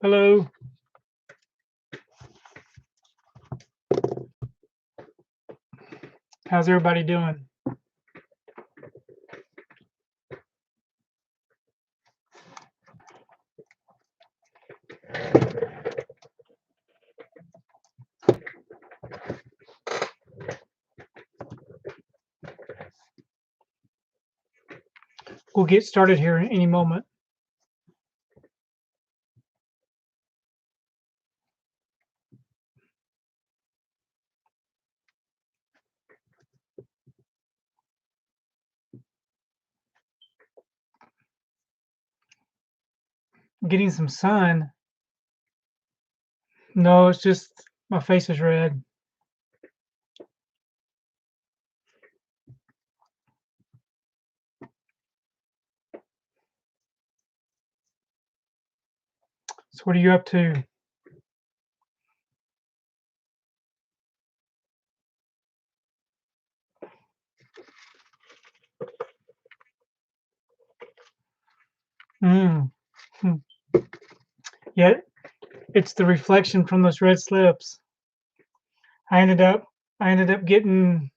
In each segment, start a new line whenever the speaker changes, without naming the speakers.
Hello. How's everybody doing? We'll get started here in any moment. Getting some sun. No, it's just my face is red. So what are you up to? Mm. Hmm. Yeah, it's the reflection from those red slips. I ended up getting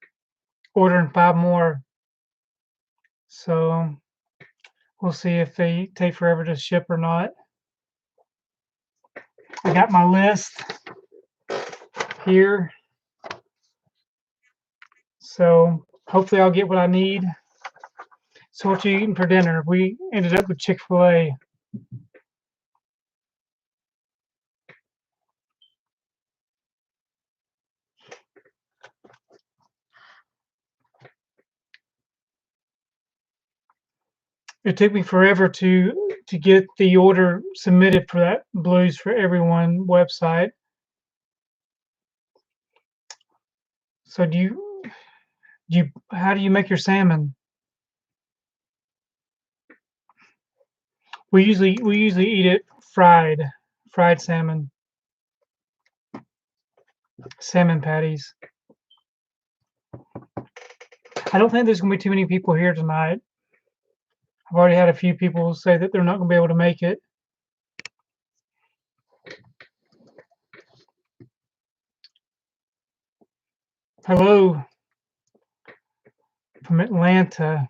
ordering 5 more. So we'll see if they take forever to ship or not. I got my list here. So hopefully I'll get what I need. So what you eating for dinner? We ended up with Chick-fil-A. It took me forever to get the order submitted for that Blues for Everyone website. So how do you make your salmon? We usually eat it fried salmon patties. I don't think there's gonna be too many people here tonight. I've already had a few people say that they're not gonna be able to make it. Hello from Atlanta.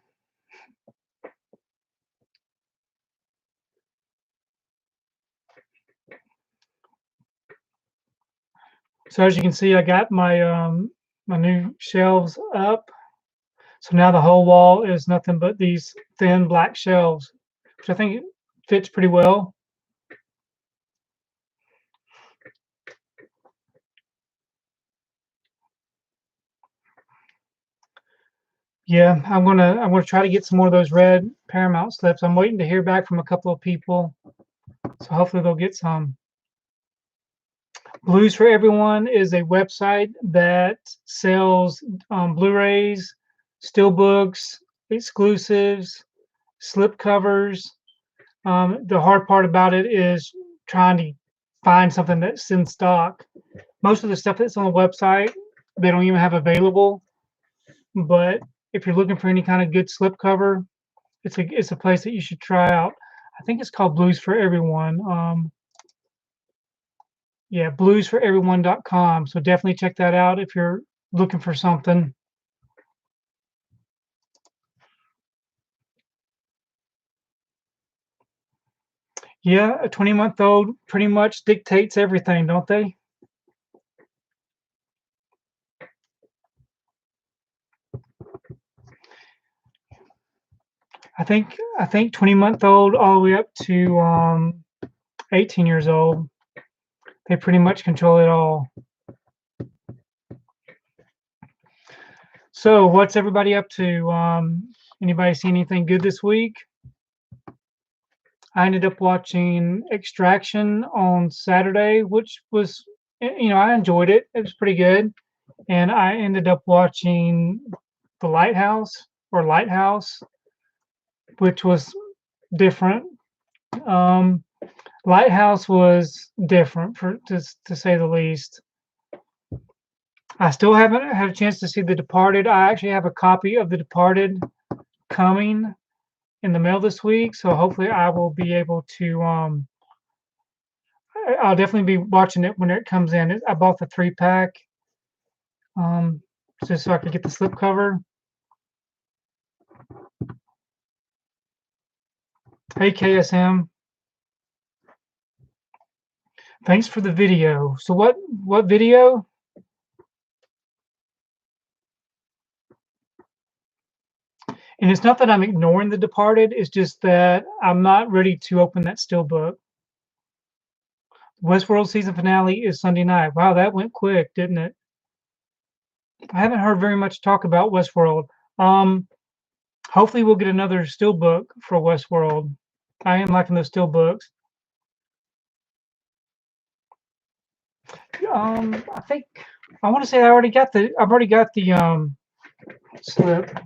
So as you can see, I got my new shelves up. So now the whole wall is nothing but these thin black shelves, which I think fits pretty well. Yeah, I'm gonna try to get some more of those red Paramount slips. I'm waiting to hear back from a couple of people, so hopefully they'll get some. Blues for Everyone is a website that sells Blu-rays, steelbooks, exclusives, slipcovers. The hard part about it is trying to find something that's in stock. Most of the stuff that's on the website, they don't even have available. But if you're looking for any kind of good slipcover, it's a place that you should try out. I think it's called Blues for Everyone. Yeah, bluesforeveryone.com. So definitely check that out if you're looking for something. Yeah, a 20-month-old pretty much dictates everything, don't they? I think 20-month-old all the way up to 18 years old. They pretty much control it all. So what's everybody up to? Anybody see anything good this week? I ended up watching Extraction on Saturday, which was, I enjoyed it. It was pretty good. And I ended up watching The Lighthouse, which was different. Um, Lighthouse was different, to say the least. I still haven't had a chance to see The Departed. I actually have a copy of The Departed coming in the mail this week, so hopefully I will be able to I'll definitely be watching it when it comes in. I bought the 3-pack, um, just so I could get the slipcover. Hey KSM, thanks for the video. So what video? And it's not that I'm ignoring The Departed, it's just that I'm not ready to open that Steelbook. Westworld season finale is Sunday night. Wow, that went quick, didn't it? I haven't heard very much talk about Westworld. Hopefully we'll get another Steelbook for Westworld. I am liking those Steelbooks. I think I want to say I've already got the slip.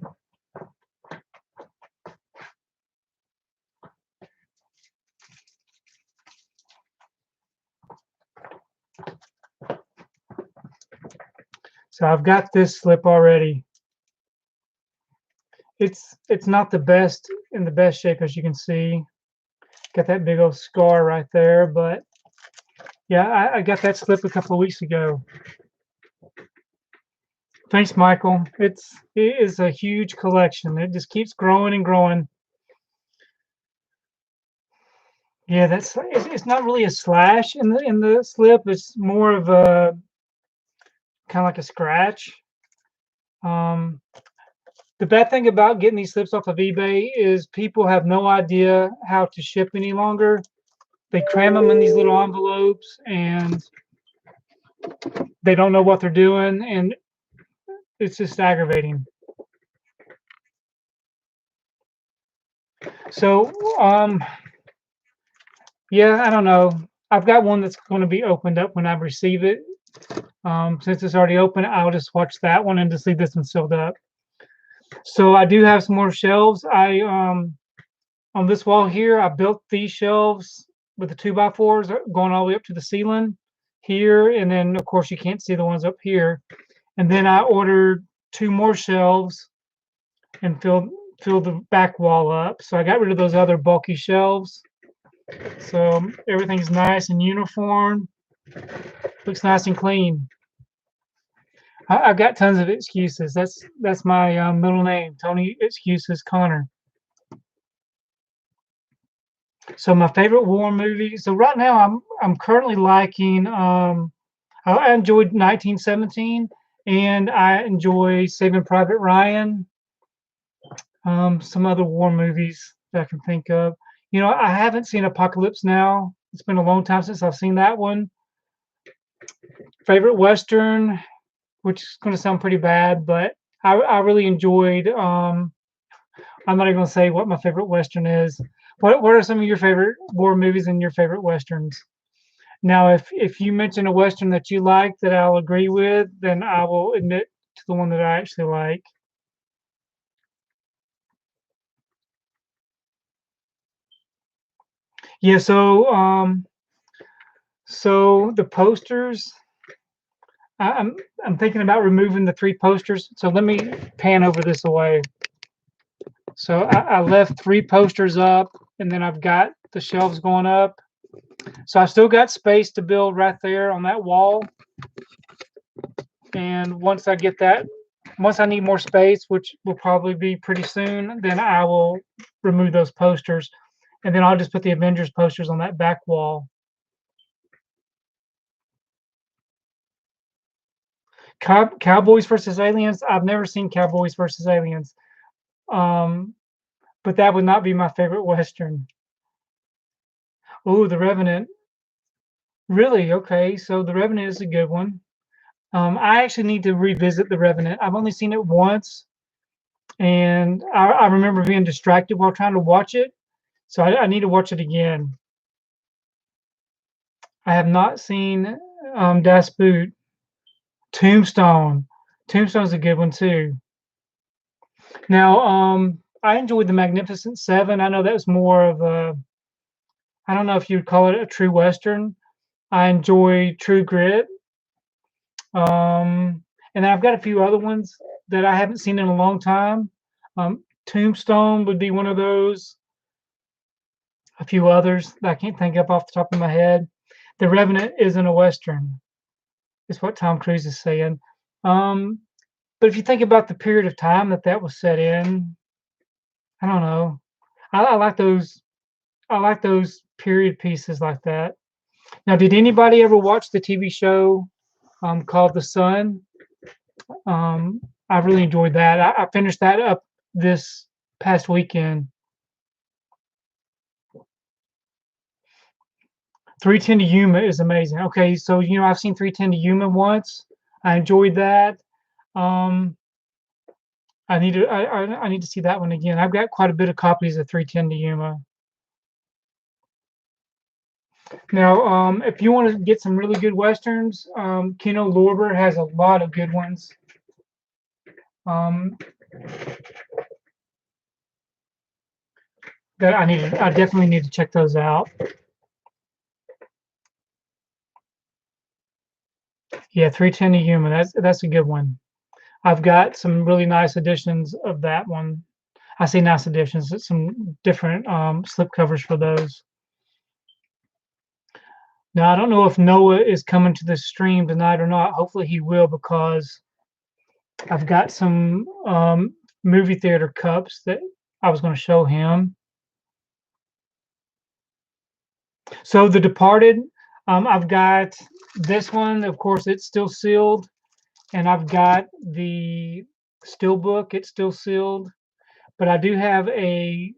So I've got this slip already. It's not the best in the best shape, as you can see. Got that big old scar right there, but yeah, I got that slip a couple of weeks ago. Thanks, Michael. It is a huge collection. It just keeps growing and growing. Yeah, it's not really a slash in the slip. It's more of a kind of like a scratch. The bad thing about getting these slips off of eBay is people have no idea how to ship any longer. They cram them in these little envelopes and they don't know what they're doing, and it's just aggravating. So, yeah, I don't know. I've got one that's going to be opened up when I receive it. Since it's already open, I'll just watch that one and just leave this one sealed up. So I do have some more shelves. On this wall here, I built these shelves with the 2x4s going all the way up to the ceiling here, and then of course you can't see the ones up here. And then I ordered 2 more shelves and filled the back wall up. So I got rid of those other bulky shelves. So everything's nice and uniform. Looks nice and clean. I've got tons of excuses. That's my middle name, Tony Excuses Connor. So my favorite war movie. So right now I'm currently liking. I enjoyed 1917, and I enjoy Saving Private Ryan. Some other war movies that I can think of. You know, I haven't seen Apocalypse Now. It's been a long time since I've seen that one. Favorite Western, which is going to sound pretty bad, but I really enjoyed. I'm not even going to say what my favorite Western is. What are some of your favorite war movies and your favorite Westerns? Now, if you mention a Western that you like that I'll agree with, then I will admit to the one that I actually like. Yeah, so the posters, I'm thinking about removing the 3 posters. So let me pan over this away. So I left 3 posters up, and then I've got the shelves going up. So I still got space to build right there on that wall. And once I need more space, which will probably be pretty soon, then I will remove those posters. And then I'll just put the Avengers posters on that back wall. Cowboys versus Aliens. I've never seen Cowboys versus Aliens. But that would not be my favorite Western. Oh, The Revenant. Really? Okay. So The Revenant is a good one. I actually need to revisit The Revenant. I've only seen it once, and I remember being distracted while trying to watch it. So I need to watch it again. I have not seen Das Boot. Tombstone. Tombstone's a good one too. Now, I enjoyed The Magnificent Seven. I know that was more of a, I don't know if you'd call it a true Western. I enjoy True Grit. And then I've got a few other ones that I haven't seen in a long time. Tombstone would be one of those. A few others that I can't think of off the top of my head. The Revenant isn't a Western, is what Tom Cruise is saying. Um, but if you think about the period of time that that was set in, I don't know. I like those. I like those period pieces like that. Now, did anybody ever watch the TV show called The Sun? I really enjoyed that. I finished that up this past weekend. 310 to Yuma is amazing. Okay, so I've seen 310 to Yuma once. I enjoyed that. Um, I need to see that one again. I've got quite a bit of copies of 310 to Yuma. Now, if you want to get some really good westerns, Kino Lorber has a lot of good ones. Um, that I definitely need to check those out. Yeah, 310 to Yuma. That's a good one. I've got some really nice editions of that one. I say nice editions. It's some different slipcovers for those. Now I don't know if Noah is coming to the stream tonight or not. Hopefully he will, because I've got some movie theater cups that I was going to show him. So The Departed, I've got this one. Of course, it's still sealed, and I've got the Steelbook. It's still sealed, but I've got a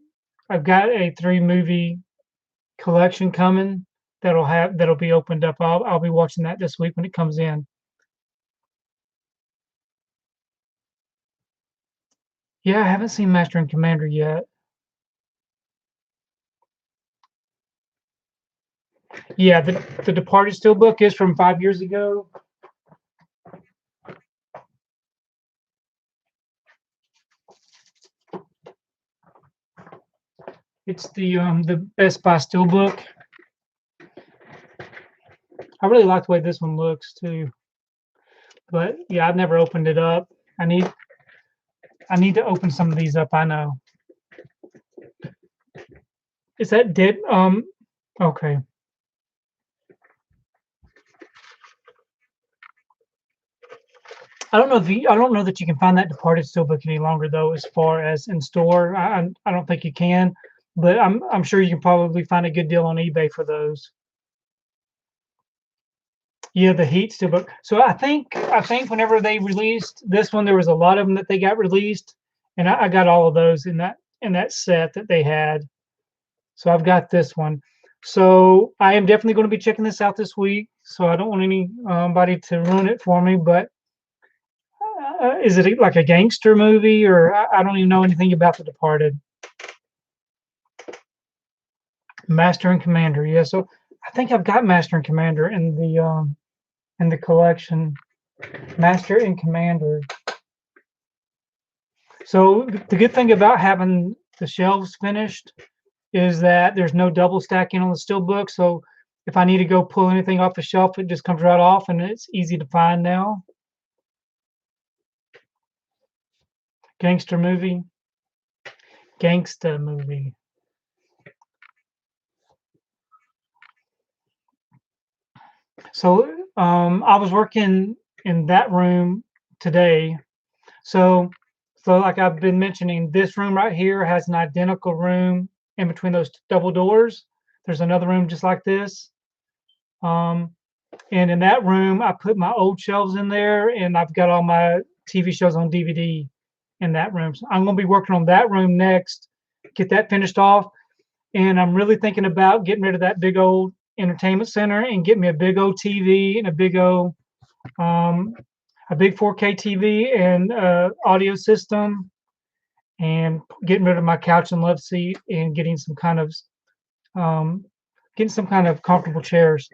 3-movie collection coming that'll be opened up. I'll be watching that this week when it comes in. Yeah, I haven't seen Master and Commander yet. Yeah, the Departed Steelbook is from 5 years ago. It's the Best Buy Steelbook. I really like the way this one looks too. But yeah, I've never opened it up. I need to open some of these up. I know. Is that dead? Okay. I don't know that you can find that Departed Steelbook any longer though, as far as in store. I don't think you can, but I'm sure you can probably find a good deal on eBay for those. Yeah, the Heat Steelbook. So I think whenever they released this one, there was a lot of them that they got released, and I got all of those in that set that they had. So I've got this one. So I am definitely going to be checking this out this week. So I don't want anybody to ruin it for me. But is it like a gangster movie, or I don't even know anything about The Departed? Master and Commander. Yeah. So I think I've got Master and Commander in the collection. Master and Commander. So the good thing about having the shelves finished is that there's no double stacking on the Steelbook. So if I need to go pull anything off the shelf, it just comes right off, and it's easy to find now. Gangster movie. Gangsta movie. So I was working in that room today. So like I've been mentioning, this room right here has an identical room in between those double doors. There's another room just like this. And in that room, I put my old shelves in there, and I've got all my TV shows on DVD in that room. So I'm going to be working on that room next, get that finished off. And I'm really thinking about getting rid of that big old entertainment center and get me a big old TV and a big 4K TV and audio system, and getting rid of my couch and love seat, and getting some kind of comfortable chairs.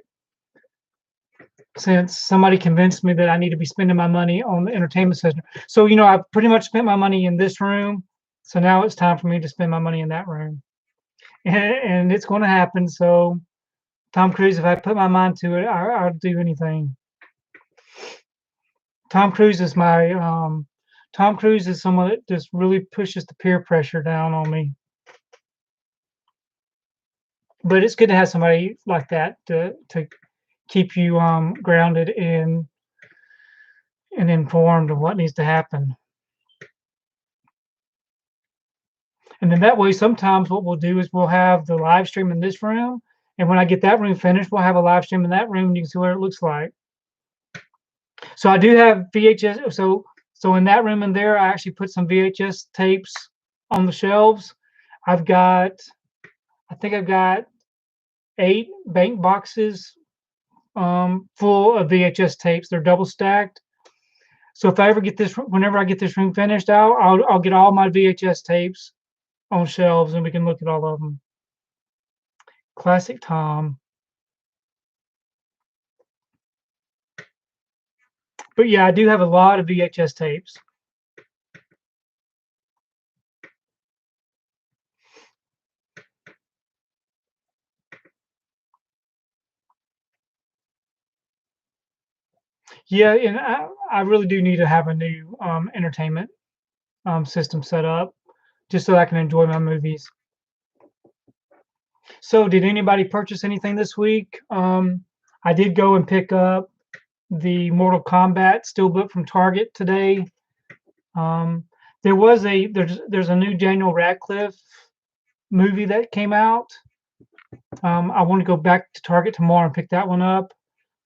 Since somebody convinced me that I need to be spending my money on the entertainment center. So, I've pretty much spent my money in this room. So now it's time for me to spend my money in that room. And it's going to happen. So, Tom Cruise, if I put my mind to it, I'll do anything. Tom Cruise is someone that just really pushes the peer pressure down on me. But it's good to have somebody like that to keep you grounded and informed of what needs to happen. And then that way, sometimes what we'll do is we'll have the live stream in this room, and when I get that room finished, we'll have a live stream in that room, and you can see what it looks like. So I do have VHS. So in that room in there, I actually put some VHS tapes on the shelves. I think I've got 8 bank boxes full of VHS tapes. They're double stacked. So if I ever get this, whenever I get this room finished, I'll get all my VHS tapes on shelves, and we can look at all of them. Classic Tom. But yeah, I do have a lot of VHS tapes. Yeah, and I really do need to have a new entertainment system set up just so that I can enjoy my movies. So did anybody purchase anything this week? I did go and pick up the Mortal Kombat Steelbook from Target today. There's a new Daniel Radcliffe movie that came out. I want to go back to Target tomorrow and pick that one up.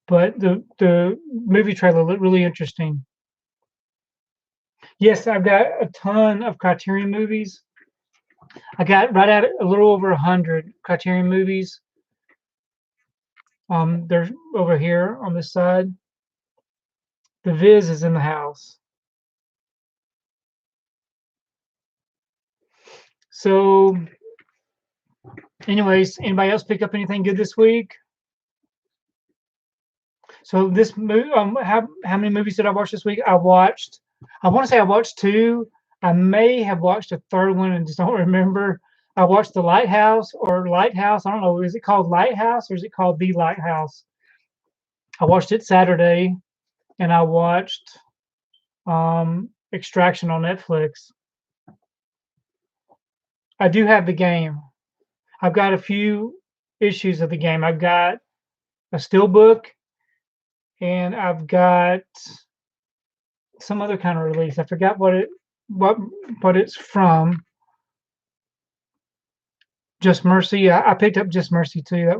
But the movie trailer looked really interesting. Yes, I've got a ton of Criterion movies. I got right at a little over 100 Criterion movies. They're over here on this side. The Viz is in the house. So, anyways, anybody else pick up anything good this week? So this movie, how many movies did I watch this week? I want to say I watched 2. I may have watched a third one and just don't remember. I watched The Lighthouse or Lighthouse. I don't know. Is it called Lighthouse or is it called The Lighthouse? I watched it Saturday, and I watched Extraction on Netflix. I do have the game. I've got a few issues of the game. I've got a steelbook, and I've got some other kind of release. I forgot what it's from. Just Mercy. I picked up Just Mercy too. I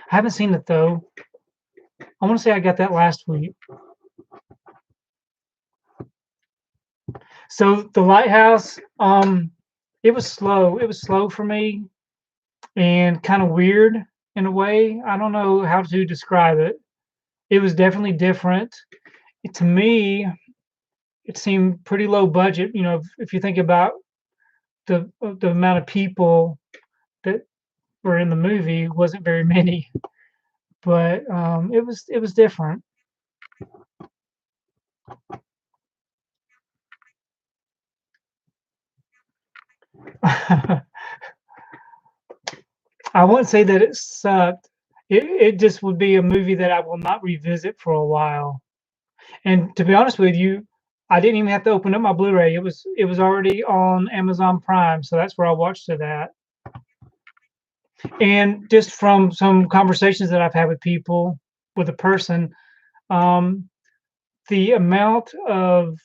haven't seen it though. I want to say I got that last week. So The Lighthouse, it was slow. It was slow for me and kind of weird in a way. I don't know how to describe it. It was definitely different. To me, it seemed pretty low budget. You know, if you think about the amount of people that were in the movie, wasn't very many, but it was different. I wouldn't say that it sucked. It just would be a movie that I will not revisit for a while. And to be honest with you, I didn't even have to open up my Blu-ray. It was already on Amazon Prime, so that's where I watched it at. And just from some conversations that I've had with people, with a person, the amount of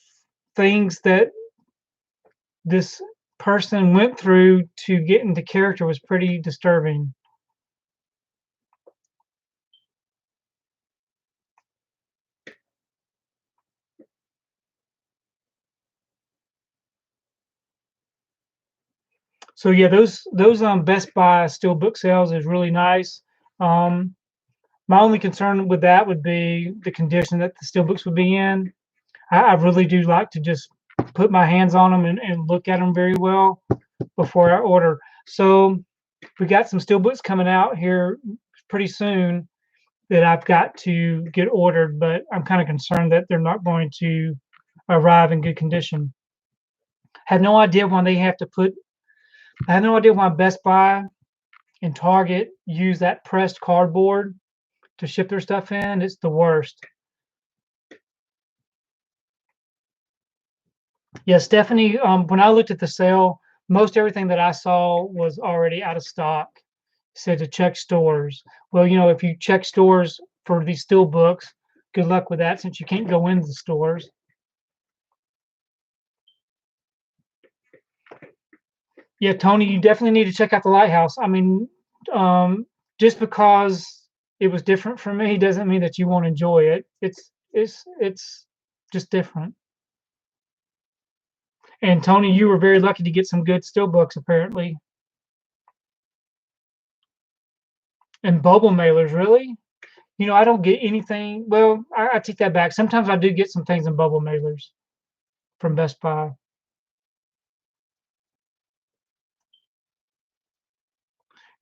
things that this person went through to get into character was pretty disturbing. So yeah, those Best Buy steel book sales is really nice. My only concern with that would be the condition that the steel books would be in. I really do like to just put my hands on them and look at them very well before I order. So we got some steel books coming out here pretty soon that I've got to get ordered, but I'm kind of concerned that they're not going to arrive in good condition. Had no idea why they have to put. I had no idea why Best Buy and Target use that pressed cardboard to ship their stuff in. It's the worst. Yeah, Stephanie, when I looked at the sale, most everything that I saw was already out of stock. It said to check stores. Well, you know, if you check stores for these steel books. Good luck with that since you can't go into the stores. Yeah, Tony, you definitely need to check out the lighthouse. I mean, just because it was different for me doesn't mean that you won't enjoy it. It's just different. And Tony, you were very lucky to get some good steel books apparently. And bubble mailers, really? I don't get anything. Well, I take that back. Sometimes I do get some things in bubble mailers from Best Buy.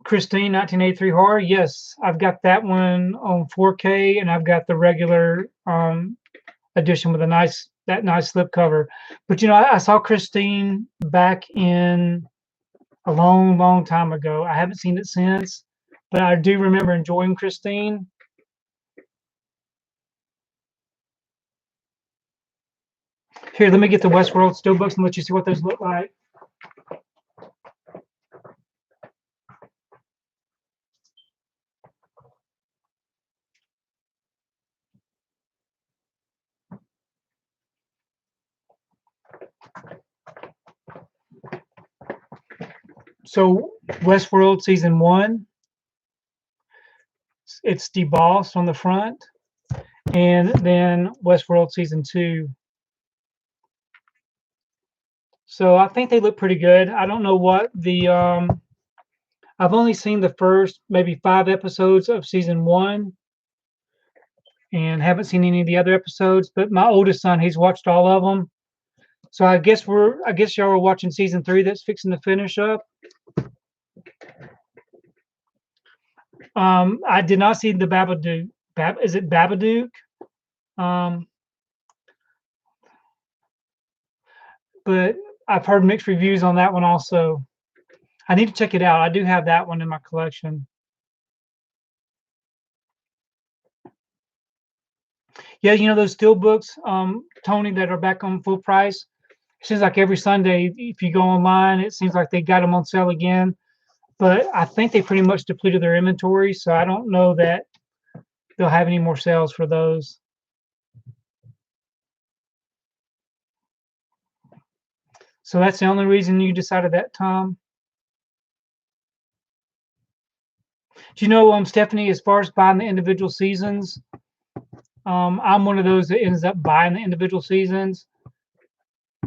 Christine 1983 horror. Yes, I've got that one on 4K, and I've got the regular edition with that nice slipcover. But I saw Christine back in a long, long time ago. I haven't seen it since, but I do remember enjoying Christine. Here, let me get the Westworld steelbooks and let you see what those look like. So Westworld season 1, it's debossed on the front, and then Westworld season 2. So I think they look pretty good. I don't know what the I've only seen the first maybe 5 episodes of season 1 and haven't seen any of the other episodes, but my oldest son, he's watched all of them. So I guess y'all are watching season 3 that's fixing to finish up. I did not see the Babadook. Is it Babadook? But I've heard mixed reviews on that one also. I need to check it out. I do have that one in my collection. Yeah, those steel books, Tony, that are back on full price. It seems like every Sunday, if you go online, it seems like they got them on sale again. But I think they pretty much depleted their inventory, so I don't know that they'll have any more sales for those. So that's the only reason you decided that, Tom? Do you know, Stephanie, as far as buying the individual seasons, I'm one of those that ends up buying the individual seasons.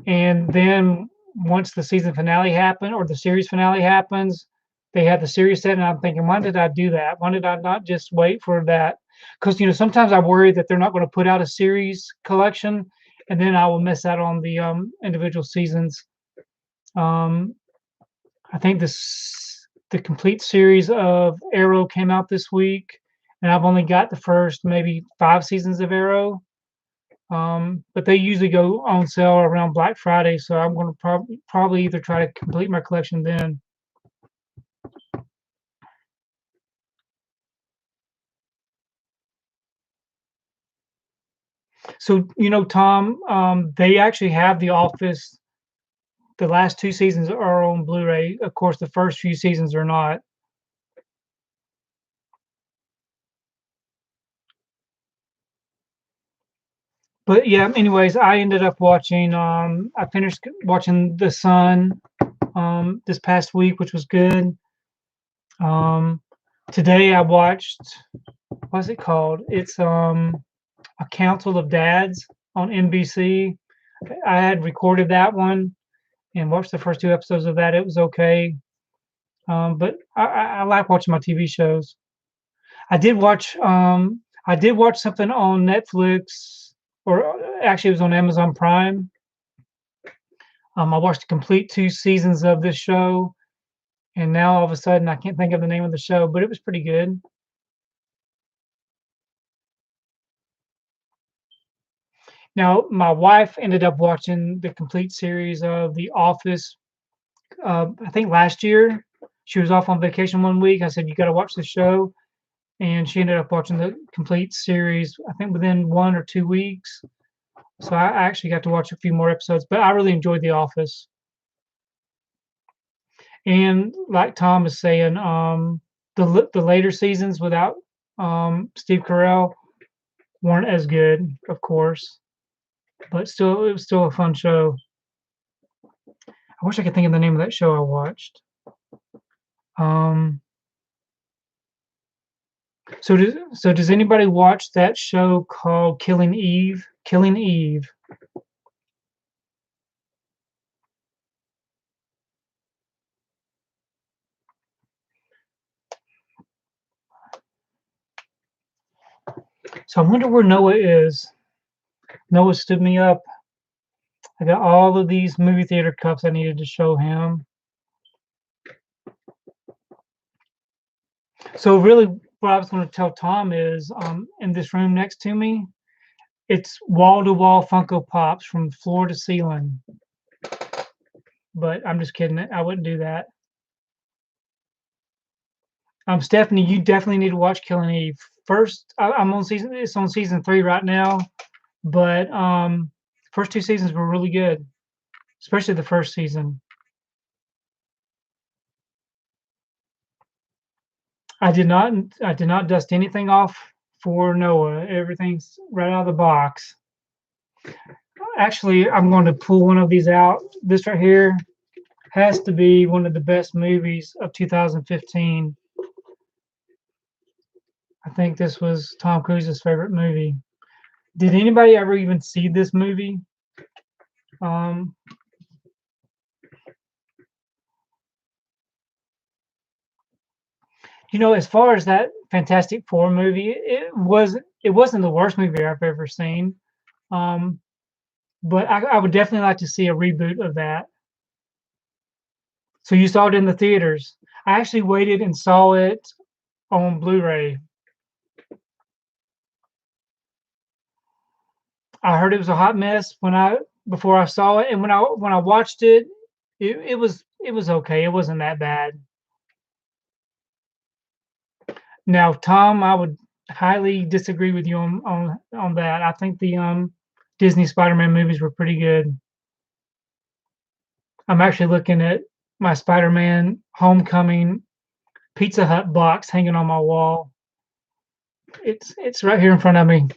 And then once the season finale happens or the series finale happens, they have the series set, and I'm thinking, why did I do that? Why did I not just wait for that? Because sometimes I worry that they're not going to put out a series collection, and then I will miss out on the individual seasons. I think the complete series of Arrow came out this week, and I've only got the first maybe 5 seasons of Arrow. But they usually go on sale around Black Friday, so I'm going to probably either try to complete my collection then. So Tom, they actually have The Office. The last 2 seasons are on Blu-ray. Of course, the first few seasons are not. But yeah, anyways, I ended up watching. I finished watching The Sun this past week, which was good. Today I watched. What's it called? It's A Council of Dads on NBC. I had recorded that one and watched the first 2 episodes of that. It was okay, but I like watching my TV shows. I did watch. I did watch something on Netflix, or actually, it was on Amazon Prime. I watched the complete 2 seasons of this show, and now all of a sudden I can't think of the name of the show, but it was pretty good. Now, my wife ended up watching the complete series of The Office. I think last year she was off on vacation one week. I said, "You got to watch the show," and she ended up watching the complete series. I think within 1 or 2 weeks. So I actually got to watch a few more episodes, but I really enjoyed The Office. And like Tom is saying, the later seasons without Steve Carell weren't as good, of course, but still, it was still a fun show. I wish I could think of the name of that show I watched. Um, so does anybody watch that show called Killing Eve? Killing Eve. So I wonder where Noah is. Noah stood me up. I got all of these movie theater cups I needed to show him. So really, what I was going to tell Tom is, in this room next to me, it's wall-to-wall Funko Pops from floor to ceiling. But I'm just kidding. I wouldn't do that. Stephanie, you definitely need to watch Killing Eve. First, I'm on season. It's on season 3 right now, but first 2 seasons were really good, especially the first season. I did not. I did not dust anything off for Noah. Everything's right out of the box. Actually, I'm going to pull one of these out. This right here has to be one of the best movies of 2015. I think this was Tom Cruise's favorite movie. Did anybody ever even see this movie? Um, as far as that Fantastic Four movie, it wasn't the worst movie I've ever seen. Um, but I would definitely like to see a reboot of that. So you saw it in the theaters. I actually waited and saw it on Blu-ray. I heard it was a hot mess before I saw it, and when I watched it, it was okay. It wasn't that bad. Now, Tom, I would highly disagree with you on that. I think the Disney Spider-Man movies were pretty good. I'm actually looking at my Spider-Man Homecoming Pizza Hut box hanging on my wall. It's right here in front of me.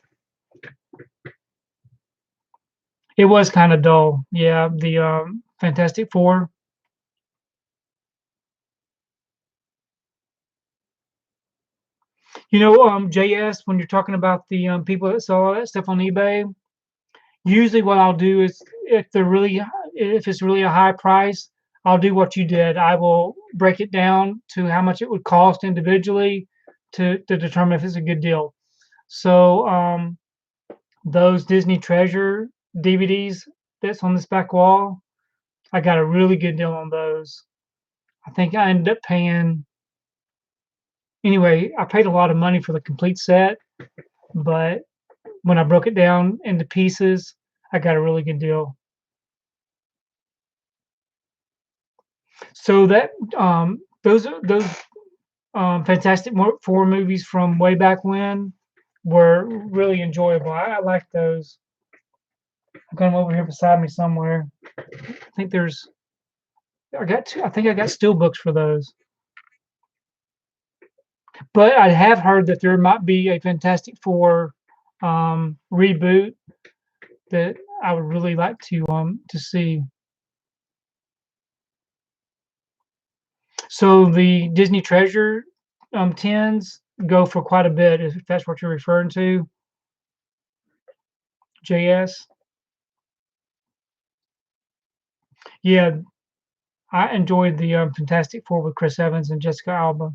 It was kind of dull. Yeah, the Fantastic Four. JS, when you're talking about the people that sell all that stuff on eBay, usually what I'll do is if it's really a high price, I'll do what you did. I will break it down to how much it would cost individually to determine if it's a good deal. So those Disney Treasure DVDs that's on this back wall, I got a really good deal on those. I think I ended up paying anyway. I paid a lot of money for the complete set, but when I broke it down into pieces, I got a really good deal. So that those Fantastic Four movies from way back when were really enjoyable. I like those. I've got them over here beside me somewhere. I think there's I got two. I think I got Steelbooks for those. But I have heard that there might be a Fantastic Four reboot that I would really like to see. So the Disney Treasure tins go for quite a bit, if that's what you're referring to, JS. Yeah, I enjoyed the Fantastic Four with Chris Evans and Jessica Alba.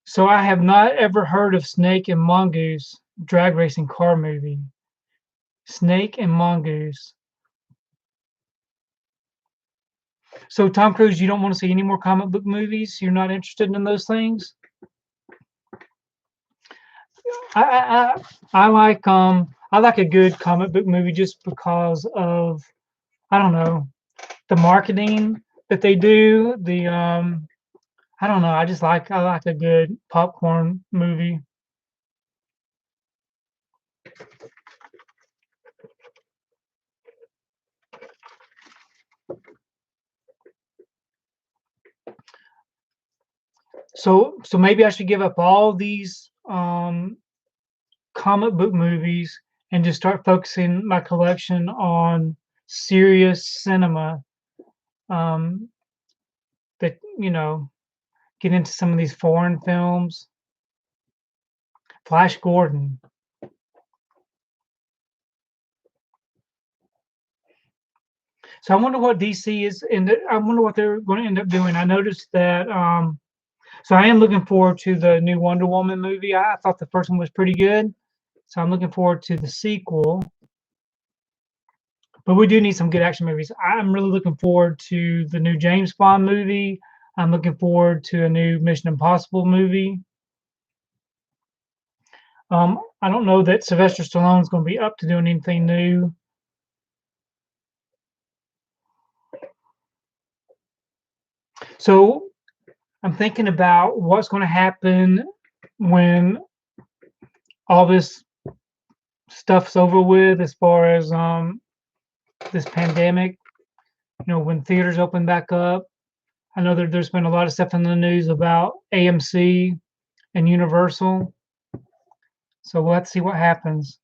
So I have not ever heard of Snake and Mongoose drag racing car movie. Snake and Mongoose. So Tom Cruise, you don't want to see any more comic book movies? You're not interested in those things? I I, I like a good comic book movie just because of I don't know the marketing that they do. The I don't know. I like a good popcorn movie. So maybe I should give up all these comic book movies and just start focusing my collection on serious cinema. Um, that get into some of these foreign films. Flash Gordon. So I wonder what DC is, and I wonder what they're going to end up doing. I noticed that. So I am looking forward to the new Wonder Woman movie. I thought the first one was pretty good, so I'm looking forward to the sequel. But we do need some good action movies. I'm really looking forward to the new James Bond movie. I'm looking forward to a new Mission Impossible movie. I don't know that Sylvester Stallone's going to be up to doing anything new. So I'm thinking about what's going to happen when all this stuff's over with, as far as this pandemic. When theaters open back up. I know that there's been a lot of stuff in the news about AMC and Universal. So we'll have to see what happens.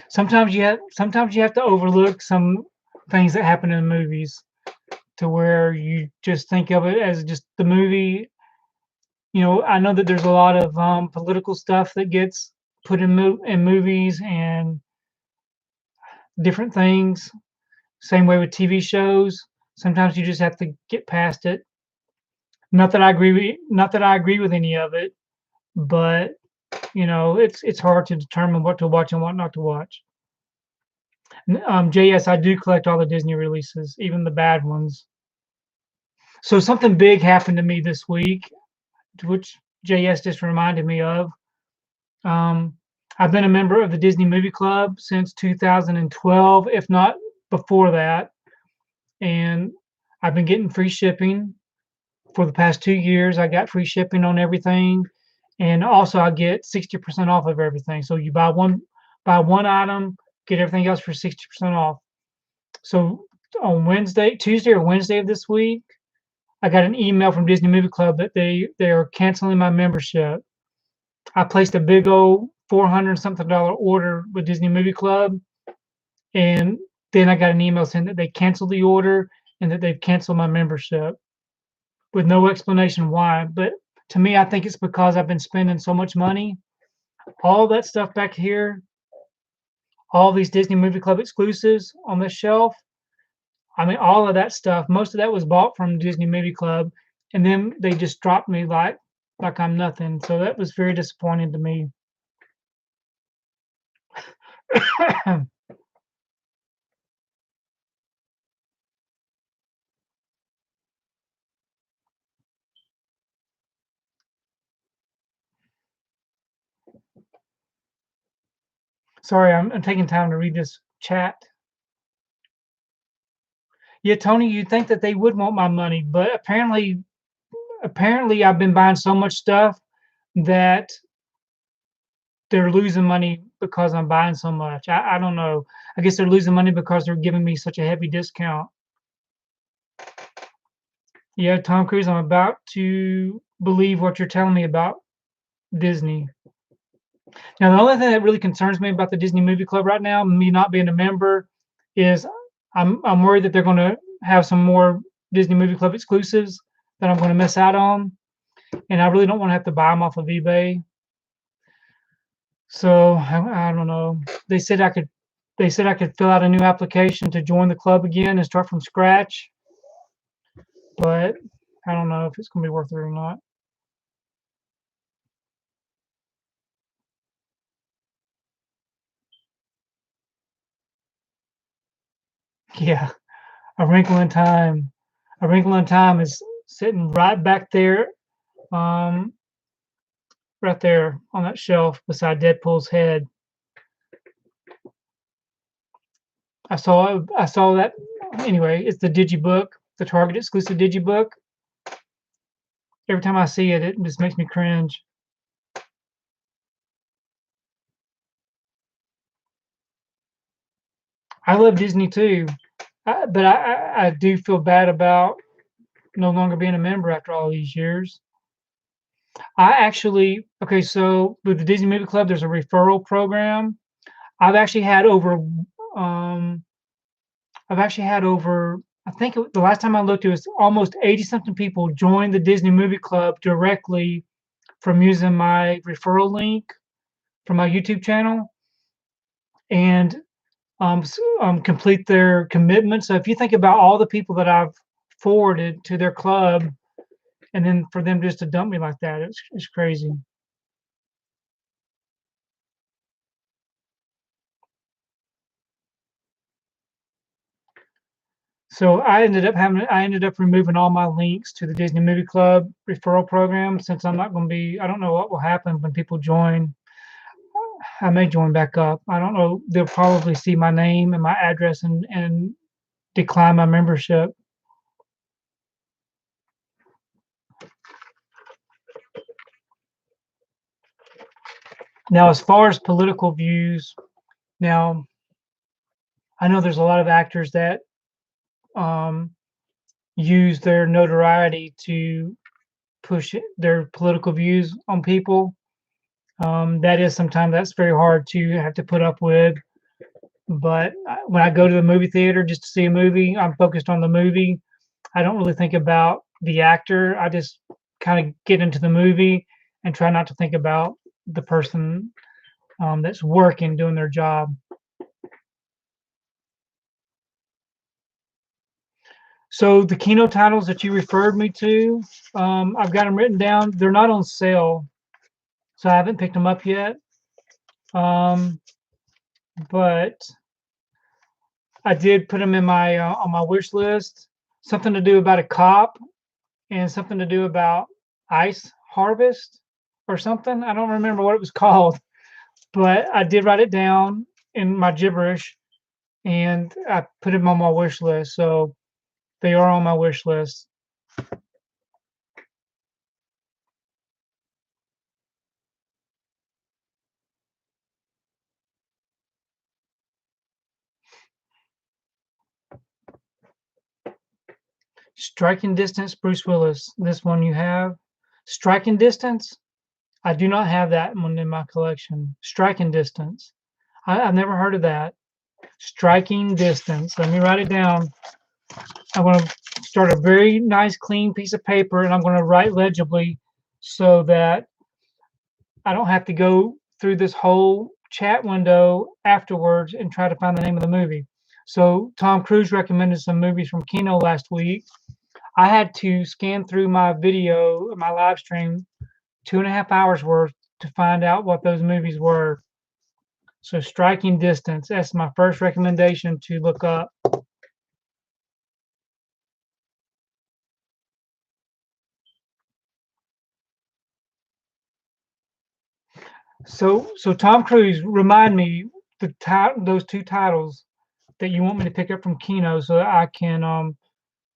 Sometimes you have to overlook some things that happen in movies, to where you just think of it as just the movie. I know that there's a lot of political stuff that gets put in movies and different things. Same way with TV shows. Sometimes you just have to get past it. Not that I agree with any of it, but it's hard to determine what to watch and what not to watch. JS, I do collect all the Disney releases, even the bad ones. So something big happened to me this week, which JS just reminded me of. Um, I've been a member of the Disney Movie Club since 2012, if not before that, and I've been getting free shipping for the past 2 years. I got free shipping on everything, and also I get 60% off of everything. So you buy one item, get everything else for 60% off. So on Tuesday or Wednesday of this week, I got an email from Disney Movie Club that they are canceling my membership. I placed a big old $400 something order with Disney Movie Club, and then I got an email saying that they canceled the order and that they've canceled my membership with no explanation why. But to me, I think it's because I've been spending so much money. All that stuff back here, all these Disney Movie Club exclusives on this shelf. I mean, all of that stuff, most of that was bought from Disney Movie Club, and then they just dropped me like I'm nothing. So that was very disappointing to me. Sorry, I'm taking time to read this chat. Yeah, Tony, you'd think that they would want my money, but apparently I've been buying so much stuff that they're losing money because I'm buying so much. I don't know. I guess they're losing money because they're giving me such a heavy discount. Yeah, Tom Cruise, I'm about to believe what you're telling me about Disney. Now, the only thing that really concerns me about the Disney Movie Club right now, me not being a member, is I'm worried that they're going to have some more Disney Movie Club exclusives that I'm going to miss out on, and I really don't want to have to buy them off of eBay. So I don't know. They said I could fill out a new application to join the club again and start from scratch, but I don't know if it's going to be worth it or not. Yeah, a wrinkle in time. A wrinkle in time is sitting um, right there on that shelf beside Deadpool's head. I saw that. Anyway, it's the Digibook, the Target exclusive Digibook. Every time I see it, it just makes me cringe. I love Disney too, but I do feel bad about no longer being a member after all these years. I actually okay, so with the Disney Movie Club, there's a referral program. I've actually had over, um, I've actually had over. I think the last time I looked, it was almost 80 something people joined the Disney Movie Club directly from using my referral link from my YouTube channel and complete their commitment. So if you think about all the people that I've forwarded to their club, and then for them just to dump me like that, it's crazy. So I ended up removing all my links to the Disney Movie Club referral program since I'm not going to be. I don't know what will happen when people join. I may join back up. I don't know. They'll probably see my name and my address and decline my membership. Now, as far as political views, now I know there's a lot of actors that um, use their notoriety to push their political views on people. That is sometimes that's very hard to have to put up with. But when I go to the movie theater just to see a movie, I'm focused on the movie. I don't really think about the actor. I just kind of get into the movie and try not to think about the person that's working, doing their job. So the Kino titles that you referred me to, I've got them written down. They're not on sale, so I haven't picked them up yet. Um, but I did put them in my on my wish list. Something to do about a cop and something to do about ice harvest or something. I don't remember what it was called, but I did write it down in my gibberish and I put them on my wish list. So they are on my wish list. Striking Distance, Bruce Willis. This one you have. Striking Distance. I do not have that one in my collection. Striking Distance. I've never heard of that. Striking Distance. Let me write it down. I'm going to start a very nice clean piece of paper and I'm going to write legibly so that I don't have to go through this whole chat window afterwards and try to find the name of the movie. So Tom Cruise recommended some movies from Kino last week. I had to scan through my video, my live stream, 2.5 hours worth to find out what those movies were. So Striking Distance, that's my first recommendation to look up. So Tom Cruise, remind me those two titles that you want me to pick up from Kino so that I can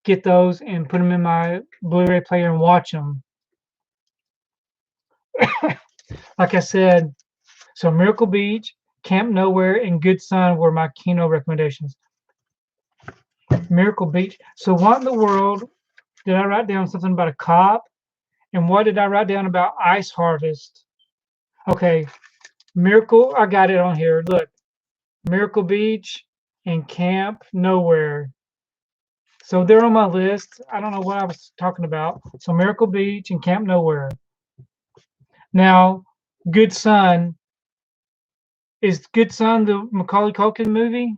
get those and put them in my Blu-ray player and watch them. Like I said, so Miracle Beach, Camp Nowhere, and Good Son were my Kino recommendations. Miracle Beach. So what in the world did I write down something about a cop? And what did I write down about ice harvest? Okay, Miracle. I got it on here. Look, Miracle Beach and Camp Nowhere. So they're on my list. I don't know what I was talking about. So Miracle Beach and Camp Nowhere. Now, Good Son. Is Good Son the Macaulay Culkin movie?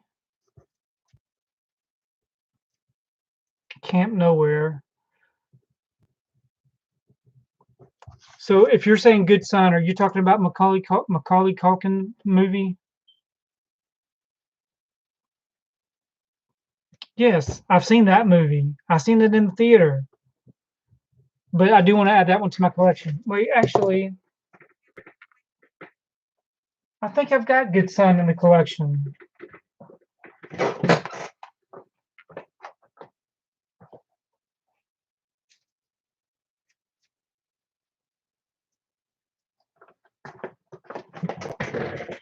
Camp Nowhere. So if you're saying Good Son, are you talking about Macaulay Culkin movie? Yes, I've seen that movie. I've seen it in the theater. But I do want to add that one to my collection. Wait, actually, I think I've got Good Son in the collection.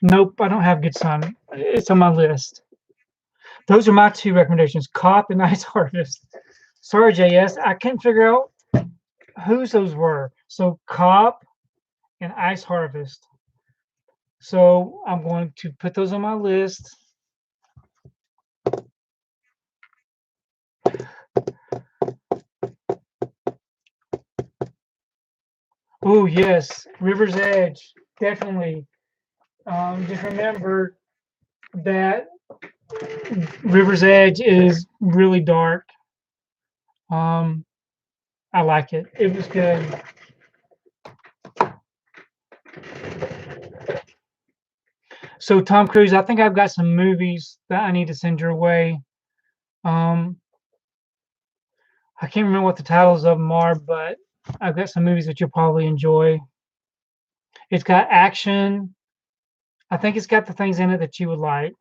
Nope, I don't have Good Son. It's on my list. Those are my two recommendations: Cop and Ice Harvest. Sorry, JS, I couldn't figure out whose those were. So Cop and Ice Harvest. So I'm going to put those on my list. Oh yes, River's Edge, definitely. Just remember that River's Edge is really dark. I like it. It was good. So Tom Cruise, I think I've got some movies that I need to send your way. Um, I can't remember what the titles of them are, but I've got some movies that you'll probably enjoy. It's got action. I think it's got the things in it that you would like.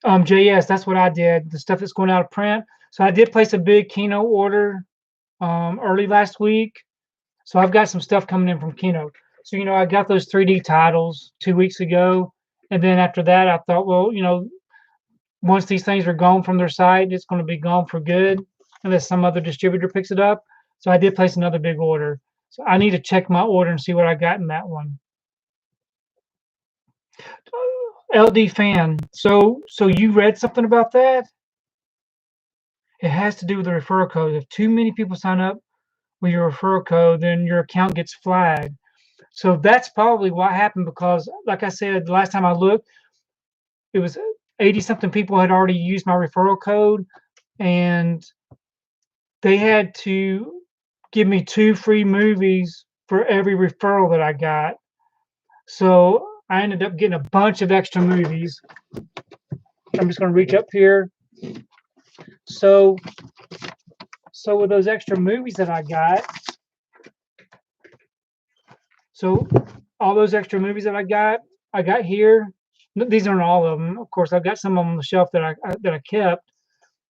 JS, that's what I did. The stuff that's going out of print. So I did place a big Kino order early last week. So I've got some stuff coming in from Kino. So I got those 3D titles 2 weeks ago, and then after that, I thought, well, once these things are gone from their site, it's going to be gone for good, unless some other distributor picks it up. So I did place another big order. So I need to check my order and see what I got in that one. LD fan. So you read something about that? It has to do with the referral code. If too many people sign up with your referral code, then your account gets flagged. So that's probably what happened because, like I said, the last time I looked, it was 80 something people had already used my referral code, and they had to give me 2 free movies for every referral that I got. So I ended up getting a bunch of extra movies. I'm just going to reach up here. So with those extra movies that I got, so all those extra movies that I got here. These aren't all of them, of course. I've got some on the shelf that I kept,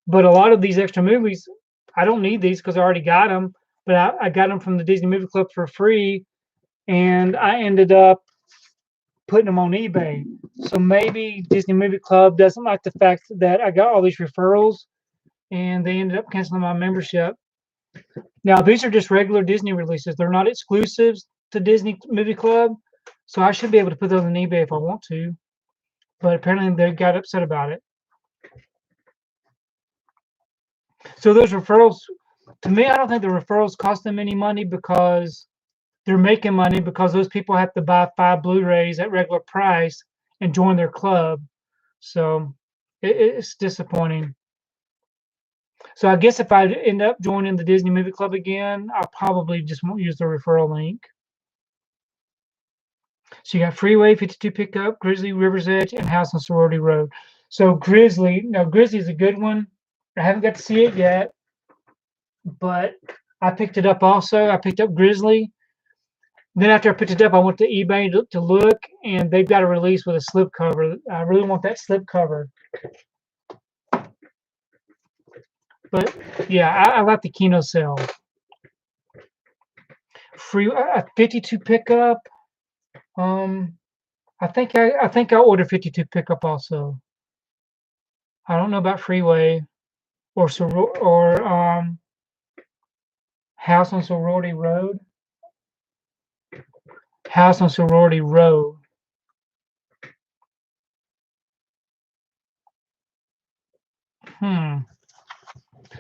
but a lot of these extra movies, I don't need these because I already got them. But I got them from the Disney Movie Club for free, and I ended up putting them on eBay. So maybe Disney Movie Club doesn't like the fact that I got all these referrals, and they ended up canceling my membership. Now, these are just regular Disney releases. They're not exclusives to Disney Movie Club, so I should be able to put those on eBay if I want to. But apparently they got upset about it. So those referrals, to me, I don't think the referrals cost them any money because they're making money because those people have to buy 5 Blu-rays at regular price and join their club. So it's disappointing. So I guess if I end up joining the Disney Movie Club again, I'll probably just won't use the referral link. So you got Freeway, 52 Pickup, Grizzly, River's Edge, and House on Sorority Road. So Grizzly, now Grizzly's a good one. I haven't got to see it yet, but I picked it up also. I picked up Grizzly. Then after I picked it up, I went to eBay to look, and they've got a release with a slipcover. I really want that slipcover. But yeah, I like the Kino sale. Free 52 pickup. I think I ordered 52 pickup also. I don't know about Freeway or House on Sorority Road. House on Sorority Road.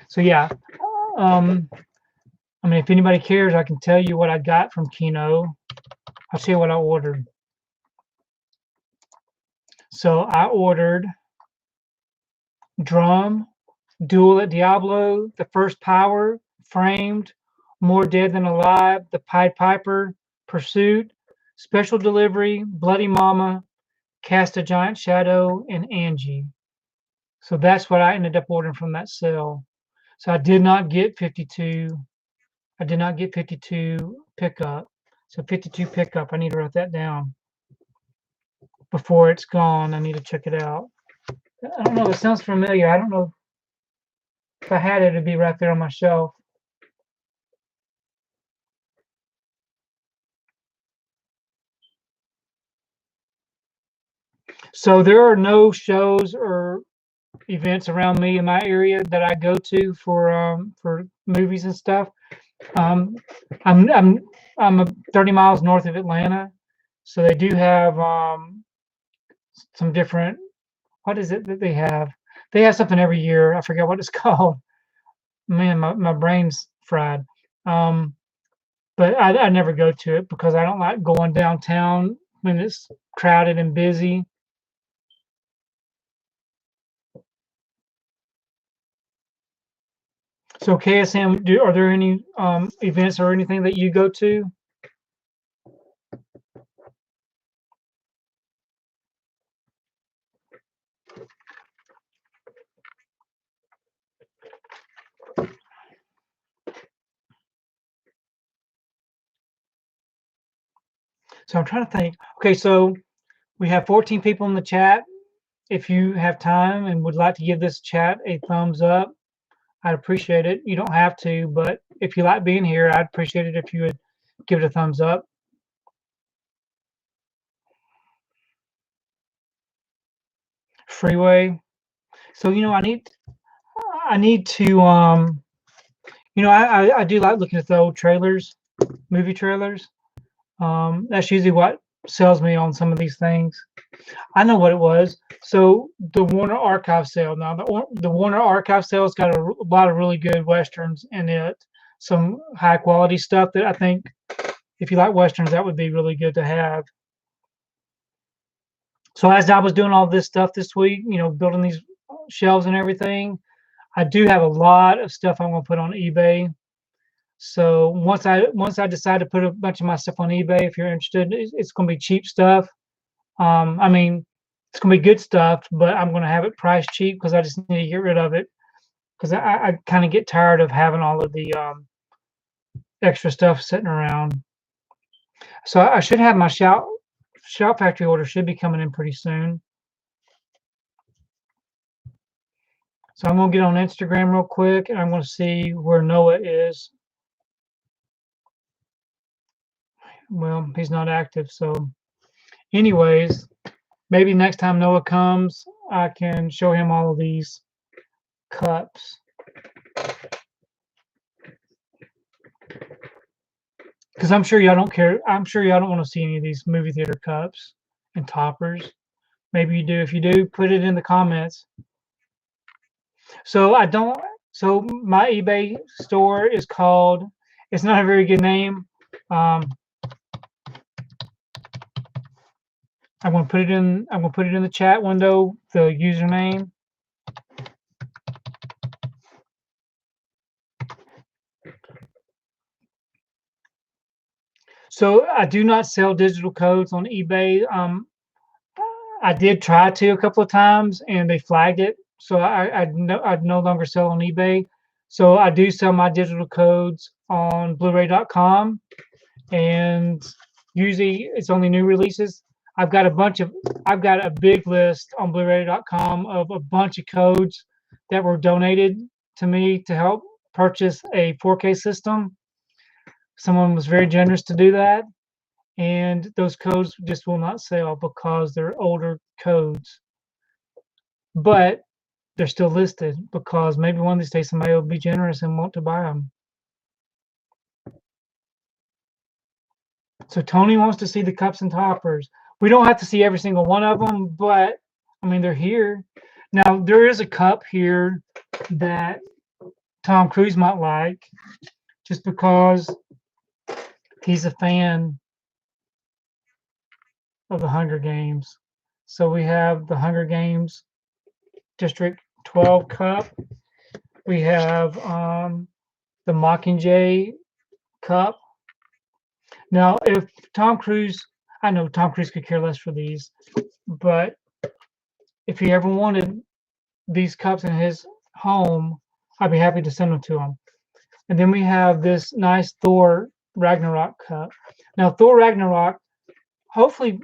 So yeah, I mean, if anybody cares, I can tell you what I got from Kino. I'll tell you what I ordered. So I ordered Drum, Duel at Diablo, The First Power, Framed, More Dead Than Alive, The Pied Piper, Pursuit, Special Delivery, Bloody Mama, Cast a Giant Shadow, and Angie. So that's what I ended up ordering from that sale. So I did not get 52. I did not get 52 pickup. So 52 pickup. I need to write that down before it's gone. I need to check it out. I don't know. It sounds familiar. I don't know if I had it. It'd be right there on my shelf. So there are no shows or events around me in my area that I go to for movies and stuff. Um, I'm I'm I'm 30 miles north of Atlanta, so they do have some different. What is it that they have? They have something every year. I forget what it's called. Man, my brain's fried. Um, but I never go to it because I don't like going downtown when it's crowded and busy. So KSM, are there any events or anything that you go to? So I'm trying to think. Okay, so we have 14 people in the chat. If you have time and would like to give this chat a thumbs up, I'd appreciate it. You don't have to, but if you like being here, I'd appreciate it if you would give it a thumbs up. Freeway. So I need to I do like looking at the old trailers, movie trailers. That's usually what sells me on some of these things. I know what it was. So the Warner Archive sale. Now the Warner Archive sale's got a lot of really good westerns in it. Some high quality stuff that I think if you like westerns, that would be really good to have. So as I was doing all this stuff this week, building these shelves and everything, I do have a lot of stuff I'm going to put on eBay. So once I decide to put a bunch of my stuff on eBay, if you're interested, it's going to be cheap stuff. I mean, it's going to be good stuff, but I'm going to have it priced cheap because I just need to get rid of it because I kind of get tired of having all of the extra stuff sitting around. So I should have my Shout Factory order should be coming in pretty soon. So I'm going to get on Instagram real quick and I'm going to see where Noah is. Well, he's not active. So anyways, maybe next time Noah comes, I can show him all of these cups. Because I'm sure y'all don't care. I'm sure y'all don't want to see any of these movie theater cups and toppers. Maybe you do. If you do, put it in the comments. So I don't. So my eBay store is called. It's not a very good name. I'm going to put it in. I'm going to put it in the chat window. The username. So I do not sell digital codes on eBay. I did try to a couple of times, and they flagged it. So I'd no longer sell on eBay. So I do sell my digital codes on Blu-ray.com, and usually it's only new releases. I've got a big list on Blu-ray.com of a bunch of codes that were donated to me to help purchase a 4K system. Someone was very generous to do that, and those codes just will not sell because they're older codes. But they're still listed because maybe one of these days somebody will be generous and want to buy them. So Tony wants to see the cups and toppers. We don't have to see every single one of them, but I mean, they're here. Now, there is a cup here that Tom Cruise might like just because he's a fan of the Hunger Games. So we have the Hunger Games District 12 cup. We have the Mockingjay cup. Now, if Tom Cruise, I know Tom Cruise could care less for these, but if he ever wanted these cups in his home, I'd be happy to send them to him. And then we have this nice Thor Ragnarok cup. Now, Thor Ragnarok, hopefully,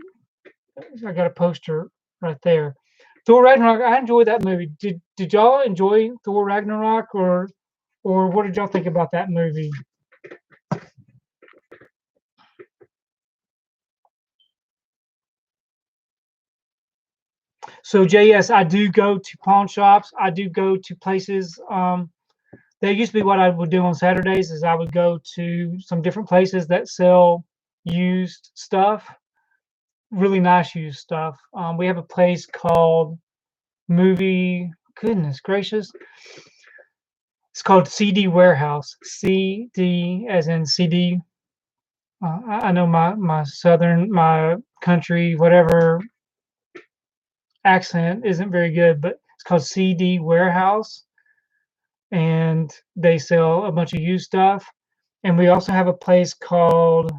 I got a poster right there. Thor Ragnarok, I enjoyed that movie. Did y'all enjoy Thor Ragnarok, or what did y'all think about that movie? So JS, I do go to pawn shops. I do go to places. That used to be what I would do on Saturdays is I would go to some different places that sell used stuff, really nice used stuff. We have a place called Movie. Goodness gracious, it's called CD Warehouse. CD as in CD. I know my southern, my country, whatever accent isn't very good, but it's called CD Warehouse, and they sell a bunch of used stuff. And we also have a place called,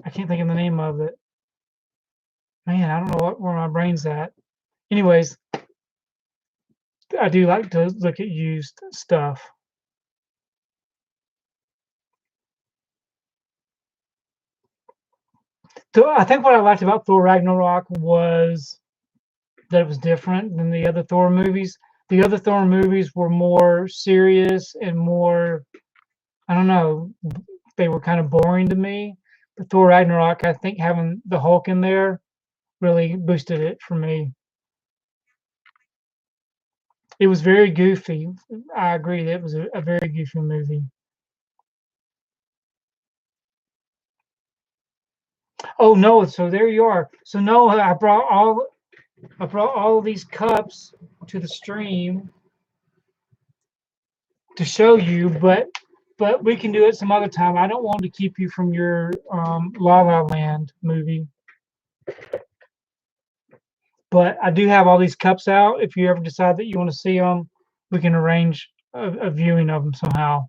I can't think of the name of it. Man, I don't know where my brain's at. Anyways, I do like to look at used stuff. So I think what I liked about Thor Ragnarok was that it was different than the other Thor movies. The other Thor movies were more serious and more, I don't know, they were kind of boring to me. But Thor Ragnarok, I think having the Hulk in there really boosted it for me. It was very goofy. I agree. It was a very goofy movie. Oh no! So there you are. So Noah, I brought all of these cups to the stream to show you, but we can do it some other time. I don't want to keep you from your La La Land movie. But I do have all these cups out. If you ever decide that you want to see them, we can arrange a viewing of them somehow.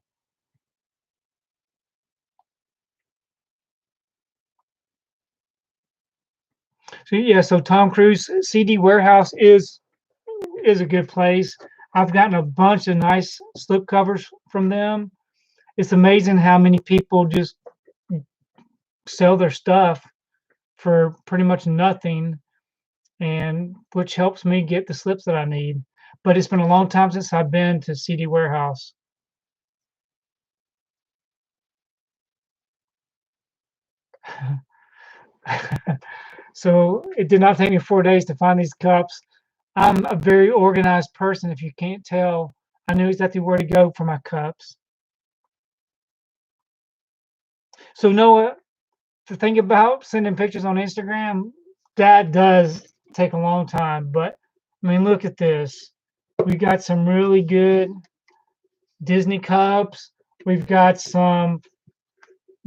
So yeah, so Tom Cruise CD Warehouse is a good place. I've gotten a bunch of nice slipcovers from them. It's amazing how many people just sell their stuff for pretty much nothing, and which helps me get the slips that I need. But it's been a long time since I've been to CD Warehouse. So it did not take me 4 days to find these cups. I'm a very organized person. If you can't tell, I knew exactly where to go for my cups. So Noah, the thing about sending pictures on Instagram, that does take a long time. But I mean, look at this. We got some really good Disney cups. We've got some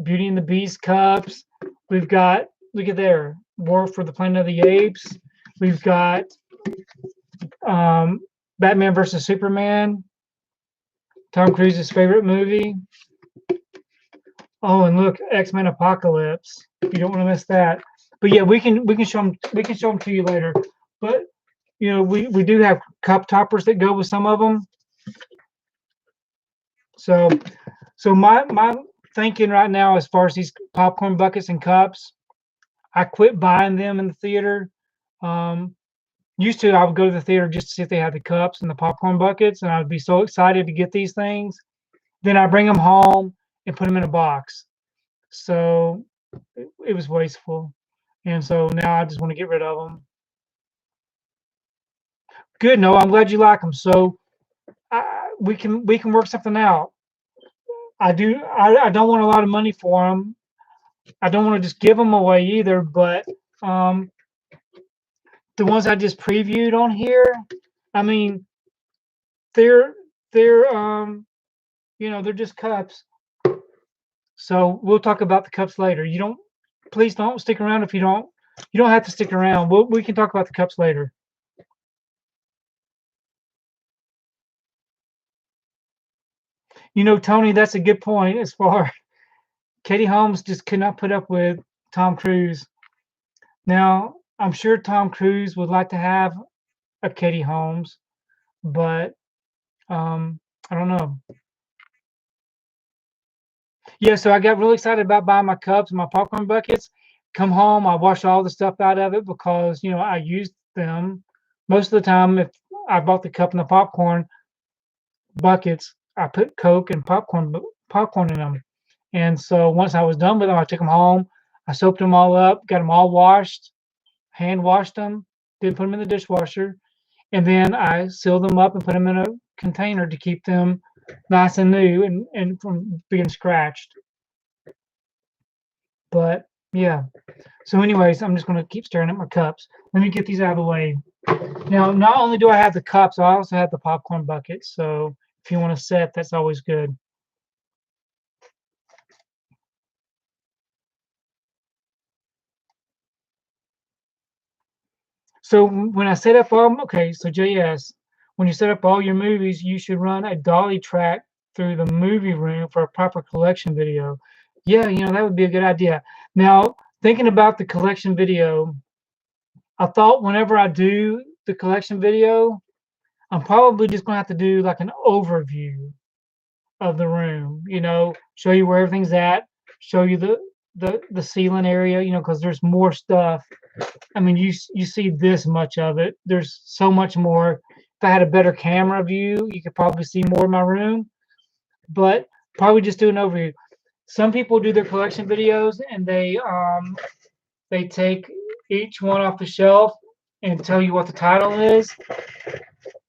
Beauty and the Beast cups. We've got, look at there, War for the Planet of the Apes. We've got Batman versus Superman, Tom Cruise's favorite movie. Oh, and look, X-Men Apocalypse. You don't want to miss that. But yeah, we can show them to you later. But you know, we do have cup toppers that go with some of them. So my thinking right now as far as these popcorn buckets and cups, I quit buying them in the theater. Used to, I would go to the theater just to see if they had the cups and the popcorn buckets, and I would be so excited to get these things. Then I bring them home and put them in a box. So it was wasteful, and so now I just want to get rid of them. Good, no, I'm glad you like them. So we can work something out. I don't want a lot of money for them. I don't want to just give them away either, but um, the ones I just previewed on here, I mean, they're they're they're just cups. So we'll talk about the cups later. You don't, please don't stick around if you don't have to stick around. We can talk about the cups later. You know, Tony, that's a good point. As far Katie Holmes just could not put up with Tom Cruise. Now, I'm sure Tom Cruise would like to have a Katie Holmes, but I don't know. Yeah, so I got really excited about buying my cups and my popcorn buckets. Come home, I washed all the stuff out of it because I used them most of the time. If I bought the cup and the popcorn buckets, I put Coke and popcorn in them. And so once I was done with them, I took them home. I soaped them all up, got them all washed, hand washed them, Didn't put them in the dishwasher. And then I sealed them up and put them in a container to keep them nice and new and from being scratched. But yeah. So anyways, I'm just going to keep staring at my cups. Let me get these out of the way. Now, not only do I have the cups, I also have the popcorn bucket. So if you want to set, that's always good. So when I set up okay, so JS, when you set up all your movies, you should run a dolly track through the movie room for a proper collection video. Yeah, that would be a good idea. Now, thinking about the collection video, I thought whenever I do the collection video, I'm probably just going to have to do like an overview of the room, show you where everything's at, show you the ceiling area, because there's more stuff. I mean, you see this much of it. There's so much more. If I had a better camera view, you could probably see more of my room, but probably just do an overview. Some people do their collection videos and they take each one off the shelf and tell you what the title is.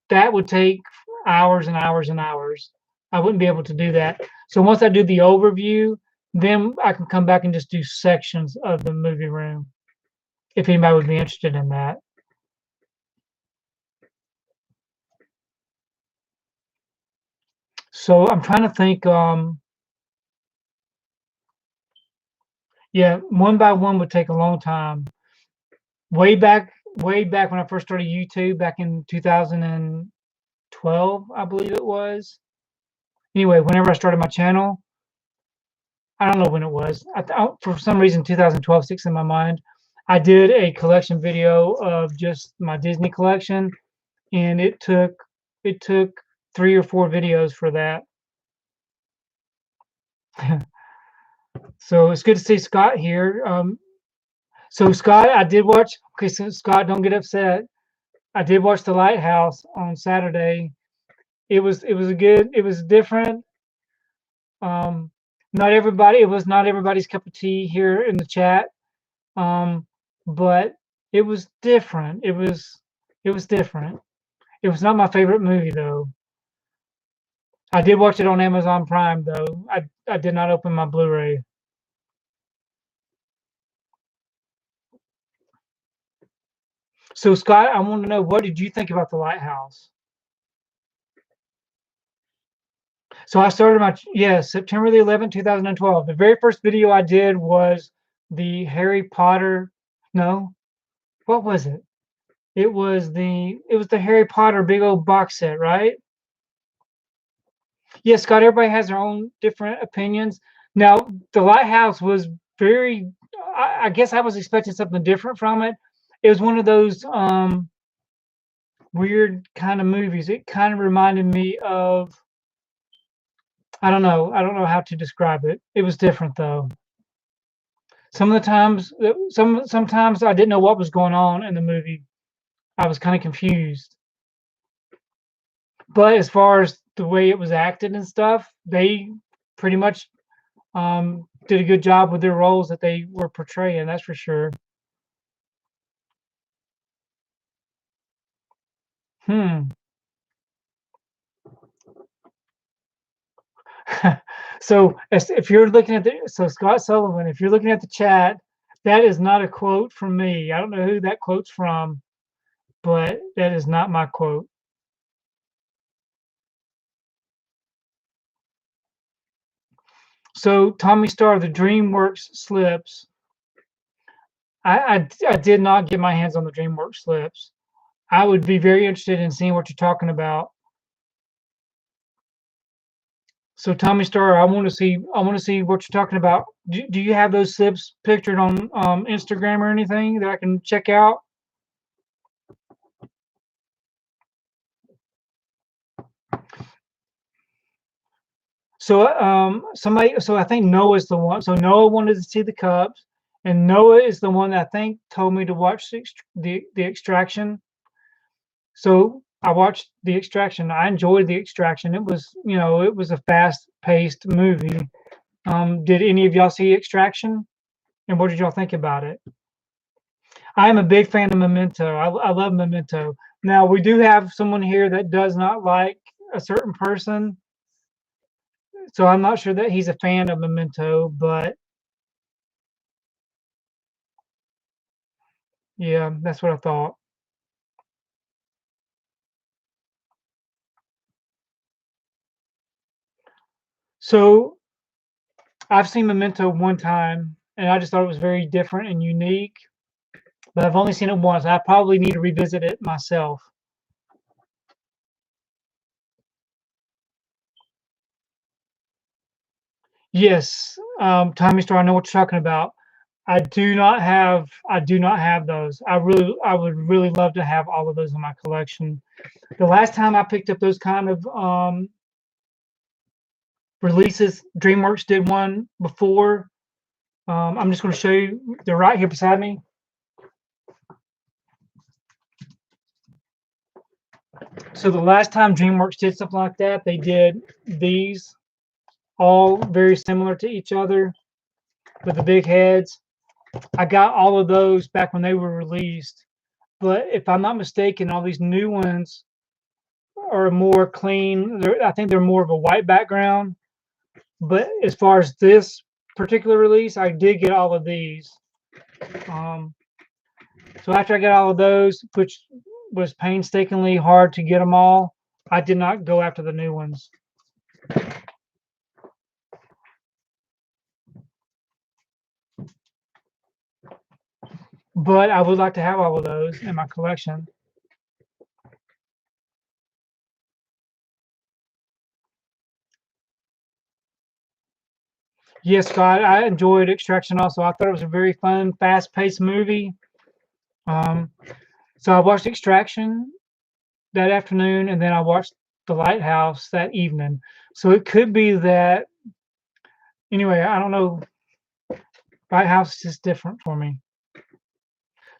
That would take hours and hours and hours. I wouldn't be able to do that. So once I do the overview, then I can come back and just do sections of the movie room, if anybody would be interested in that. So I'm trying to think, yeah, one by one would take a long time. Way back when I first started YouTube back in 2012, I believe it was. Anyway, whenever I started my channel, I don't know when it was. For some reason, 2012 sticks in my mind. I did a collection video of just my Disney collection, and it took 3 or 4 videos for that. So it's good to see Scott here. So Scott, I did watch. Okay, so Scott, don't get upset. I did watch The Lighthouse on Saturday. It was different. It was not everybody's cup of tea here in the chat. But it was different. It was different. It was not my favorite movie though. I did watch it on Amazon Prime though. I did not open my Blu-ray. So Scott, I want to know, what did you think about The Lighthouse? So I started September the 11th, 2012. The very first video I did was the Harry Potter. No, what was it? It was the Harry Potter big old box set, right? Yes, Scott, everybody has their own different opinions. Now, The Lighthouse was very, I guess I was expecting something different from it. It was one of those weird kind of movies. It kind of reminded me of, I don't know how to describe it. It was different though. Some of the times, sometimes I didn't know what was going on in the movie. I was kind of confused. But as far as the way it was acted and stuff, they pretty much did a good job with their roles that they were portraying. That's for sure. So if you're looking at Scott Sullivan, if you're looking at the chat, that is not a quote from me. I don't know who that quote's from, but that is not my quote. So Tommy Star, the DreamWorks slips. I did not get my hands on the DreamWorks slips. I would be very interested in seeing what you're talking about. So Tommy Star, I want to see what you're talking about. Do you have those slips pictured on Instagram or anything that I can check out? So I think Noah's the one. So Noah wanted to see the Cubs, and Noah is the one that I think told me to watch the Extraction. So I watched The Extraction. I enjoyed The Extraction. It was, it was a fast-paced movie. Did any of y'all see Extraction? And what did y'all think about it? I am a big fan of Memento. I love Memento. Now we do have someone here that does not like a certain person, so I'm not sure that he's a fan of Memento. But yeah, that's what I thought. So I've seen Memento one time, and I just thought it was very different and unique. But I've only seen it once. I probably need to revisit it myself. Yes, Tommy Star, I know what you're talking about. I do not have those. I would really love to have all of those in my collection. The last time I picked up those kind of releases, DreamWorks did one before. I'm just going to show you. They're right here beside me. So the last time DreamWorks did something like that, they did these, all very similar to each other with the big heads. I got all of those back when they were released. But if I'm not mistaken, all these new ones are more clean. I think they're more of a white background. But as far as this particular release, I did get all of these. Um, so after I got all of those, which was painstakingly hard to get them all, I did not go after the new ones. But I would like to have all of those in my collection. Yes, Scott, I enjoyed Extraction also. I thought it was a very fun, fast-paced movie. Um, so I watched Extraction that afternoon, and then I watched The Lighthouse that evening. So it could be that. Anyway, I don't know. Lighthouse is just different for me.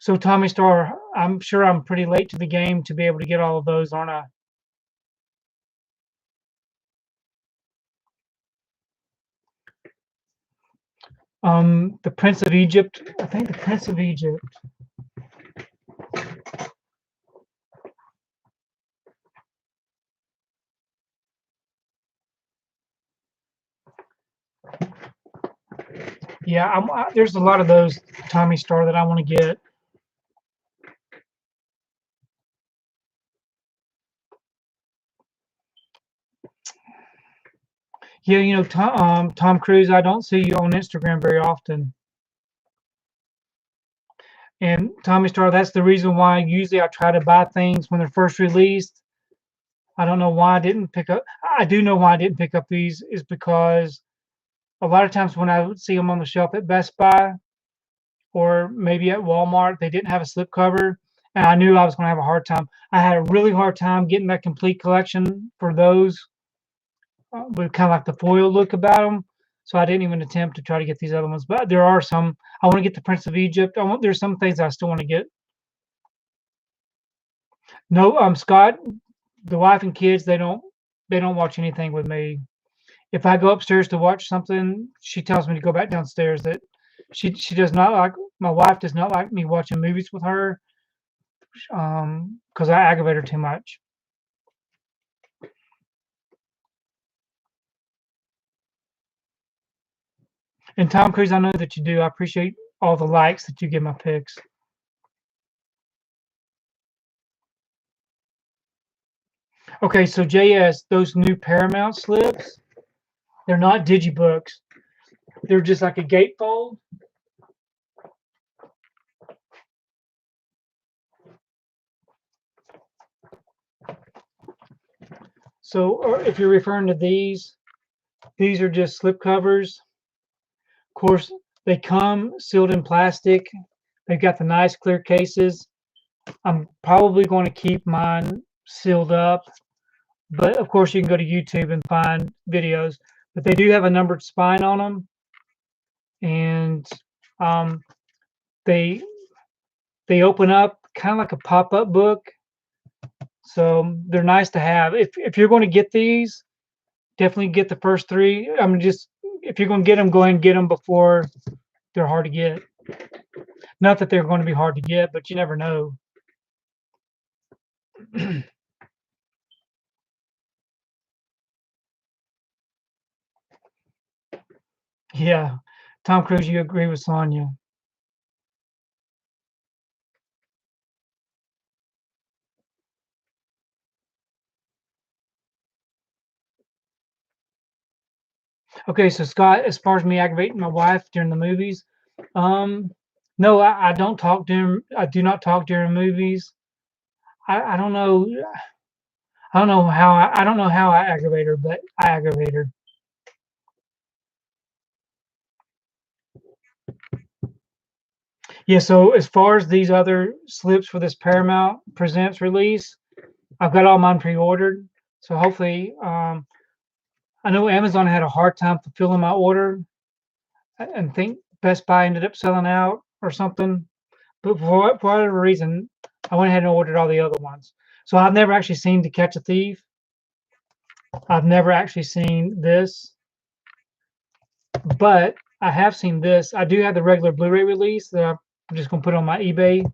So Tommy Star, I'm sure I'm pretty late to the game to be able to get all of those, aren't I? The Prince of Egypt. I think the Prince of Egypt. Yeah, there's a lot of those Tommy Star that I want to get. Yeah, Tom Cruise. I don't see you on Instagram very often. And Tommy Star, that's the reason why usually I try to buy things when they're first released. I don't know why I didn't pick up. I do know why I didn't pick up these is because a lot of times when I would see them on the shelf at Best Buy or maybe at Walmart, they didn't have a slipcover, and I knew I was going to have a hard time. I had a really hard time getting that complete collection for those with kind of like the foil look about them. So I didn't even attempt to try to get these other ones. But there are some. I want to get the Prince of Egypt. There's some things I still want to get. No, Scott, the wife and kids, they don't watch anything with me. If I go upstairs to watch something, she tells me to go back downstairs. That she does not like. My wife does not like me watching movies with her, because I aggravate her too much. And Tom Cruise, I know that you do. I appreciate all the likes that you give my pics. Okay, so JS, those new Paramount slips, they're not digibooks. They're just like a gatefold. So, or if you're referring to these are just slip covers. Of course, they come sealed in plastic. They've got the nice clear cases. I'm probably going to keep mine sealed up, but of course you can go to YouTube and find videos. But they do have a numbered spine on them, and um, they they open up kind of like a pop-up book. So they're nice to have. If you're going to get these, definitely get the first three. I mean, just if you're going to get them, go ahead and get them before they're hard to get. Not that they're going to be hard to get, but you never know. Yeah. Tom Cruise, you agree with Sonya. Okay, so Scott, as far as me aggravating my wife during the movies, um, no, I don't talk during. I do not talk during movies. I don't know. I don't know how. I don't know how I aggravate her, but I aggravate her. Yeah. So as far as these other slips for this Paramount Presents release, I've got all mine pre-ordered. So hopefully, I know Amazon had a hard time fulfilling my order, and think Best Buy ended up selling out or something. But for whatever reason, I went ahead and ordered all the other ones. So I've never actually seen To Catch a Thief. I've never actually seen this, but I have seen this. I do have the regular Blu-ray release that I'm just gonna put on my eBay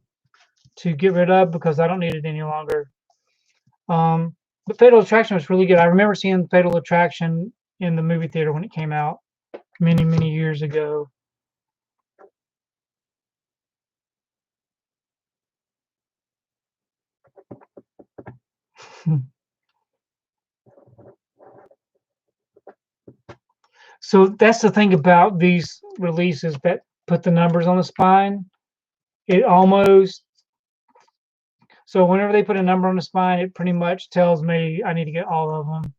to get rid of because I don't need it any longer. But Fatal Attraction was really good. I remember seeing Fatal Attraction in the movie theater when it came out many, many years ago. So that's the thing about these releases that put the numbers on the spine. It almost so whenever they put a number on the spine, it pretty much tells me I need to get all of them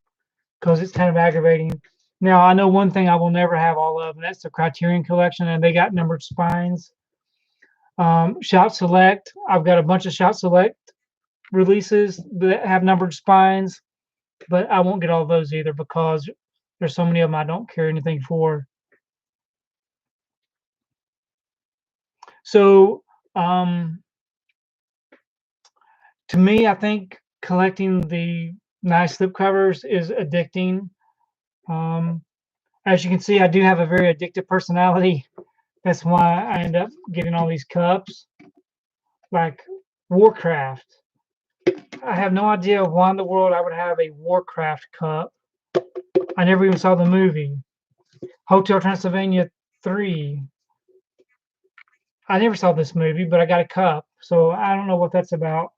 because it's kind of aggravating. Now I know one thing I will never have all of, and that's the Criterion Collection, and they got numbered spines. Shout Select, I've got a bunch of Shout Select releases that have numbered spines, but I won't get all those either because there's so many of them I don't care anything for. So to me, I think collecting the nice slipcovers is addicting. Um, as you can see, I do have a very addictive personality. That's why I end up getting all these cups. Like Warcraft. I have no idea why in the world I would have a Warcraft cup. I never even saw the movie. Hotel Transylvania 3. I never saw this movie, but I got a cup. So I don't know what that's about.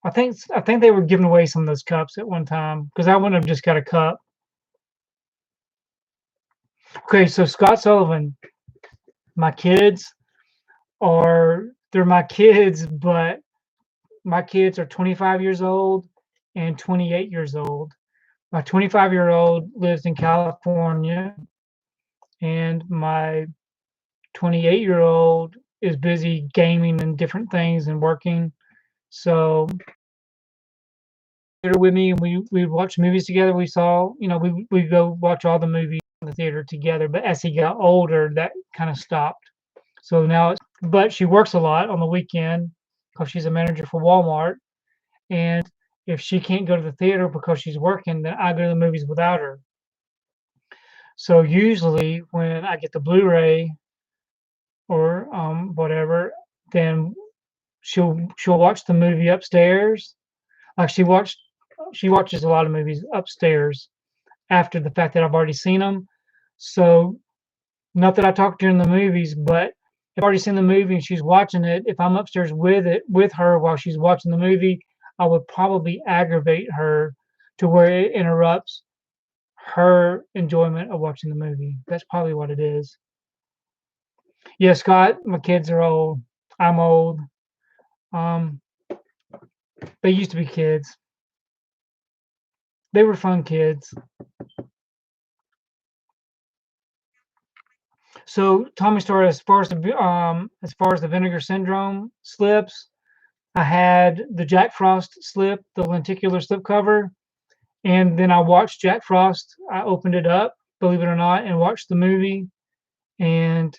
I think they were giving away some of those cups at one time because I wouldn't have just got a cup. Okay, so Scott Sullivan, my kids they're my kids, but my kids are 25 years old and 28 years old. My 25-year-old lives in California, and my 28-year-old is busy gaming and different things and working. So they're with me, and we watch movies together. We saw, we go watch all the movies in the theater together. But as he got older, that kind of stopped. So now but she works a lot on the weekend because she's a manager for Walmart. And if she can't go to the theater because she's working, then I go to the movies without her. So usually when I get the Blu-ray or whatever, then she'll watch the movie upstairs. Like she watches a lot of movies upstairs after the fact that I've already seen them. So not that I talk during the movies, but if I've already seen the movie and she's watching it, if I'm upstairs with her while she's watching the movie, I would probably aggravate her to where it interrupts her enjoyment of watching the movie. That's probably what it is. Yeah, Scott, my kids are old. I'm old. Um, they used to be kids. They were fun kids. So Tommy story as far as the vinegar syndrome slips, I had the Jack Frost slip, the lenticular slip cover, and then I watched Jack Frost. I opened it up, believe it or not, and watched the movie. And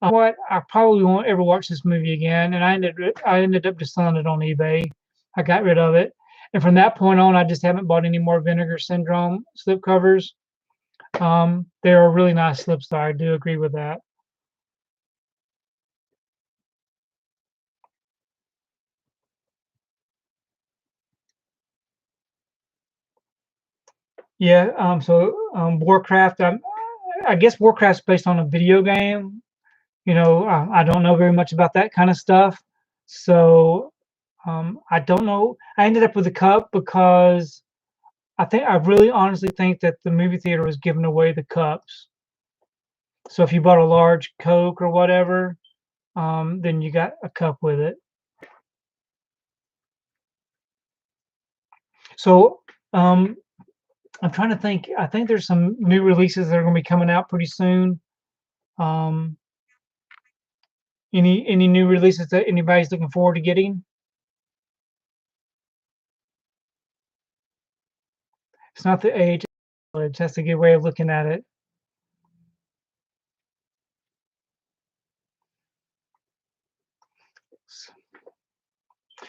what I probably won't ever watch this movie again. And I ended up just selling it on eBay. I got rid of it, and from that point on, I just haven't bought any more Vinegar Syndrome slip covers. They are really nice slips, though. I do agree with that. Yeah. Warcraft. I guess Warcraft's based on a video game. I don't know very much about that kind of stuff. So I don't know. I ended up with a cup because I really honestly think that the movie theater was giving away the cups. So if you bought a large Coke or whatever, then you got a cup with it. So um, I'm trying to think. I think there's some new releases that are going to be coming out pretty soon. Um, any new releases that anybody's looking forward to getting? It's not the age; that's a good way of looking at it.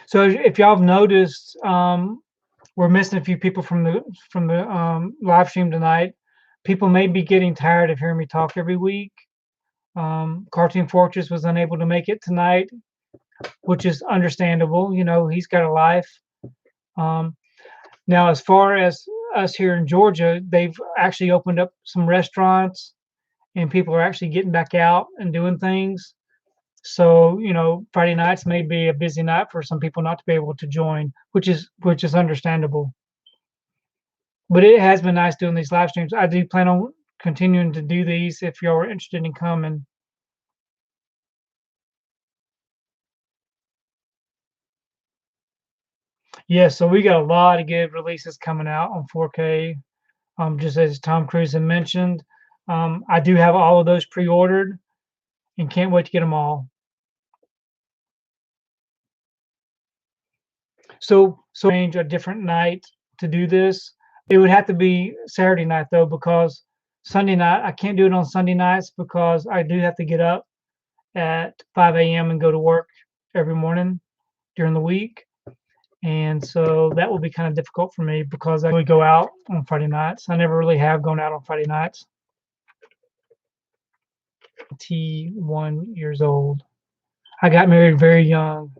So if y'all have noticed, we're missing a few people from the live stream tonight. People may be getting tired of hearing me talk every week. Cartoon Fortress was unable to make it tonight, which is understandable. He's got a life. Um, Now, as far as us here in Georgia, they've actually opened up some restaurants, and people are actually getting back out and doing things. So, Friday nights may be a busy night for some people not to be able to join, which is understandable. But it has been nice doing these live streams. I do plan on continuing to do these if y'all are interested in coming. Yeah, so we got a lot of good releases coming out on 4K. Just as Tom Cruise had mentioned, I do have all of those pre-ordered and can't wait to get them all. So arrange a different night to do this. It would have to be Saturday night though, because Sunday night I can't do it on Sunday nights because I do have to get up at 5 a.m. and go to work every morning during the week. And so that will be kind of difficult for me because I would go out on Friday nights. I never really have gone out on Friday nights. 21 years old. I got married very young.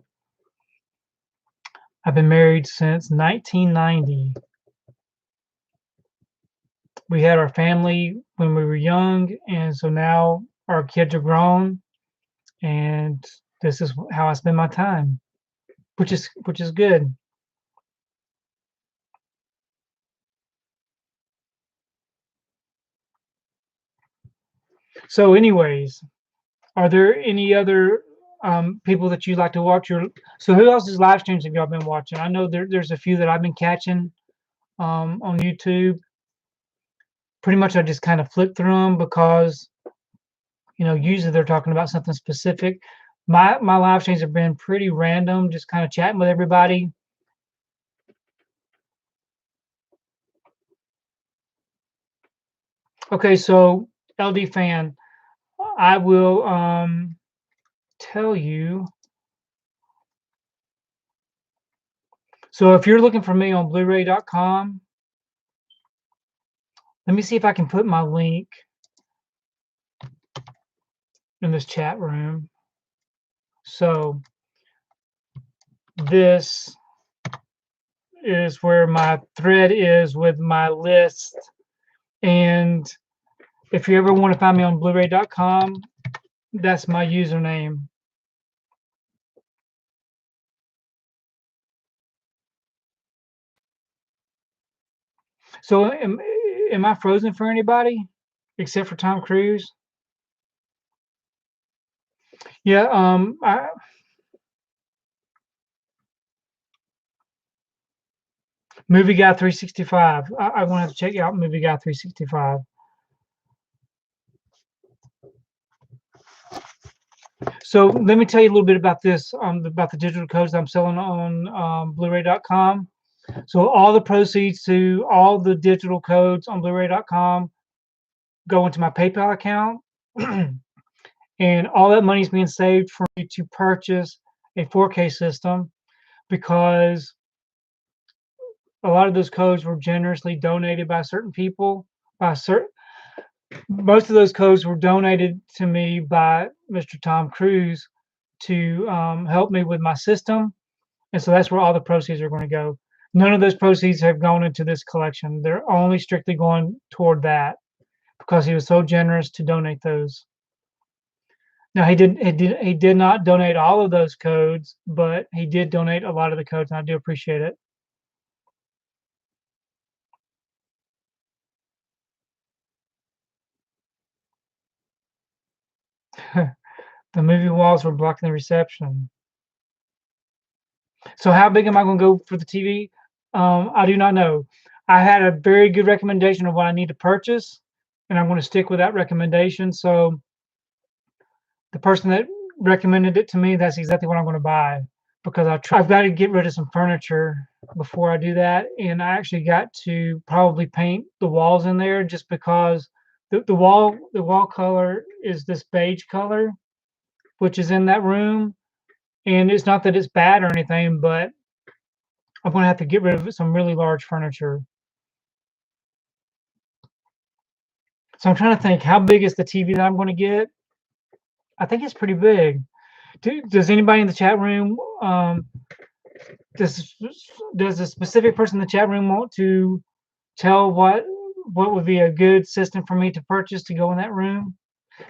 I've been married since 1990. We had our family when we were young, and so now our kids are grown, and this is how I spend my time, which is good. So, anyways, are there any other people that you like to watch? So, who else's live streams have y'all been watching? I know there's a few that I've been catching on YouTube. Pretty much, I just kind of flip through them because usually they're talking about something specific. My live streams have been pretty random, just kind of chatting with everybody. Okay, so LD fan, I will tell you. So if you're looking for me on Blu-ray.com, let me see if I can put my link in this chat room. So this is where my thread is with my list. And if you ever want to find me on Blu-ray.com, that's my username. So am I frozen for anybody except for Tom Cruise? Yeah, Movie Guy 365. I want to have to check out Movie Guy 365. So let me tell you a little bit about this, about the digital codes I'm selling on Blu-ray.com. So all the proceeds to all the digital codes on Blu-ray.com go into my PayPal account, and all that money is being saved for me to purchase a 4K system because a lot of those codes were generously donated by certain people. Most of those codes were donated to me by Mr. Tom Cruise to help me with my system, and so that's where all the proceeds are going to go. None of those proceeds have gone into this collection. They're only strictly going toward that because he was so generous to donate those. Now he did not donate all of those codes, but he did donate a lot of the codes, and I do appreciate it. The movie walls were blocking the reception. So how big am I gonna go for the TV? I do not know. I had a very good recommendation of what I need to purchase, and I'm gonna stick with that recommendation. So the person that recommended it to me, that's exactly what I'm gonna buy because I've got to get rid of some furniture before I do that, and I actually got to probably paint the walls in there just because the wall color is this beige color, which is in that room, and it's not that it's bad or anything, but I'm gonna have to get rid of some really large furniture. So I'm trying to think, how big is the TV that I'm gonna get? I think it's pretty big. Does anybody in the chat room, does does a specific person in the chat room want to tell what would be a good system for me to purchase to go in that room?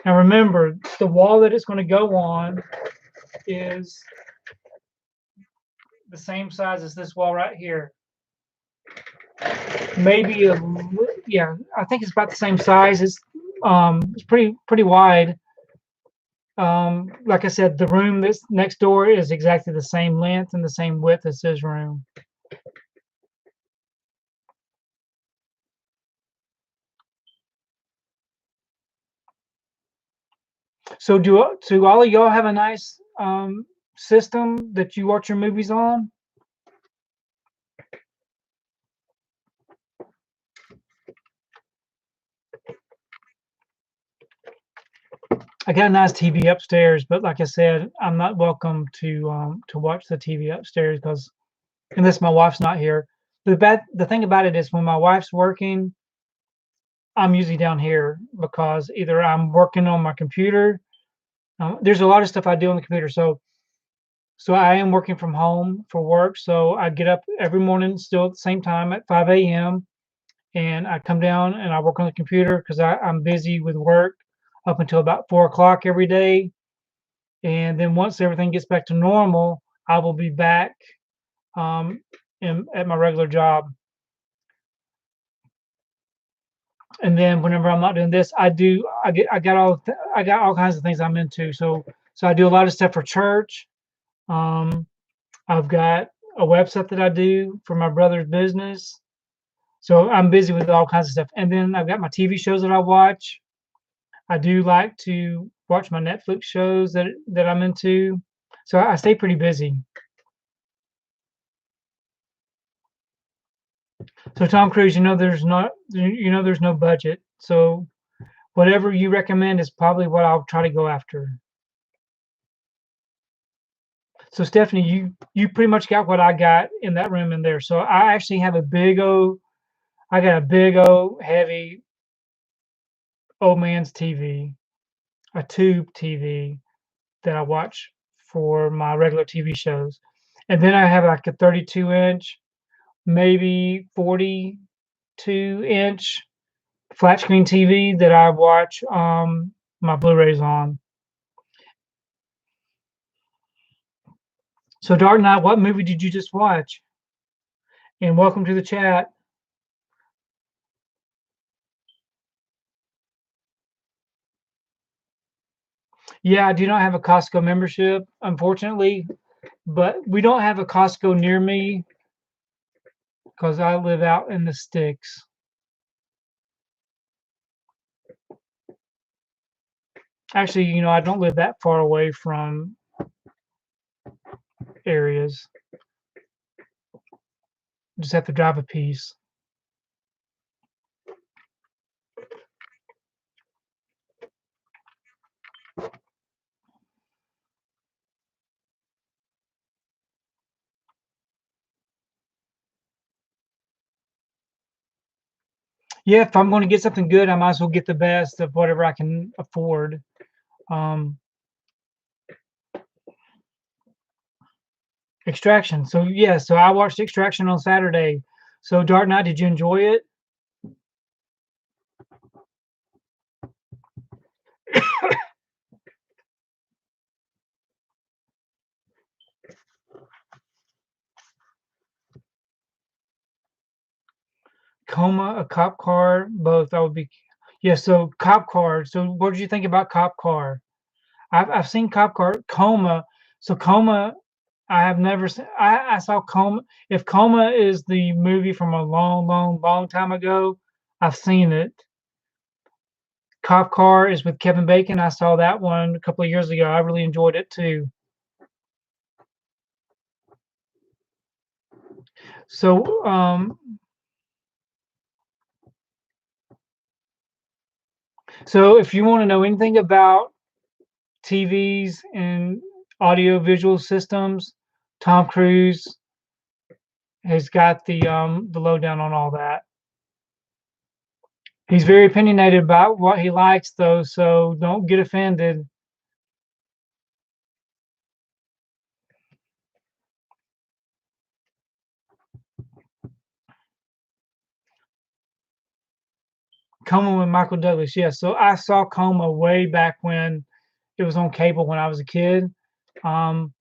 Now remember, the wall that it's going to go on is the same size as this wall right here. Maybe yeah, I think it's about the same size. It's pretty wide. Like I said, the room that's next door is exactly the same length and the same width as his room. So do all of y'all have a nice system that you watch your movies on? I got a nice TV upstairs, but like I said, I'm not welcome to watch the TV upstairs because unless my wife's not here. The thing about it is when my wife's working, I'm usually down here because either I'm working on my computer. There's a lot of stuff I do on the computer, so I am working from home for work. So I get up every morning still at the same time at 5 a.m. and I come down and I work on the computer because I'm busy with work up until about 4 o'clock every day. And then once everything gets back to normal, I will be back um, at my regular job. And then whenever I'm not doing this, I got all kinds of things I'm into. So I do a lot of stuff for church. Um, I've got a website that I do for my brother's business. So I'm busy with all kinds of stuff. And then I've got my TV shows that I watch. I do like to watch my Netflix shows that I'm into. So I stay pretty busy. So Tom Cruise, there's no budget. So whatever you recommend is probably what I'll try to go after. So Stephanie, you pretty much got what I got in that room in there. So I actually have I got a big old heavy old man's TV, a tube TV that I watch for my regular TV shows. And then I have like a 32-inch, maybe 42-inch flat screen TV that I watch my Blu-rays on. So Dark Knight, what movie did you just watch? And welcome to the chat. Yeah, I do not have a Costco membership, unfortunately, but we don't have a Costco near me because I live out in the sticks. Actually, I don't live that far away from areas. Just have to drive a piece. Yeah, if I'm going to get something good, I might as well get the best of whatever I can afford. Um, Extraction. So yeah, so I watched Extraction on Saturday. So Dark Knight, did you enjoy it? Coma, a cop car, both. I would be. Yeah. So cop car. So what did you think about cop car? I've seen cop car. Coma. So Coma. I have never seen. I saw Coma. If Coma is the movie from a long, long, long time ago, I've seen it. Cop Car is with Kevin Bacon. I saw that one a couple of years ago. I really enjoyed it too. So, so if you want to know anything about TVs and audio visual systems, Tom Cruise has got the lowdown on all that. He's very opinionated about what he likes, though, so don't get offended. Coma with Michael Douglas, yes. So I saw Coma way back when it was on cable when I was a kid. Um,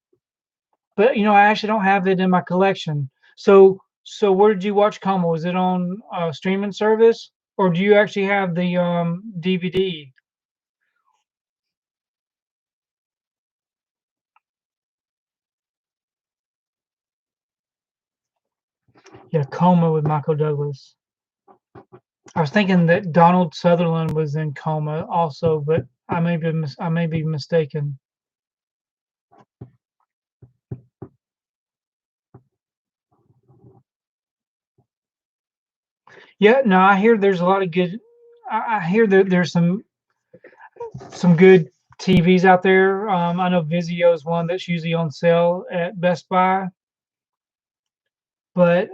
but I actually don't have it in my collection. So where did you watch Coma? Was it on a streaming service, or do you actually have the DVD? Yeah, Coma with Michael Douglas. I was thinking that Donald Sutherland was in Coma also, but I may be mistaken. Yeah, no, I hear there's a lot of good. I hear that there's some good TVs out there. I know Vizio is one that's usually on sale at Best Buy, but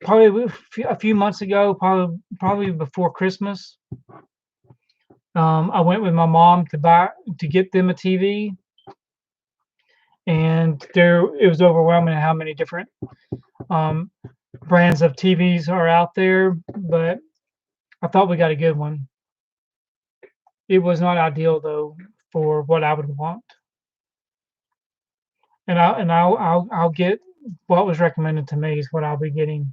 probably a few months ago, probably before Christmas, I went with my mom to get them a TV, and there it was overwhelming how many different um, brands of TVs are out there. But I thought we got a good one. It was not ideal though for what I would want, and I'll get what was recommended to me is what I'll be getting.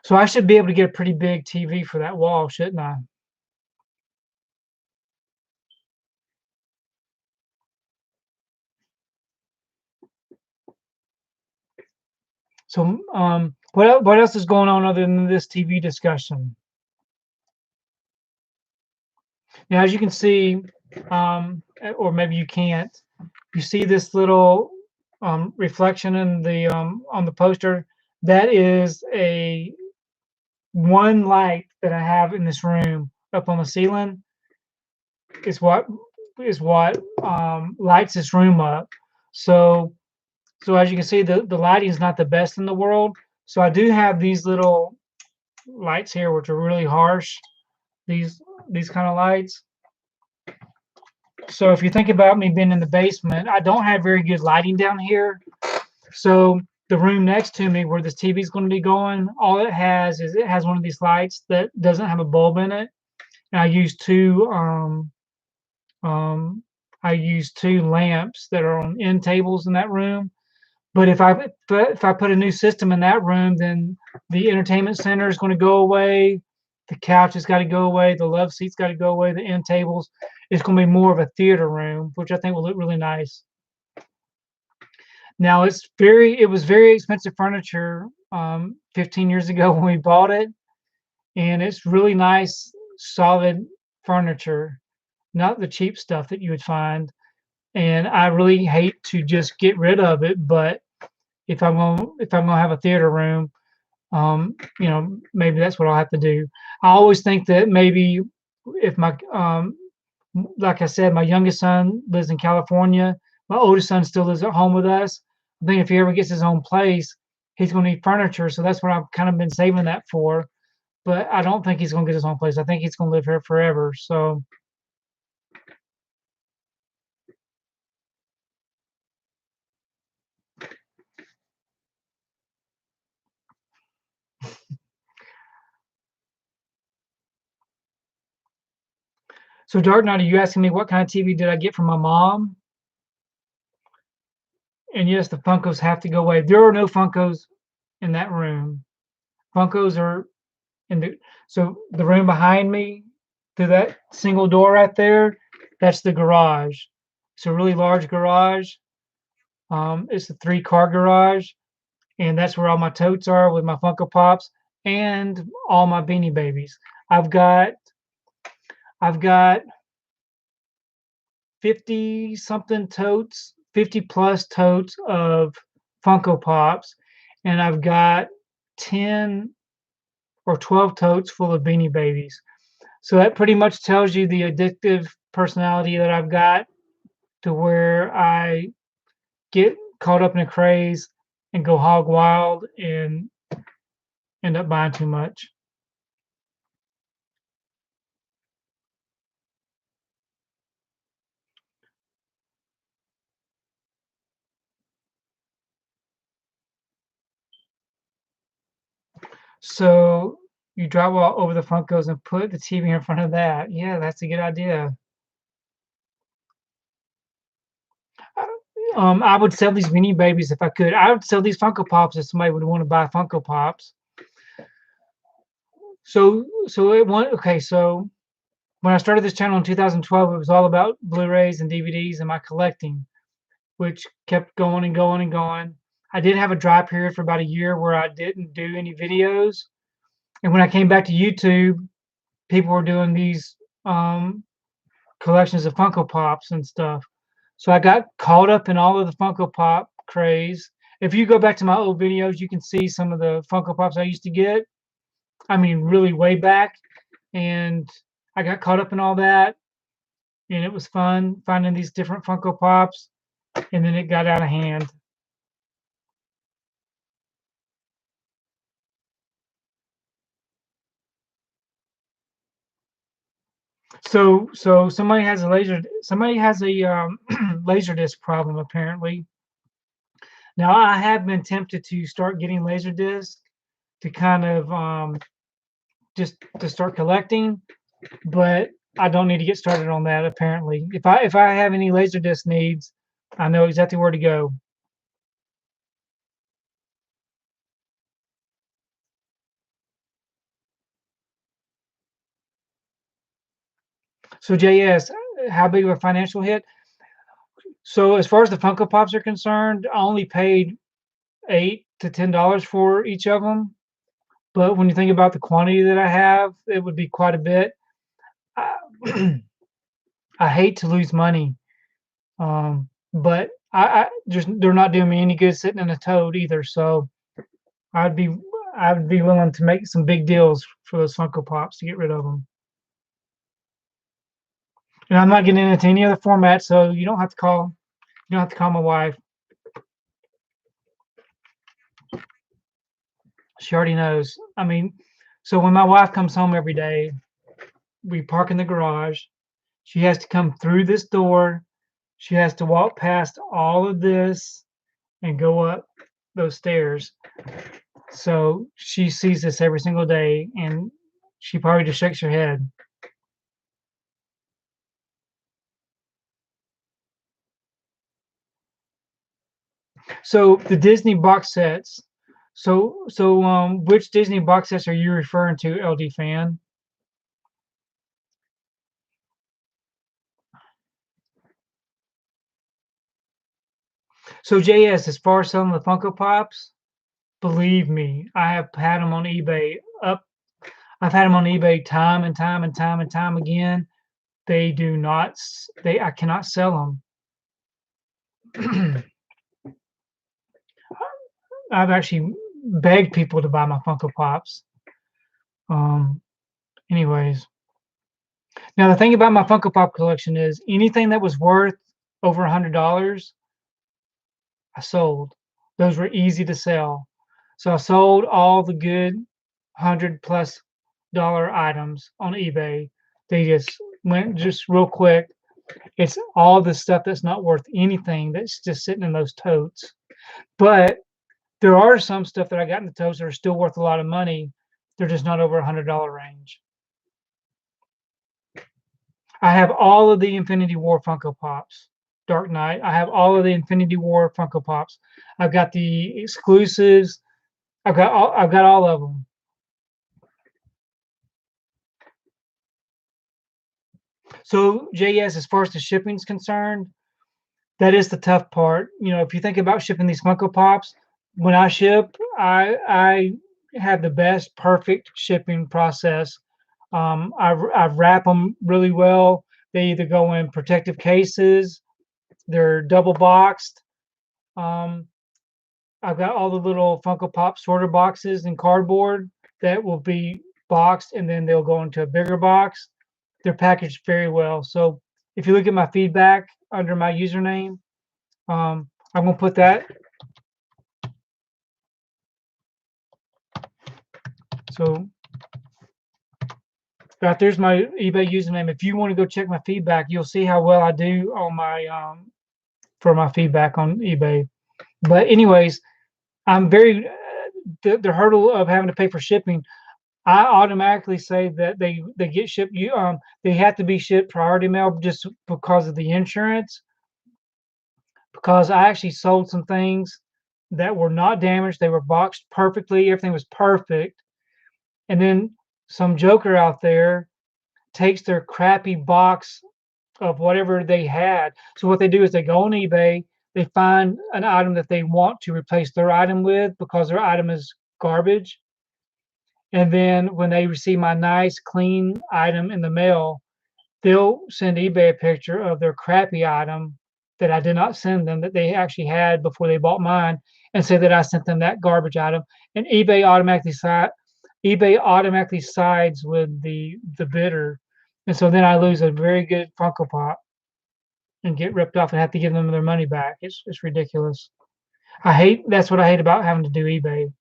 So I should be able to get a pretty big TV for that wall, shouldn't I? So what else is going on other than this TV discussion? Now, as you can see, or maybe you can't, you see this little reflection in the on the poster. That is a one light that I have in this room up on the ceiling. Is what lights this room up. So as you can see, the lighting is not the best in the world. So I do have these little lights here, which are really harsh. These kind of lights. So if you think about me being in the basement, I don't have very good lighting down here. So the room next to me where this TV is going to be going, all it has is it has one of these lights that doesn't have a bulb in it. And um, I use two lamps that are on end tables in that room. But if I put a new system in that room, then the entertainment center is going to go away. The couch has got to go away. The love seat's got to go away. The end tables. It's going to be more of a theater room, which I think will look really nice. Now it was very expensive furniture 15 years ago when we bought it, and it's really nice, solid furniture, not the cheap stuff that you would find. And I really hate to just get rid of it, but if I'm gonna have a theater room, maybe that's what I'll have to do. I always think that maybe if my like I said, my youngest son lives in California. My oldest son still lives at home with us. I think if he ever gets his own place, he's going to need furniture. So that's what I've kind of been saving that for. but I don't think he's gonna get his own place. I think he's gonna live here forever. So Dark Knight, are you asking me what kind of TV did I get from my mom? And yes, the Funkos have to go away. There are no Funkos in that room. Funkos are in the room behind me, through that single door right there, that's the garage. It's a really large garage. It's a 3-car garage, and that's where all my totes are with my Funko Pops and all my Beanie Babies. I've got I've got 50 something totes, 50 plus totes of Funko Pops, and I've got 10 or 12 totes full of Beanie Babies. So that pretty much tells you the addictive personality that I've got, to where I get caught up in a craze and go hog wild and end up buying too much. So you drywall over the Funkos and put the TV in front of that. Yeah, that's a good idea. I would sell these Beanie Babies if I could. I would sell these Funko Pops if somebody would want to buy Funko Pops. So when I started this channel in 2012, it was all about Blu-rays and DVDs and my collecting, which kept going and going and going. I did have a dry period for about a year where I didn't do any videos, and when I came back to YouTube, people were doing these um, collections of Funko Pops and stuff. So I got caught up in all of the Funko Pop craze. If you go back to my old videos, you can see some of the Funko Pops I used to get. I mean, really way back. And I got caught up in all that. And it was fun finding these different Funko Pops. And then it got out of hand. So somebody has a laser disc problem apparently. Now I have been tempted to start getting laser discs to kind of just to start collecting, but I don't need to get started on that apparently. If I have any Laserdisc needs, I know exactly where to go. So JS, how big of a financial hit? So as far as the Funko Pops are concerned, I only paid $8 to $10 for each of them. But when you think about the quantity that I have, it would be quite a bit. I, I hate to lose money, but I just they're not doing me any good sitting in a toad either. So I'd be I'd be willing to make some big deals for those Funko Pops to get rid of them. And I'm not getting into any other format, so you don't have to call. You don't have to call my wife. She already knows. I mean, so when my wife comes home every day, we park in the garage. She has to come through this door. She has to walk past all of this and go up those stairs. So she sees this every single day, and she probably just shakes her head. So the Disney box sets. Which Disney box sets are you referring to, LD fan? So JS, as far as selling the Funko Pops, believe me, I have had them on eBay up. I've had them on eBay time and time and time and time again. They do not. I cannot sell them. I've actually begged people to buy my Funko Pops. Um, anyways, now the thing about my Funko Pop collection is anything that was worth over $100, I sold. Those were easy to sell. So I sold all the good 100 plus items on eBay. They just went just real quick. It's all the stuff that's not worth anything that's just sitting in those totes. But there are some stuff that I got in the totes that are still worth a lot of money. They're just not over $100 range. I have all of the Infinity War Funko Pops. Dark Knight. I have all of the Infinity War Funko Pops. I've got the exclusives. I've got all of them. So JS, as far as the shipping is concerned, that is the tough part. You know, if you think about shipping these Funko Pops, when I ship, I have the best perfect shipping process. I wrap them really well. They either go in protective cases, they're double boxed. Um, I've got all the little Funko Pop sorter boxes in cardboard that will be boxed, and then they'll go into a bigger box. They're packaged very well. So if you look at my feedback under my username, I'm gonna put that. So right there's my eBay username. If you want to go check my feedback, you'll see how well I do on my for my feedback on eBay. But anyways, I'm very the hurdle of having to pay for shipping. I automatically say that they get shipped. They have to be shipped priority mail just because of the insurance. Because I actually sold some things that were not damaged. They were boxed perfectly. Everything was perfect. And then some joker out there takes their crappy box of whatever they had. So what they do is they go on eBay, they find an item that they want to replace their item with because their item is garbage. And then when they receive my nice, clean item in the mail, they'll send eBay a picture of their crappy item that I did not send them, that they actually had before they bought mine, and say that I sent them that garbage item. And eBay automatically sides with the bidder, and so then I lose a very good Funko Pop and get ripped off and have to give them their money back. It's ridiculous. That's what I hate about having to do eBay.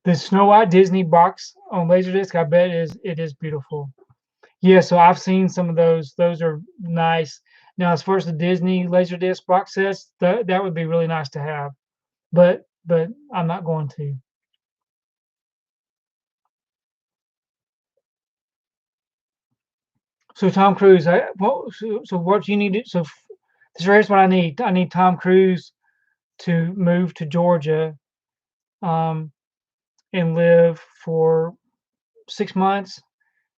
The Snow White Disney box on Laserdisc, I bet it is beautiful. Yeah, so I've seen some of those. Those are nice. Now, as far as the Disney Laserdisc box sets, that would be really nice to have, but I'm not going to. So Tom Cruise, so what you need? So here's what I need. I need Tom Cruise to move to Georgia, um, and live for 6 months.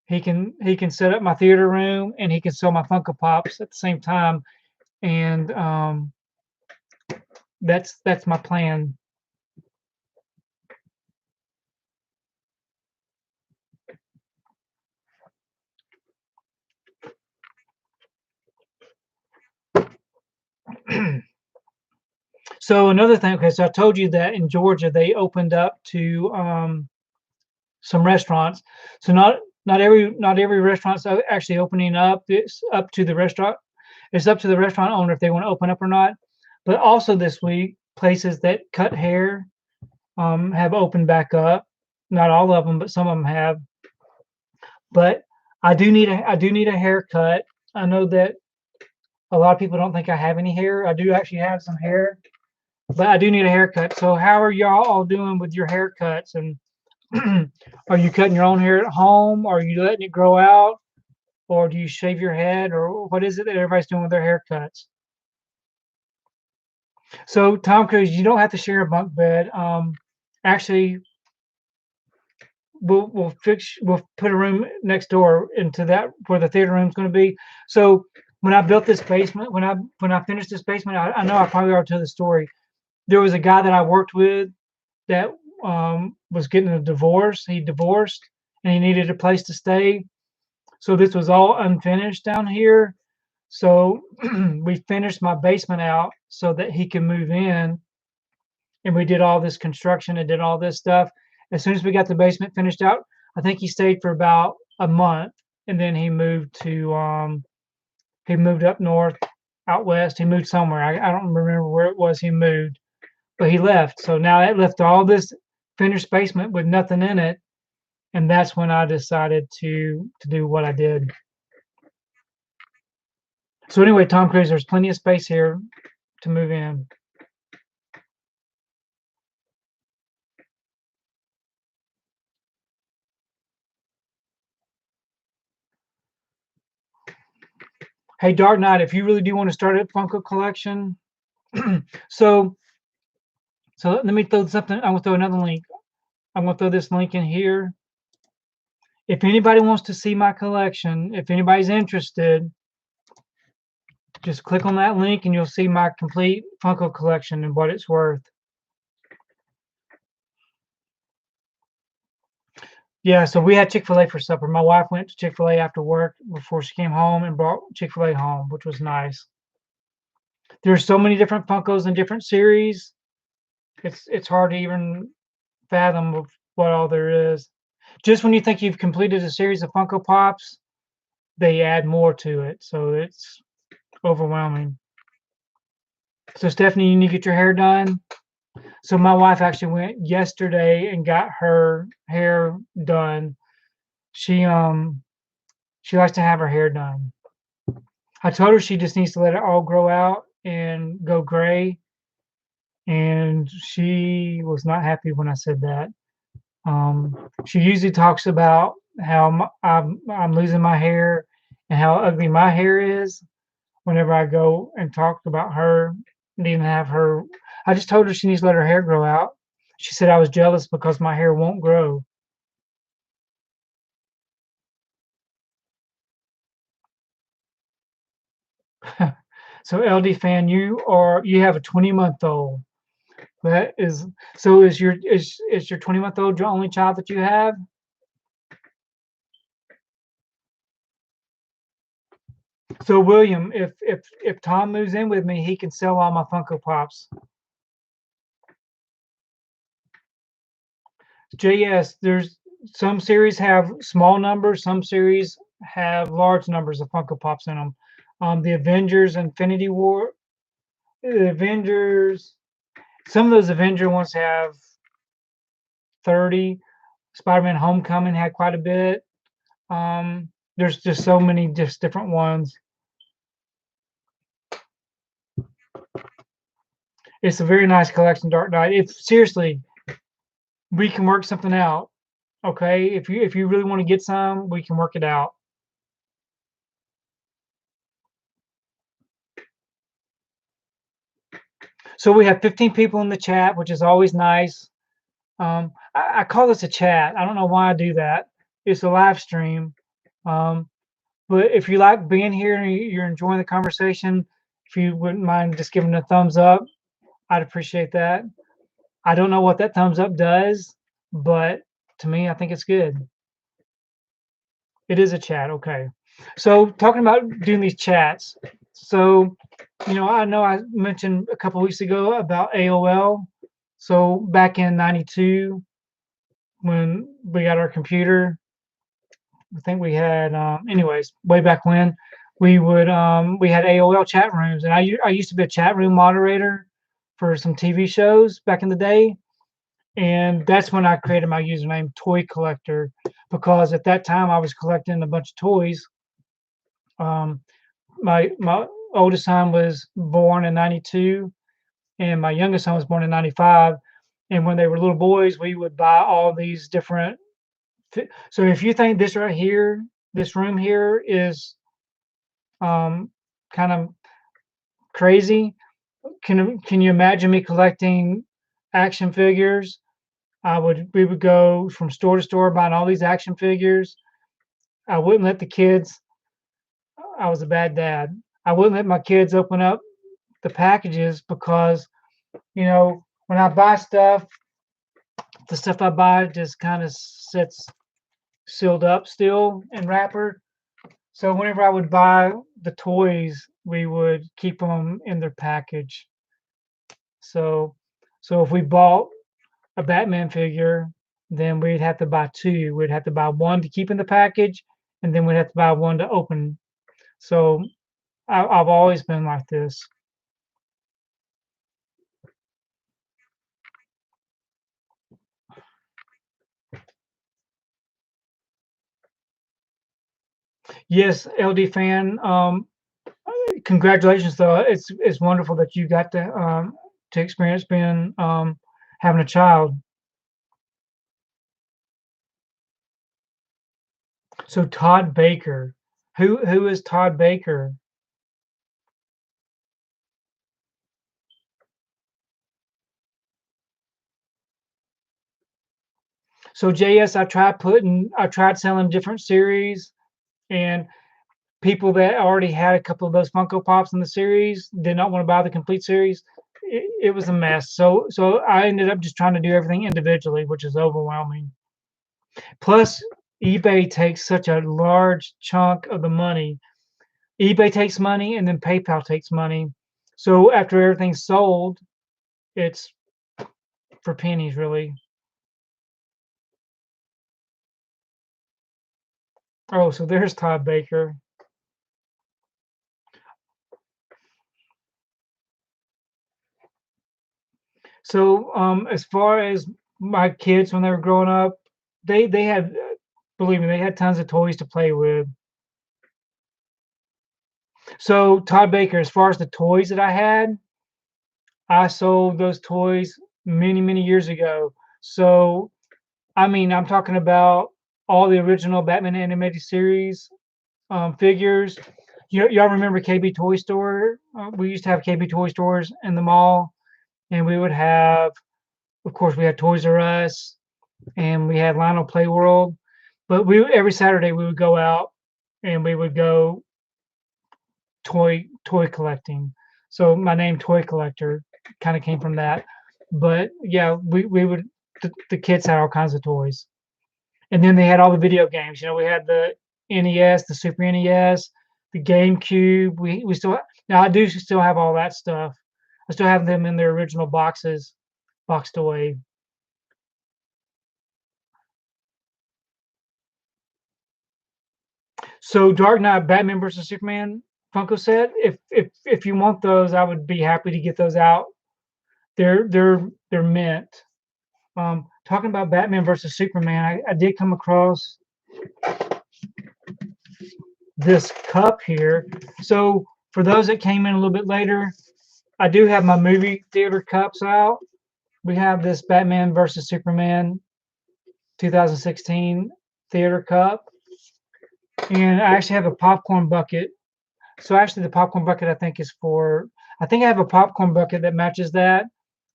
He can set up my theater room and he can sell my Funko Pops at the same time, and that's my plan. So another thing, okay, so I told you that in Georgia they opened up to some restaurants. So not every restaurant's actually opening up. It's up to the restaurant. It's up to the restaurant owner if they want to open up or not. But also this week, places that cut hair have opened back up. Not all of them, but some of them have. But I do need a haircut. I know that a lot of people don't think I have any hair. I do actually have some hair, but I do need a haircut. So how are y'all all doing with your haircuts? And are you cutting your own hair at home? Or are you letting it grow out? Or do you shave your head? Or what is it that everybody's doing with their haircuts? So Tom Cruise, you don't have to share a bunk bed. Actually, we'll put a room next door into that where the theater room's going to be. So when I built this basement, when I finished this basement, I know I probably already told the story. There was a guy that I worked with that was getting a divorce. He divorced and he needed a place to stay. So this was all unfinished down here. So we finished my basement out so that he can move in. And we did all this construction and did all this stuff. As soon as we got the basement finished out, I think he stayed for about a month, and then he moved up north, out west. He moved somewhere. I don't remember where it was he moved, but he left. So now that left all this finished basement with nothing in it, and that's when I decided to do what I did. So anyway, Tom Cruise, there's plenty of space here to move in. Hey, Dark Knight, if you really do want to start a Funko collection, so let me throw something. I'm gonna throw another link. I'm gonna throw this link in here. If anybody wants to see my collection, if anybody's interested, just click on that link and you'll see my complete Funko collection and what it's worth. Yeah, so we had Chick-fil-A for supper. My wife went to Chick-fil-A after work before she came home and brought Chick-fil-A home, which was nice. There's so many different Funkos in different series. It's hard to even fathom of what all there is. Just when you think you've completed a series of Funko Pops, they add more to it, so it's overwhelming. So Stephanie, you need to get your hair done. So my wife actually went yesterday and got her hair done. She likes to have her hair done. I told her she just needs to let it all grow out and go gray, and she was not happy when I said that. She usually talks about how I'm losing my hair and how ugly my hair is whenever I go and talk about her needing to have her. I just told her she needs to let her hair grow out. She said I was jealous because my hair won't grow. So LD fan, you have a 20-month-old. That is so. Is your 20-month-old your only child that you have? So William, if Tom moves in with me, he can sell all my Funko Pops. JS, there's some series have small numbers, some series have large numbers of Funko Pops in them. The Avengers, Infinity War, the Avengers. Some of those Avenger ones have 30. Spider-Man: Homecoming had quite a bit. There's just so many just different ones. It's a very nice collection, Dark Knight. If seriously, we can work something out. Okay, if you really want to get some, we can work it out. So we have 15 people in the chat, which is always nice. I call this a chat. I don't know why I do that. It's a live stream. But if you like being here and you're enjoying the conversation, if you wouldn't mind just giving a thumbs up, I'd appreciate that. I don't know what that thumbs up does, but to me, I think it's good. It is a chat, okay. So talking about doing these chats. So, I know I mentioned a couple weeks ago about AOL. So back in '92, when we got our computer, I think we had, anyways, way back when, we had AOL chat rooms, and I used to be a chat room moderator for some TV shows back in the day, and that's when I created my username ToyKlectrr, because at that time I was collecting a bunch of toys. Um, my oldest son was born in '92, and my youngest son was born in '95. And when they were little boys, we would buy all these different. So if you think this right here, this room here is kind of crazy, can you imagine me collecting action figures? We would go from store to store buying all these action figures. I wouldn't let the kids. I was a bad dad. I wouldn't let my kids open up the packages because, when I buy stuff, the stuff I buy just kind of sits sealed up still in wrapper. So whenever I would buy the toys, we would keep them in their package. So, if we bought a Batman figure, then we'd have to buy two. We'd have to buy one to keep in the package, and then we'd have to buy one to open. So I've always been like this. Yes, LD fan. Congratulations, though. It's wonderful that you got to experience being having a child. So Todd Baker, who is Todd Baker? So JS, I tried selling different series, and people that already had a couple of those Funko Pops in the series did not want to buy the complete series. It was a mess. So I ended up just trying to do everything individually, which is overwhelming. Plus, eBay takes such a large chunk of the money. eBay takes money, and then PayPal takes money. So after everything's sold, it's for pennies, really. Oh, so there's Todd Baker. So, as far as my kids when they were growing up, they had, believe me, they had tons of toys to play with. So Todd Baker, as far as the toys that I had, I sold those toys many, many years ago. So, I mean, I'm talking about all the original Batman animated series figures. Y'all remember KB Toy Store? We used to have KB Toy Stores in the mall, and we would have, of course, we had Toys R Us, and we had Lionel Play World. But we every Saturday we would go out and we would go toy collecting. So my name ToyKlectrr kind of came from that. But yeah, we would the kids had all kinds of toys. And then they had all the video games. We had the NES, the Super NES, the GameCube. We still now I do still have all that stuff. I still have them in their original boxes, boxed away. So Dark Knight, Batman versus Superman Funko set. If you want those, I would be happy to get those out. They're mint. Talking about Batman versus Superman, I did come across this cup here. So for those that came in a little bit later, I do have my movie theater cups out. We have this Batman versus Superman 2016 theater cup, and I actually have a popcorn bucket. So actually, the popcorn bucket I think is for. I think I have a popcorn bucket that matches that,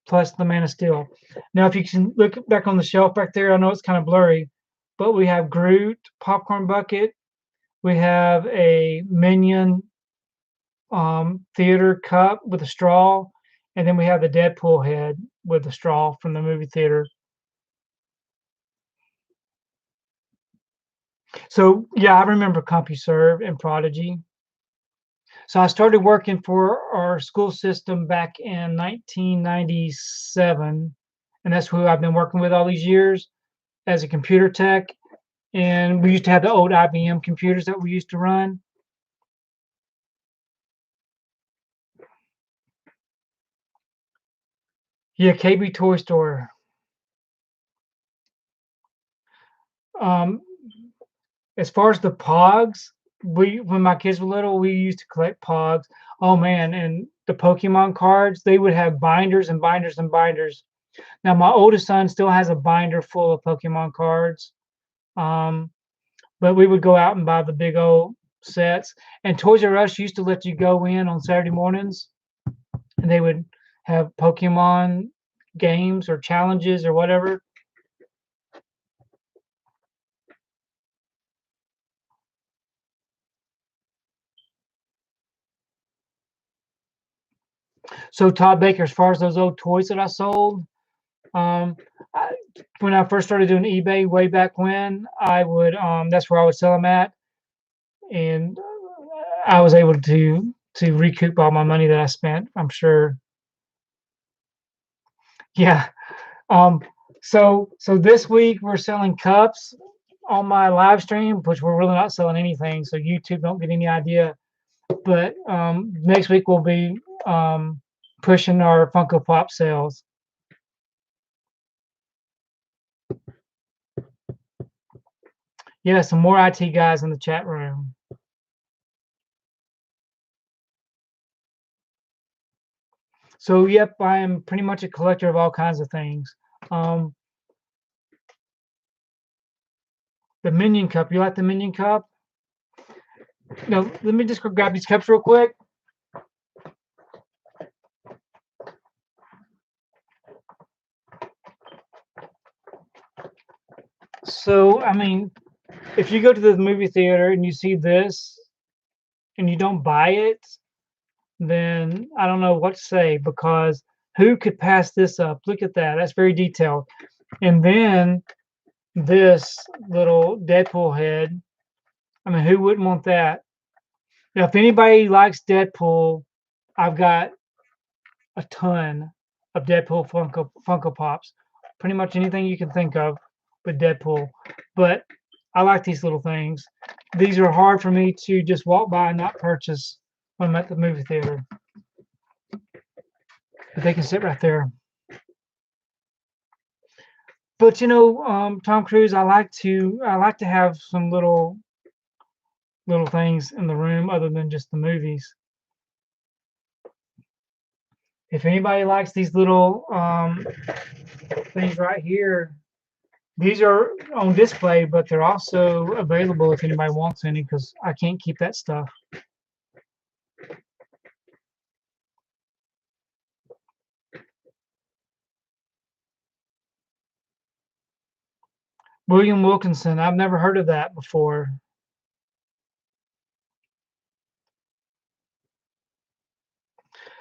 plus the Man of Steel. Now, if you can look back on the shelf back there, I know it's kind of blurry, but we have Groot popcorn bucket. We have a Minion theater cup with a straw, and then we have the Deadpool head with the straw from the movie theater. So yeah, I remember CompuServe and Prodigy. So I started working for our school system back in 1997, and that's who I've been working with all these years as a computer tech. And we used to have the old IBM computers that we used to run. Yeah, KB Toy Store. Um, as far as the Pogs, we when my kids were little, we used to collect Pogs. Oh man, and the Pokemon cards, they would have binders and binders and binders. Now my oldest son still has a binder full of Pokemon cards. Um, but we would go out and buy the big old sets. And Toys R Us used to let you go in on Saturday mornings, and they would have Pokemon games or challenges or whatever. So Todd Baker, as far as those old toys that I sold, um, I, when I first started doing eBay way back when, I would that's where I would sell them at, and I was able to recoup all my money that I spent. I'm sure. Yeah. Um, so this week we're selling cups on my live stream, which we're really not selling anything, so YouTube don't get any idea. But next week we'll be pushing our Funko Pop sales. Yeah, some more IT guys in the chat room. So, yep, I am pretty much a collector of all kinds of things. Um, the Minion Cup. You like the Minion Cup? No, let me just go grab these cups real quick. So, I mean, if you go to the movie theater and you see this and you don't buy it, then I don't know what to say because who could pass this up? Look at that. That's very detailed. And then this little Deadpool head. I mean, who wouldn't want that? Now, if anybody likes Deadpool, I've got a ton of Deadpool Funko Pops. Pretty much anything you can think of with Deadpool. But I like these little things. These are hard for me to just walk by and not purchase when I'm at the movie theater. But they can sit right there. But Tom Cruise, I like to have some little things in the room other than just the movies. If anybody likes these little things right here, these are on display, but they're also available if anybody wants any because I can't keep that stuff. William Wilkinson, I've never heard of that before.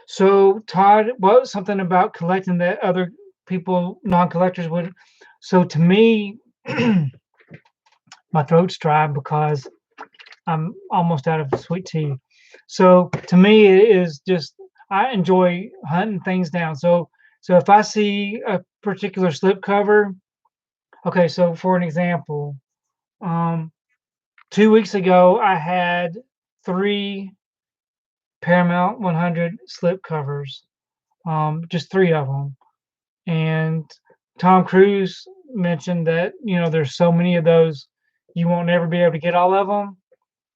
So Todd, what was something about collecting that other people, non-collectors would? So to me, my throat's dry because I'm almost out of sweet tea. So to me, it is just I enjoy hunting things down. So if I see a particular slipcover, okay. So for an example, um, 2 weeks ago I had three Paramount 100 slipcovers, just three of them, and Tom Cruise mentioned that there's so many of those you won't ever be able to get all of them.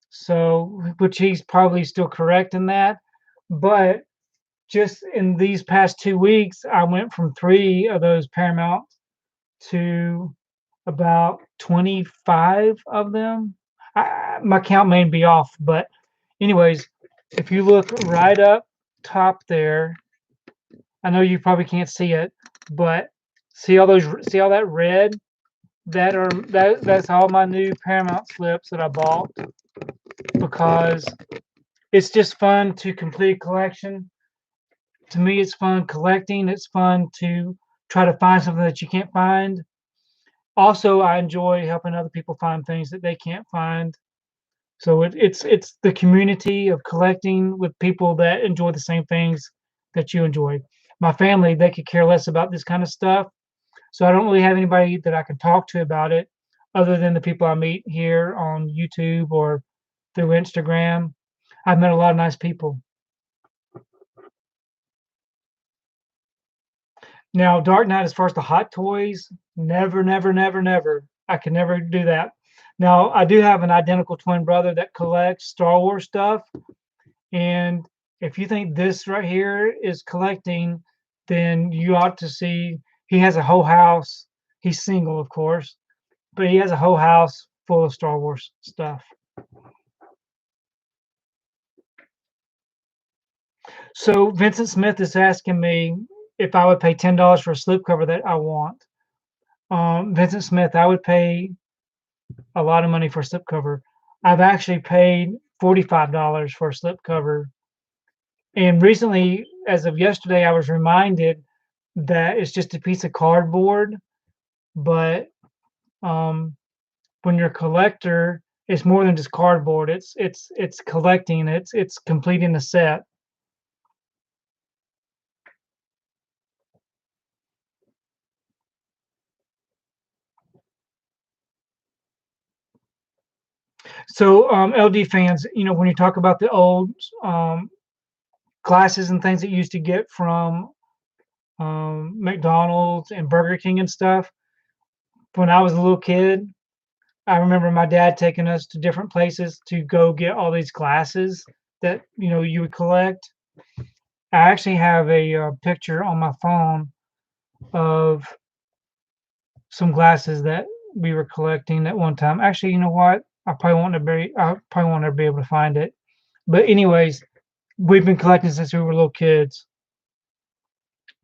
So, which he's probably still correct in that. But just in these past 2 weeks, I went from three of those Paramount to about 25 of them. My count may be off, but anyways, if you look right up top there, I know you probably can't see it, but see all that red? That's all my new Paramount slips that I bought because it's just fun to complete a collection. To me, it's fun collecting. It's fun to try to find something that you can't find. Also, I enjoy helping other people find things that they can't find. So it's the community of collecting with people that enjoy the same things that you enjoy. My family, they could care less about this kind of stuff. So I don't really have anybody that I can talk to about it other than the people I meet here on YouTube or through Instagram. I've met a lot of nice people. Now, Dark Knight, as far as the hot toys, never, never, never, never. I could never do that. Now, I do have an identical twin brother that collects Star Wars stuff. And if you think this right here is collecting, then you ought to see he has a whole house. He's single, of course, but he has a whole house full of Star Wars stuff. So Vincent Smith is asking me if I would pay $10 for a slipcover that I want. Vincent Smith, I would pay a lot of money for a slipcover. I've actually paid $45 for a slipcover. And recently, as of yesterday, I was reminded that it's just a piece of cardboard, but um, when you're a collector, it's more than just cardboard. It's collecting. It's completing the set. So, LD fans, when you talk about the old glasses and things that you used to get from McDonald's and Burger King and stuff, when I was a little kid, I remember my dad taking us to different places to go get all these glasses that you would collect. I actually have a picture on my phone of some glasses that we were collecting at one time. Actually, you know what? I probably won't ever be able to find it. But anyways, we've been collecting since we were little kids.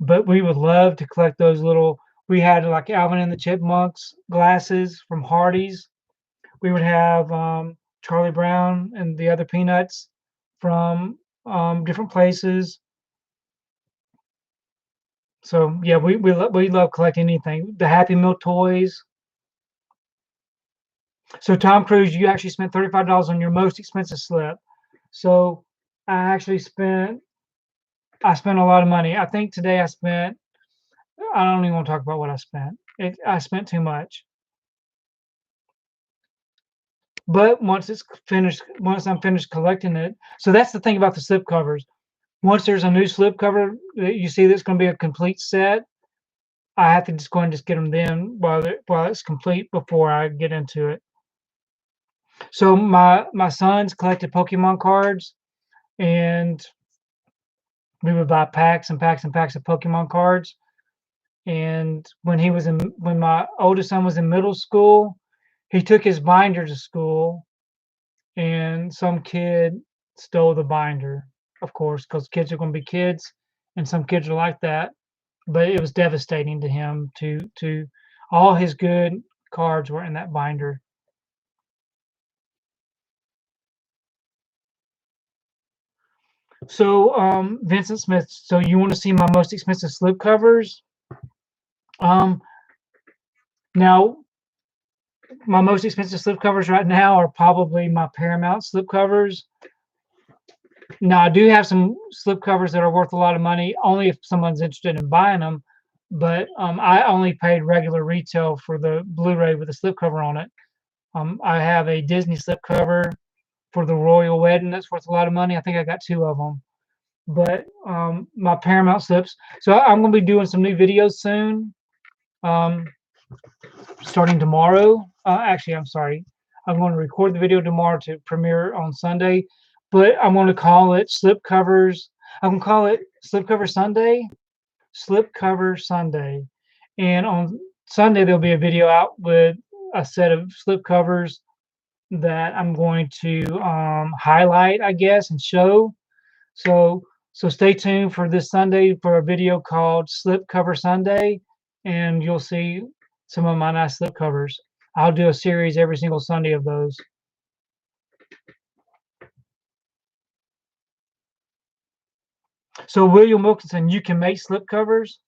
But we would love to collect those little. We had like Alvin and the Chipmunks glasses from Hardee's. We would have Charlie Brown and the other Peanuts from different places. So yeah, we love collecting anything. The Happy Meal toys. So Tom Cruise, you actually spent $35 on your most expensive slip. So I spent a lot of money. I think today I don't even want to talk about what I spent. I spent too much. But once I'm finished collecting it, so that's the thing about the slip covers. Once there's a new slip cover that you see that's going to be a complete set, I have to just go and just get them then while it's complete before I get into it. So my sons collected Pokemon cards, and we would buy packs and packs and packs of Pokemon cards. And when my oldest son was in middle school, he took his binder to school, and some kid stole the binder, of course, because kids are going to be kids, and some kids are like that. But it was devastating to him to all his good cards were in that binder. So Vincent Smith. So you want to see my most expensive slipcovers? Um, Now my most expensive slipcovers right now are probably my Paramount slipcovers. Now I do have some slipcovers that are worth a lot of money, only if someone's interested in buying them. But I only paid regular retail for the Blu-ray with the slipcover on it. I have a Disney slipcover for the Royal Wedding that's worth a lot of money. I think I got two of them. But my Paramount slips. So I'm going to be doing some new videos soon. Um, Starting tomorrow. Actually, I'm sorry. I'm going to record the video tomorrow to premiere on Sunday, but I'm going to call it Slipcovers. I'm going to call it Slipcover Sunday. Slipcover Sunday. And on Sunday, there'll be a video out with a set of slipcovers that I'm going to highlight, I guess, and show. So so stay tuned for this Sunday for a video called Slipcover Sunday, and you'll see some of my nice slip covers. I'll do a series every single Sunday of those. So William Wilkinson, you can make slip covers?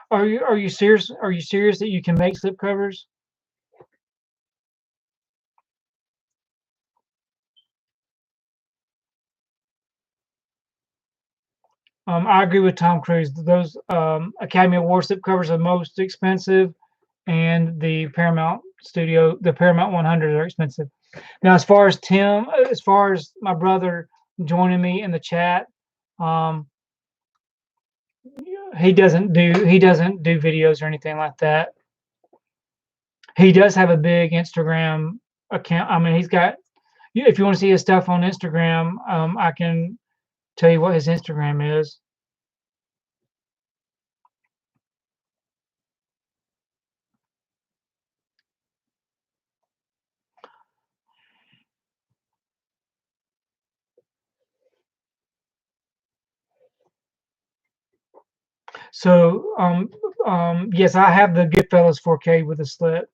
Are you serious? Are you serious that you can make slip covers? I agree with Tom Cruise. Those Academy Award slip covers are most expensive, and the Paramount 100 are expensive. Now, as far as my brother joining me in the chat, um, he doesn't do videos or anything like that. He does have a big Instagram account. I mean, he's got. If you want to see his stuff on Instagram, I can tell you what his Instagram is. So, yes, I have the Goodfellas 4K with a slit.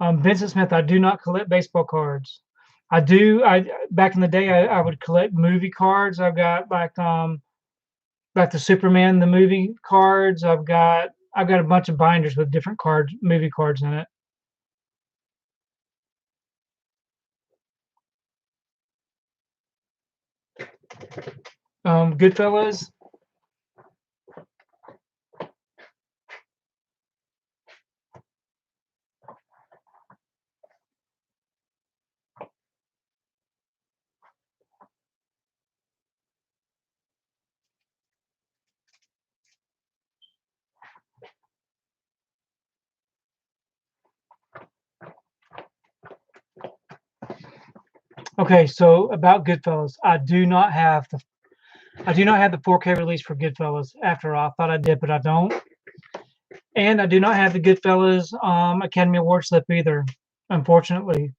Vincent Smith, I do not collect baseball cards. I do. I Back in the day, I would collect movie cards. I've got like the Superman the movie cards. I've got a bunch of binders with different cards, movie cards in it. Goodfellas. Okay, so about Goodfellas, I do not have the 4K release for Goodfellas. After all, I thought I did, but I don't. And I do not have the Goodfellas Academy Award slip either, unfortunately.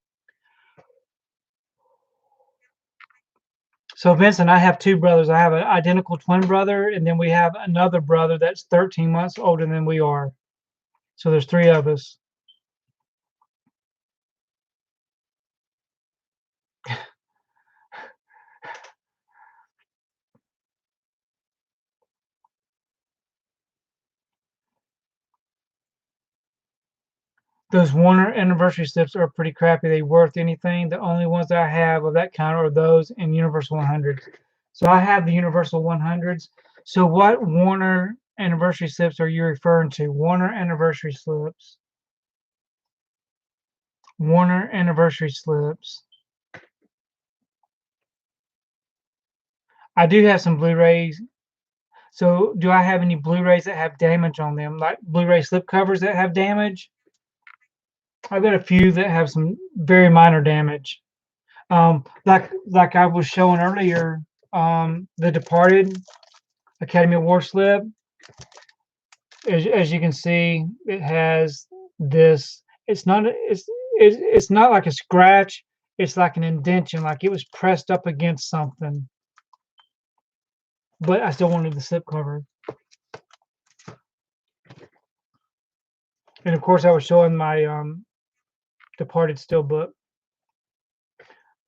So Vincent, I have two brothers. I have an identical twin brother, and then we have another brother that's 13 months older than we are. So there's three of us. Those Warner anniversary slips are pretty crappy. They worth anything. The only ones that I have of that kind are those in Universal 100s. So I have the Universal 100s. So what Warner anniversary slips are you referring to? Warner anniversary slips. Warner anniversary slips. I do have some Blu-rays. So do I have any Blu-rays that have damage on them, like Blu-ray slipcovers that have damage? I've got a few that have some very minor damage. Like I was showing earlier, The Departed Academy Award slip. As you can see, it has this. It's not like a scratch. It's like an indentation, like it was pressed up against something. But I still wanted the slip cover. And of course, I was showing my Departed Steelbook.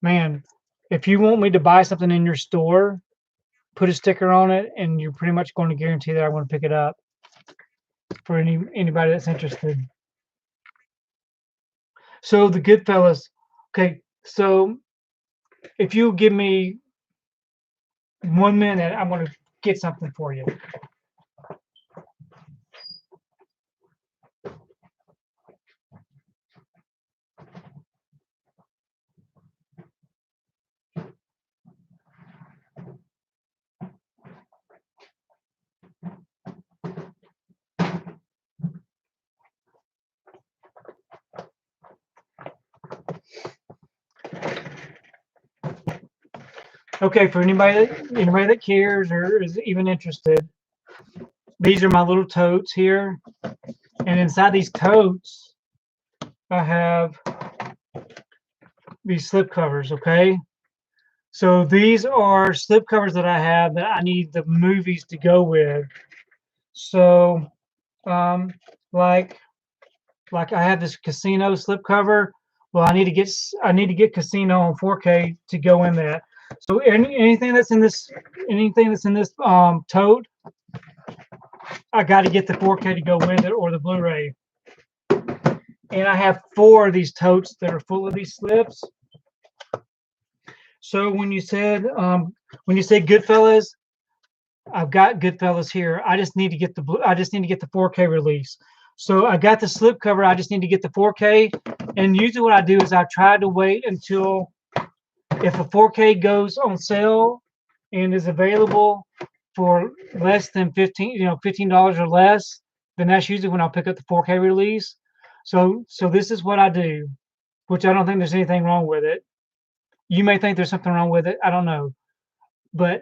Man, if you want me to buy something in your store, put a sticker on it, and you're pretty much going to guarantee that I want to pick it up for anybody that's interested. So the Goodfellas. Okay, so if you give me 1 minute, I'm going to get something for you. Okay, for anybody that cares or is even interested, these are my little totes here, and inside these totes, I have these slip covers. Okay, so these are slip covers that I have that I need the movies to go with. So, um, like I have this Casino slip cover. Well, I need to get Casino on 4K to go in that. So anything that's in this tote, I got to get the 4K to go with it or the Blu-ray. And I have 4 of these totes that are full of these slips. So when you said Goodfellas, I've got Goodfellas here. I just need to get the 4K release. So I got the slip cover. I just need to get the 4K. And usually what I do is I try to wait until if a 4K goes on sale and is available for less than $15 or less, then that's usually when I'll pick up the 4K release. So this is what I do, which I don't think there's anything wrong with it. You may think there's something wrong with it. I don't know. But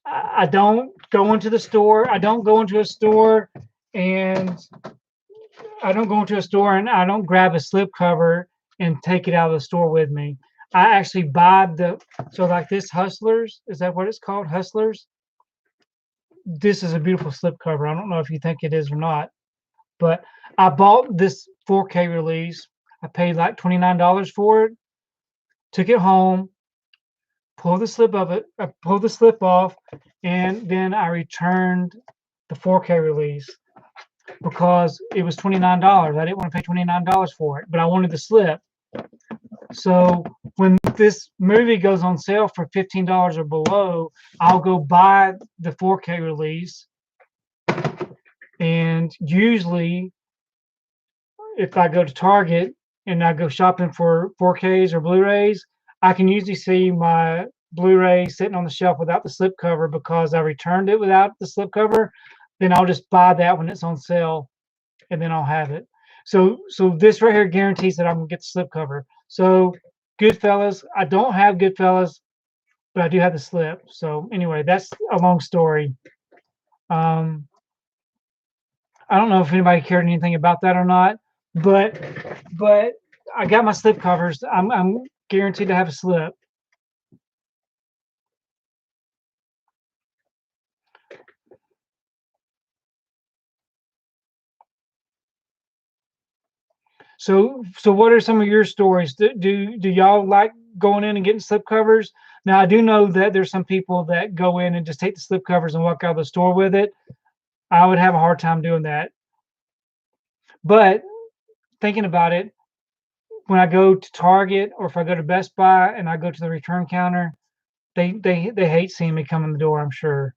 I don't go into the store. I don't go into a store and I don't grab a slip cover and take it out of the store with me. I actually buy like this Hustlers. Is that what it's called? Hustlers? This is a beautiful slip cover. I don't know if you think it is or not, but I bought this 4K release. I paid like $29 for it. Took it home, pulled the slip off, and then I returned the 4K release because it was $29. I didn't want to pay $29 for it, but I wanted the slip. So when this movie goes on sale for $15 or below, I'll go buy the 4K release. And usually, if I go to Target and I go shopping for 4Ks or Blu-rays, I can usually see my Blu-ray sitting on the shelf without the slipcover because I returned it without the slipcover. Then I'll just buy that when it's on sale, and then I'll have it. So this right here guarantees that I'm gonna get the slipcover. So Goodfellas. I don't have Goodfellas, but I do have the slip. So anyway, that's a long story. Um, I don't know if anybody cared anything about that or not, but but I got my slip covers. I'm guaranteed to have a slip. So what are some of your stories? Do y'all like going in and getting slip covers? Now I do know that there's some people that go in and just take the slip covers and walk out of the store with it. I would have a hard time doing that. But thinking about it, when I go to Target or if I go to Best Buy and I go to the return counter, they hate seeing me come in the door, I'm sure.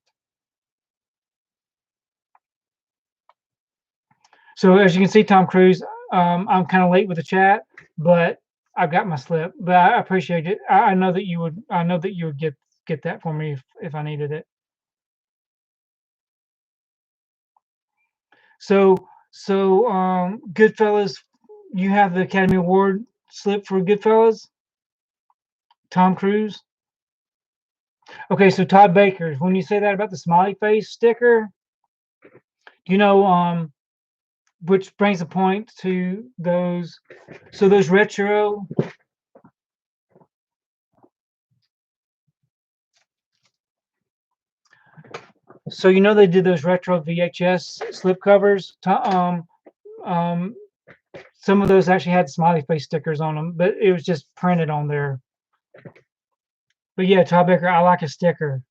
So as you can see, Tom Cruise, I'm kind of late with the chat, but I've got my slip. But I appreciate it. I know that you would. I know that you would get that for me if I needed it. So Goodfellas, you have the Academy Award slip for Goodfellas. Tom Cruise. Okay, so Todd Baker. When you say that about the smiley face sticker, you know, which brings a point to those. So those retro. So you know they did those retro VHS slipcovers. Um, some of those actually had smiley face stickers on them, but it was just printed on there. But yeah, Todd Baker, I like a sticker.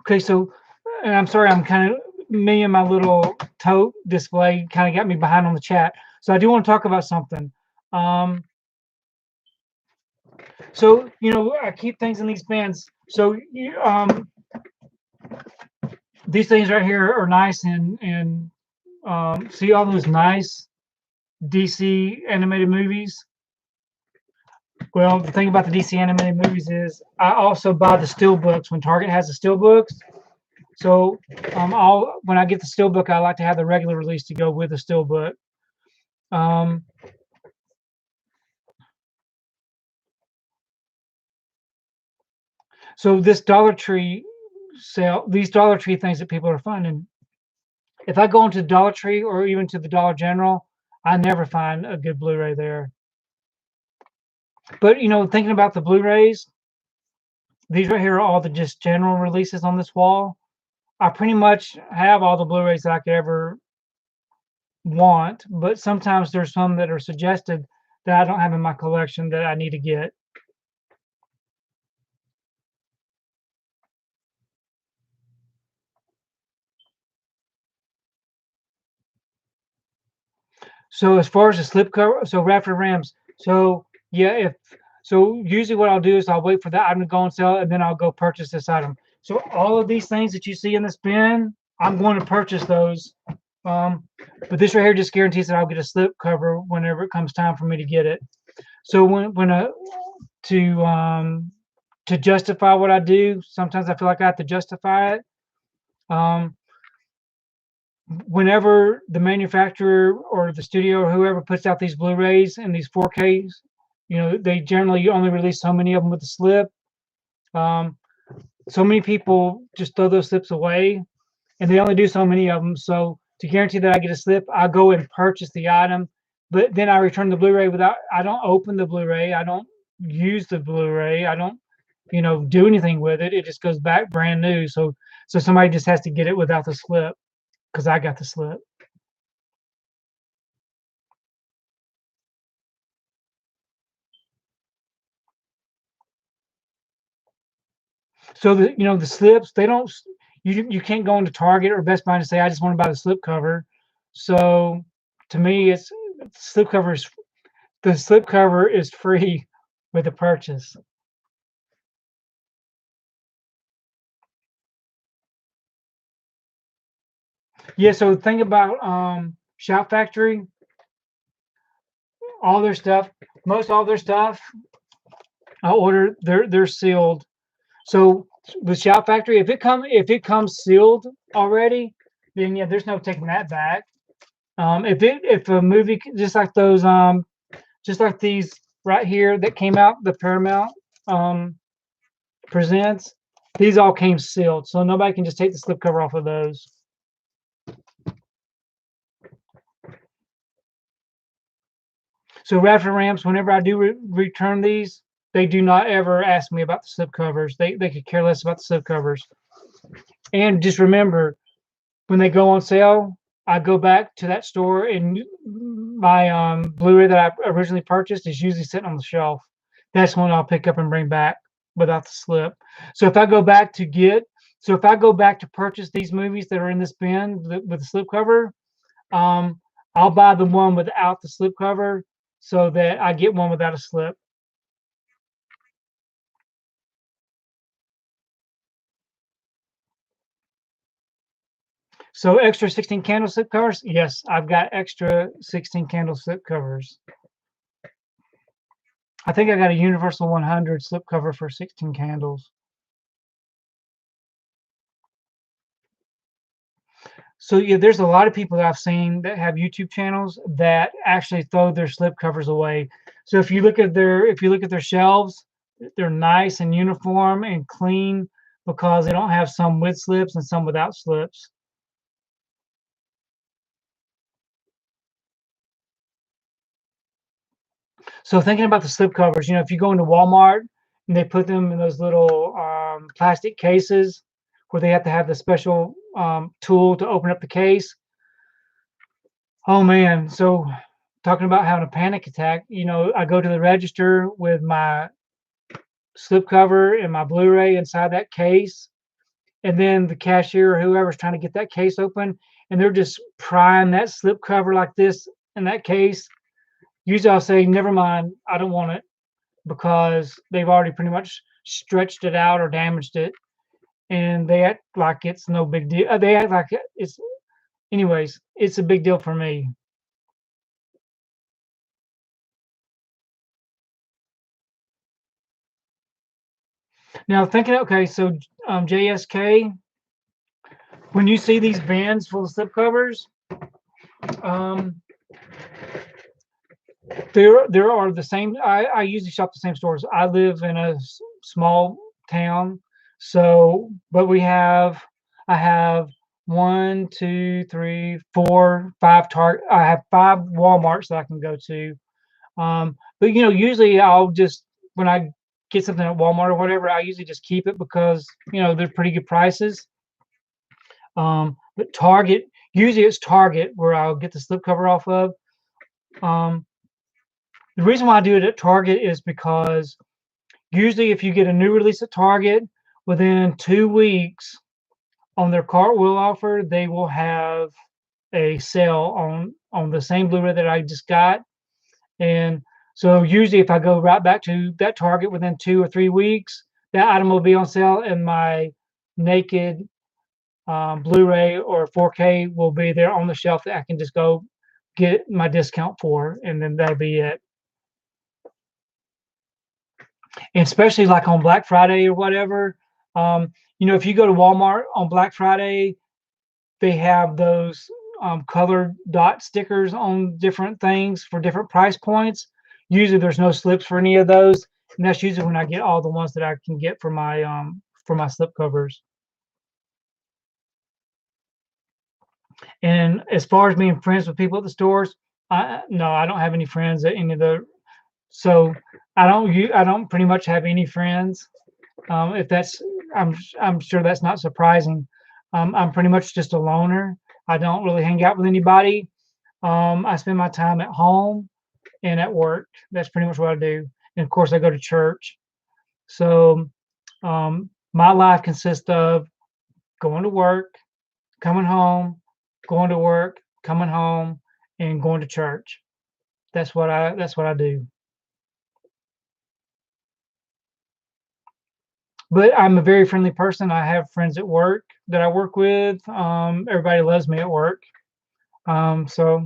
Okay, so and I'm sorry, I'm kind of me and my little tote display kind of got me behind on the chat. So I do want to talk about something. Um, so you know, I keep things in these bins. So these things right here are nice and see all those nice DC animated movies. Well, the thing about the DC animated movies is I also buy the steelbooks when Target has the steelbooks. So I'll when I get the steelbook, I like to have the regular release to go with the steelbook. Um, so this Dollar Tree sale, these Dollar Tree things that people are finding. If I go into Dollar Tree or even to the Dollar General, I never find a good Blu-ray there. But you know, thinking about the Blu-rays, these right here are all the just general releases on this wall. I pretty much have all the Blu-rays that I could ever want, but sometimes there's some that are suggested that I don't have in my collection that I need to get. So as far as the slipcover, so Raptor Rams, so yeah, if so, usually what I'll do is I'll wait for that item to go on sale and then I'll go purchase this item. So all of these things that you see in this bin, I'm going to purchase those. Um, but this right here just guarantees that I'll get a slip cover whenever it comes time for me to get it. So to to justify what I do, sometimes I feel like I have to justify it. Um, whenever the manufacturer or the studio or whoever puts out these Blu-rays and these 4Ks, you know, they generally only release so many of them with the slip. Um, so many people just throw those slips away, and they only do so many of them. So to guarantee that I get a slip, I go and purchase the item, but then I return the Blu-ray without. I don't open the Blu-ray. I don't use the Blu-ray. I don't, you know, do anything with it. It just goes back brand new. So somebody just has to get it without the slip because I got the slip. So the you know the slips they don't you can't go into Target or Best Buy and say I just want to buy the slip cover. So to me, it's slip cover is the slip cover is free with the purchase. Yeah. So the thing about Shout Factory, all their stuff, most all their stuff, I order they're sealed. So The Shout Factory, if it comes sealed already, then yeah, there's no taking that back. If a movie just like those just like these right here that came out, the Paramount um presents, these all came sealed, so nobody can just take the slipcover off of those. So Raptor Ramps, whenever I do return these, they do not ever ask me about the slipcovers. They could care less about the slipcovers. And just remember, when they go on sale, I go back to that store and my Blu-ray that I originally purchased is usually sitting on the shelf. That's when I'll pick up and bring back without the slip. So if I go back to purchase these movies that are in this bin with the slipcover, I'll buy the one without the slipcover so that I get one without a slip. So extra 16 candle slip covers? Yes, I've got extra 16 candle slip covers. I think I got a Universal 100 slip cover for 16 candles. So yeah, there's a lot of people that I've seen that have YouTube channels that actually throw their slip covers away. So if you look at their shelves, they're nice and uniform and clean because they don't have some with slips and some without slips. So thinking about the slip covers, if you go into Walmart and they put them in those little plastic cases where they have to have the special tool to open up the case. Oh man, so talking about having a panic attack, I go to the register with my slipcover and my Blu-ray inside that case, and then the cashier or whoever's trying to get that case open, and they're just prying that slipcover like this in that case. Usually I'll say, never mind, I don't want it because they've already pretty much stretched it out or damaged it, and they act like it's no big deal. They act like it's, anyways, it's a big deal for me. Now thinking, okay, so JSK, when you see these vans full of slipcovers, um, there are the same. I usually shop the same stores. I live in a small town, so but I have one, two, three, four, five Target. I have five WalMarts that I can go to. But usually I'll just when I get something at Walmart or whatever, I usually just keep it because they're pretty good prices. But Target, usually it's Target where I'll get the slipcover off of. Um, the reason why I do it at Target is because usually if you get a new release at Target, within 2 weeks on their Cartwheel offer, they will have a sale on the same Blu-ray that I just got. And so usually if I go right back to that Target within 2 or 3 weeks, that item will be on sale and my naked Blu-ray or 4K will be there on the shelf that I can just go get my discount for, and then that'll be it. And especially like on Black Friday or whatever, if you go to Walmart on Black Friday, they have those colored dot stickers on different things for different price points. Usually there's no slips for any of those, and that's usually when I get all the ones that I can get for my slip covers. And as far as being friends with people at the stores, no, I don't have any friends at any of the. So I don't pretty much have any friends. If that's, I'm sure that's not surprising. I'm pretty much just a loner. I don't really hang out with anybody. I spend my time at home and at work. That's pretty much what I do. And of course, I go to church. So my life consists of going to work, coming home, going to work, coming home, and going to church. That's what I do. But I'm a very friendly person. I have friends at work that I work with. Everybody loves me at work. So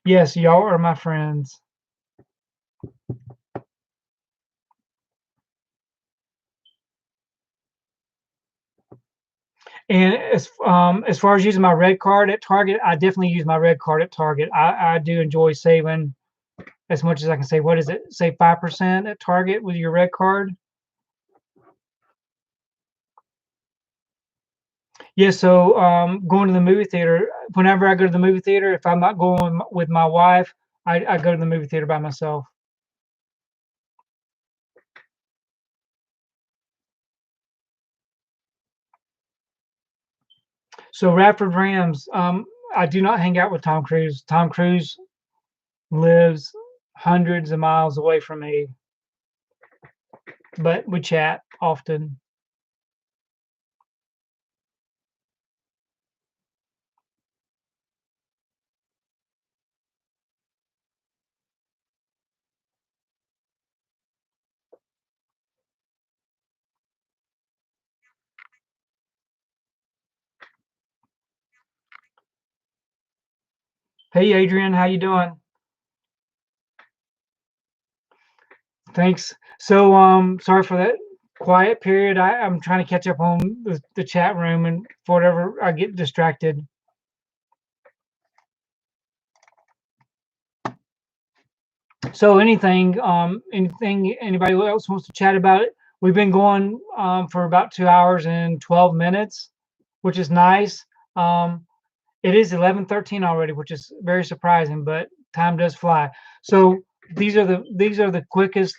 yes, y'all are my friends. And as far as using my red card at Target, I definitely use my red card at Target. I do enjoy saving as much as I can save. What is it? Save 5% at Target with your red card. Yeah, so going to the movie theater, whenever I go to the movie theater, if I'm not going with my wife, I go to the movie theater by myself. So Radford Rams, I do not hang out with Tom Cruise. Tom Cruise lives hundreds of miles away from me, but we chat often. Hey Adrian, how you doing? Thanks. So sorry for that quiet period. I'm trying to catch up on the chat room, and for whatever I get distracted. So anything anybody else wants to chat about it? We've been going for about 2 hours and 12 minutes, which is nice. Um, it is 11:13 already, which is very surprising, but time does fly. So these are the quickest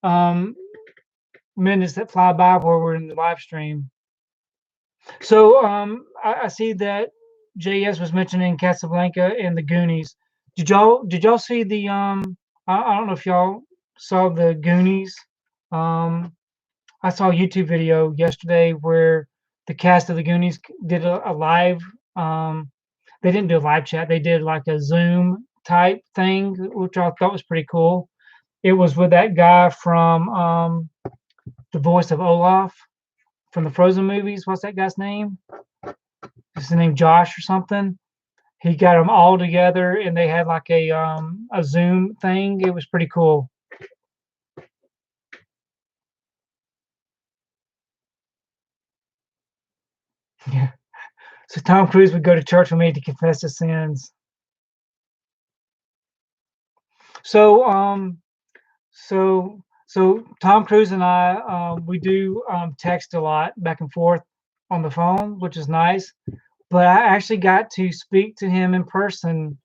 um, minutes that fly by where we're in the live stream. So I see that JS was mentioning Casablanca and the Goonies. Did y'all see the I don't know if y'all saw the Goonies. Um, I saw a YouTube video yesterday where the cast of the Goonies did a live. They didn't do a live chat. They did like a Zoom type thing, which I thought was pretty cool. It was with that guy from the voice of Olaf from the Frozen movies. What's that guy's name? Is his name Josh or something? He got them all together, and they had like a Zoom thing. It was pretty cool. Yeah. So Tom Cruise would go to church with me to confess his sins. So so Tom Cruise and I we do text a lot back and forth on the phone, which is nice. But I actually got to speak to him in person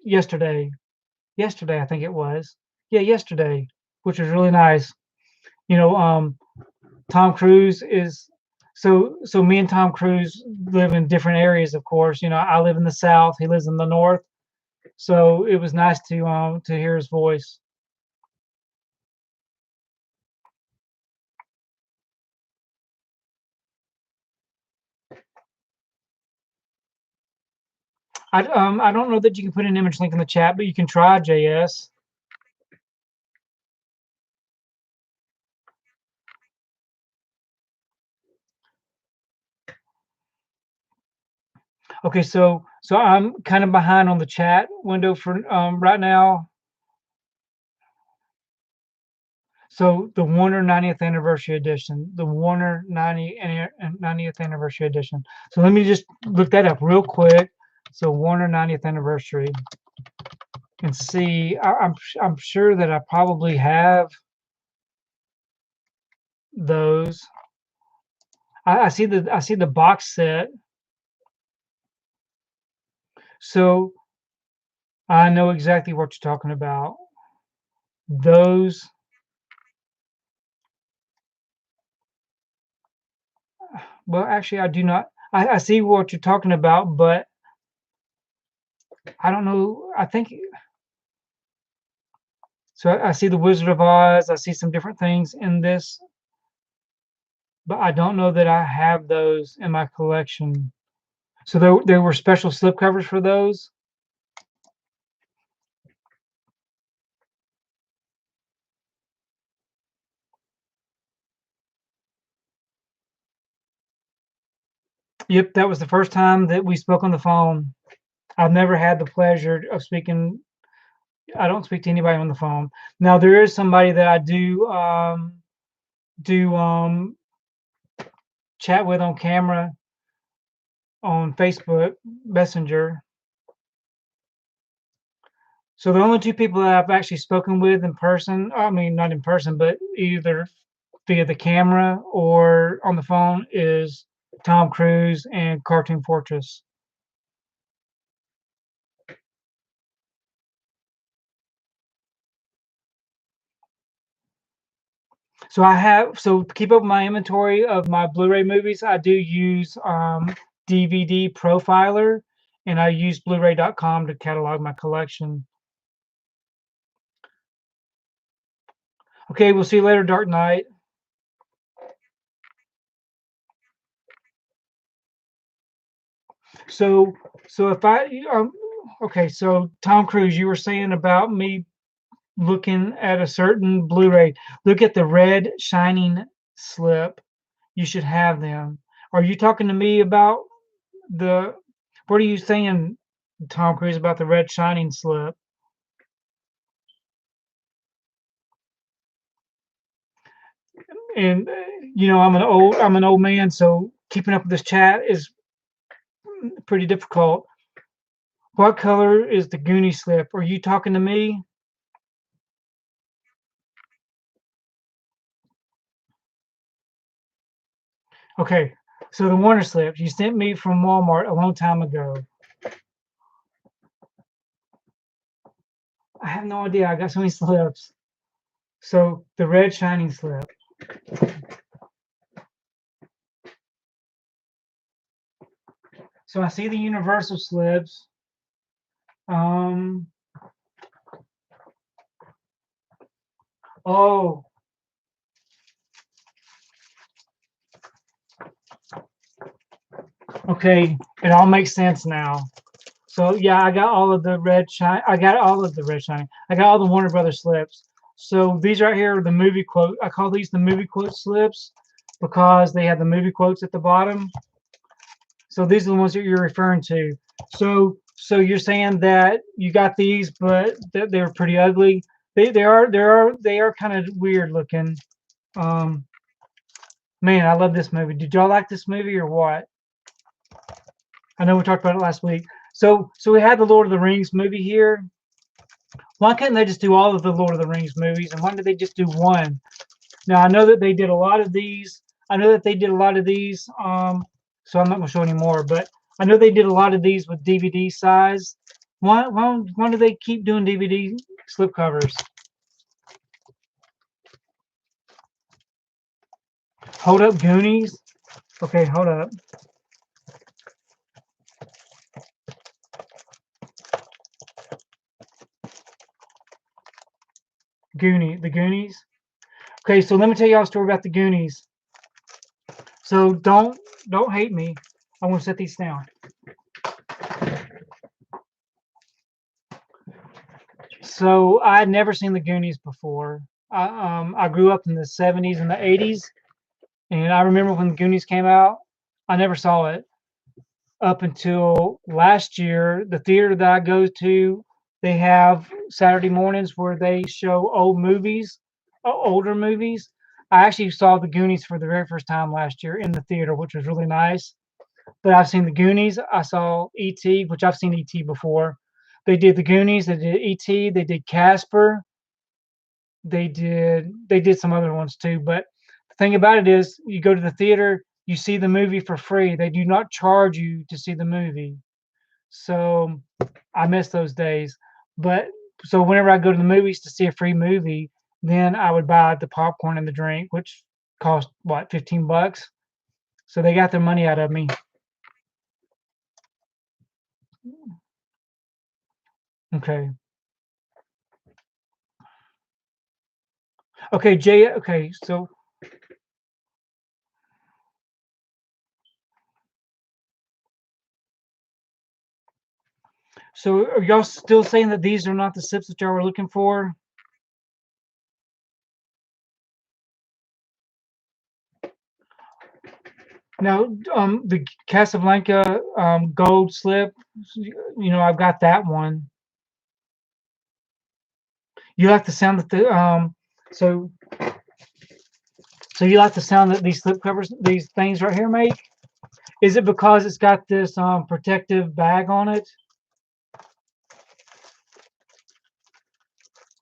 yesterday. Yesterday, I think it was. Yeah, yesterday, which was really nice. You know, Tom Cruise is so me and Tom Cruise live in different areas, of course. I live in the south, he lives in the north. So it was nice to hear his voice. I don't know that you can put an image link in the chat, but you can try, JS. Okay, so I'm kind of behind on the chat window for right now. So the Warner 90th anniversary edition, the Warner 90th anniversary edition. So let me just look that up real quick. So Warner 90th anniversary, and see. I'm sure that I probably have those. I see the box set. So I know exactly what you're talking about. Those. Well, actually, I do not. I see what you're talking about, but I don't know. I think so. I see the Wizard of Oz. I see some different things in this, but I don't know that I have those in my collection. So there were special slipcovers for those. Yep, that was the first time that we spoke on the phone. I've never had the pleasure of speaking. I don't speak to anybody on the phone. Now there is somebody that I do chat with on camera on Facebook Messenger. So the only two people that I've actually spoken with in person, I mean, not in person, but either via the camera or on the phone, is Tom Cruise and Cartoon Fortress. So to keep up my inventory of my Blu-ray movies, I do use DVD Profiler, and I use Blu-ray.com to catalog my collection. Okay, we'll see you later, Dark Knight. So, so if I, okay, so Tom Cruise, you were saying about me looking at a certain Blu-ray. Look at the red shining slip. You should have them. Are you talking to me about the? What are you saying, Tom Cruise, about the red shining slip? And I'm an old man, so keeping up with this chat is pretty difficult. What color is the Goonie slip? Are you talking to me? Okay, so the Warner slip you sent me from Walmart a long time ago. I have no idea. I got so many slips. So the red shining slip. So I see the universal slips. Um. Oh. Okay. It all makes sense now. So yeah, I got all of the red shine. I got all of the red shining. I got all the Warner Brothers slips. So these right here are the movie quote. I call these the movie quote slips because they have the movie quotes at the bottom. So these are the ones that you're referring to. So you're saying that you got these, but they're pretty ugly. They are kind of weird looking. Um, Man, I love this movie. Did y'all like this movie or what? I know we talked about it last week. So we had the Lord of the Rings movie here. Why couldn't they just do all of the Lord of the Rings movies, and why did they just do one? Now I know that they did a lot of these. I know that they did a lot of these. So I'm not gonna show any more, but I know they did a lot of these with DVD size. Why do they keep doing DVD slipcovers? Hold up, Goonies. Okay, hold up. The Goonies. Okay, so let me tell y'all a story about the Goonies. So don't hate me. I'm gonna set these down. So I had never seen the Goonies before. I grew up in the 70s and the 80s, and I remember when the Goonies came out. I never saw it up until last year. The theater that I go to, they have Saturday mornings where they show older movies. I actually saw the Goonies for the very first time last year in the theater, which was really nice. But I've seen the Goonies. I saw E.T., which I've seen E.T. before. They did the Goonies. They did E.T. They did Casper. They did some other ones too. But the thing about it is, you go to the theater, you see the movie for free. They do not charge you to see the movie. So I miss those days. But so whenever I go to the movies to see a free movie, then I would buy the popcorn and the drink, which cost what, $15. So they got their money out of me. Okay. Okay, Jay. Okay, so are y'all still saying that these are not the sips that y'all were looking for? Now, the Casablanca gold slip, I've got that one. You like the sound of the so So you like the sound that these slipcovers, these things right here make? Is it because it's got this protective bag on it?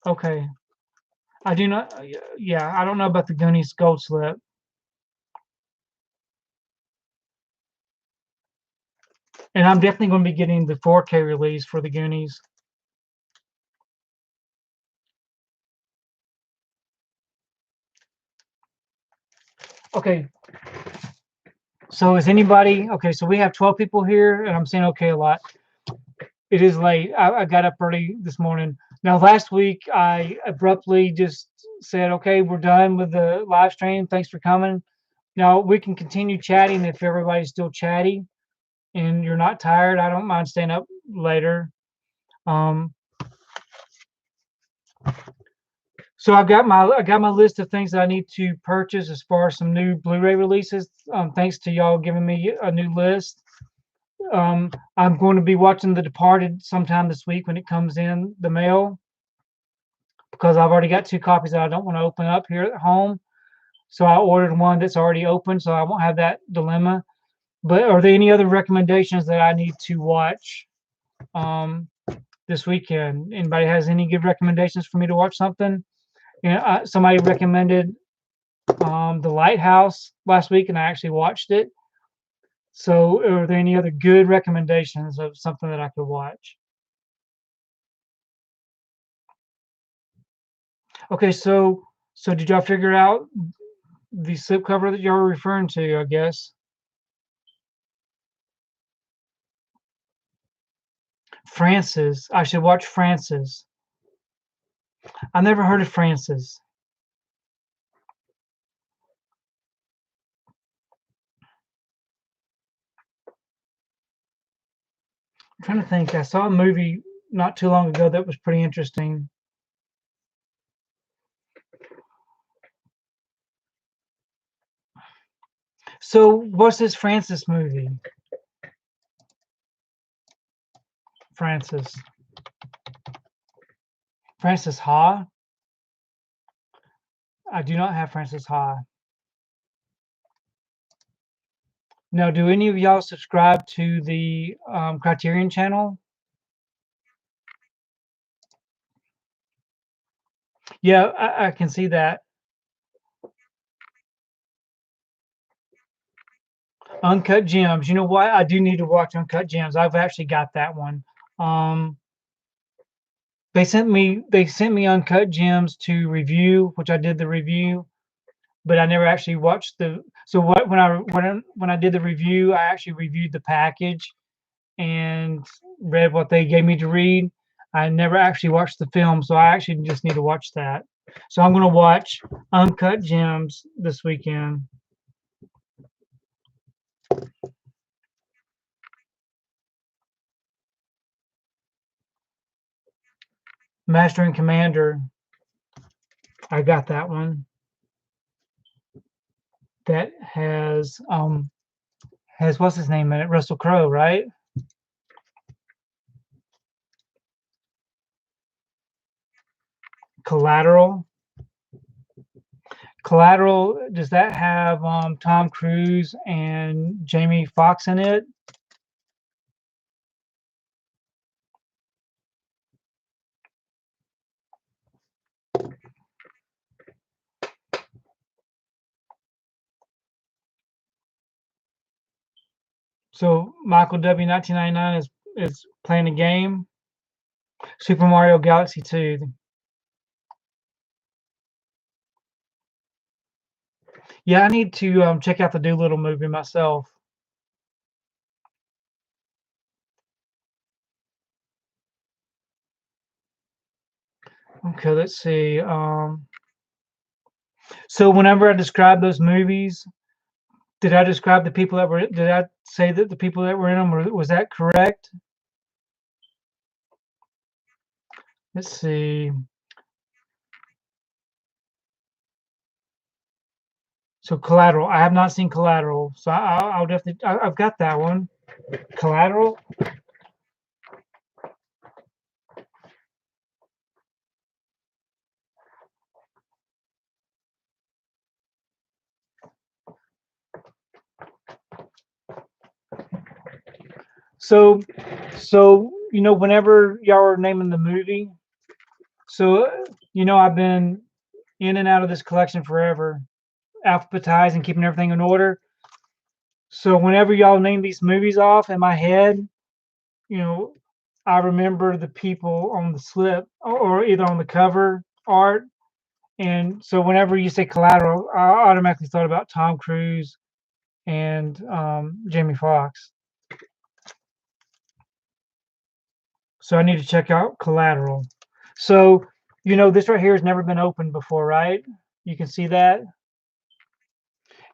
Okay. I do not, yeah, I don't know about the Goonies Gold Slip. And I'm definitely going to be getting the 4K release for the Goonies. Okay. So is anybody, okay, so we have 12 people here, and I'm saying okay a lot. It is late. I got up early this morning. Now, last week, I abruptly just said, okay, we're done with the live stream. Thanks for coming. Now, we can continue chatting if everybody's still chatty and you're not tired. I don't mind staying up later. Um, so I got my list of things that I need to purchase as far as some new Blu-ray releases. Thanks to y'all giving me a new list. I'm going to be watching The Departed sometime this week when it comes in the mail, because I've already got 2 copies that I don't want to open up here at home. So I ordered one that's already open, so I won't have that dilemma. But are there any other recommendations that I need to watch this weekend? Anybody has any good recommendations for me to watch something? You know, somebody recommended The Lighthouse last week, and I actually watched it. So are there any other good recommendations of something that I could watch? Okay, so did y'all figure out the slipcover that y'all were referring to, I guess? Francis. I should watch Francis. I never heard of Francis. I'm trying to think. I saw a movie not too long ago that was pretty interesting. So what's this Francis movie? Francis. Francis Ha? I do not have Francis Ha. Now, do any of y'all subscribe to the Criterion channel? Yeah, I can see that. Uncut Gems. You know what? I do need to watch Uncut Gems. I've actually got that one. Um, they sent me Uncut Gems to review, which I did the review, but I never actually watched the. So what when I did the review, I actually reviewed the package and read what they gave me to read. I never actually watched the film, so I actually just need to watch that. So I'm going to watch Uncut Gems this weekend. Master and Commander. I got that one. That has what's his name in it? Russell Crowe, right? Collateral. Collateral, does that have Tom Cruise and Jamie Foxx in it? So Michael W. 1999 is playing a game. Super Mario Galaxy 2. Yeah, I need to check out the Doolittle movie myself. Okay, let's see. So whenever I describe those movies, did I describe the people that were? Did I say that the people that were in them was that correct? Let's see. So Collateral. I have not seen Collateral, so I'll definitely. I've got that one. Collateral. So, so whenever y'all are naming the movie, so I've been in and out of this collection forever, alphabetized and keeping everything in order. So whenever y'all name these movies off in my head, you know, I remember the people on the slip or either on the cover art. And so whenever you say Collateral, I automatically thought about Tom Cruise and Jamie Foxx. So I need to check out Collateral. So, this right here has never been opened before, right? You can see that.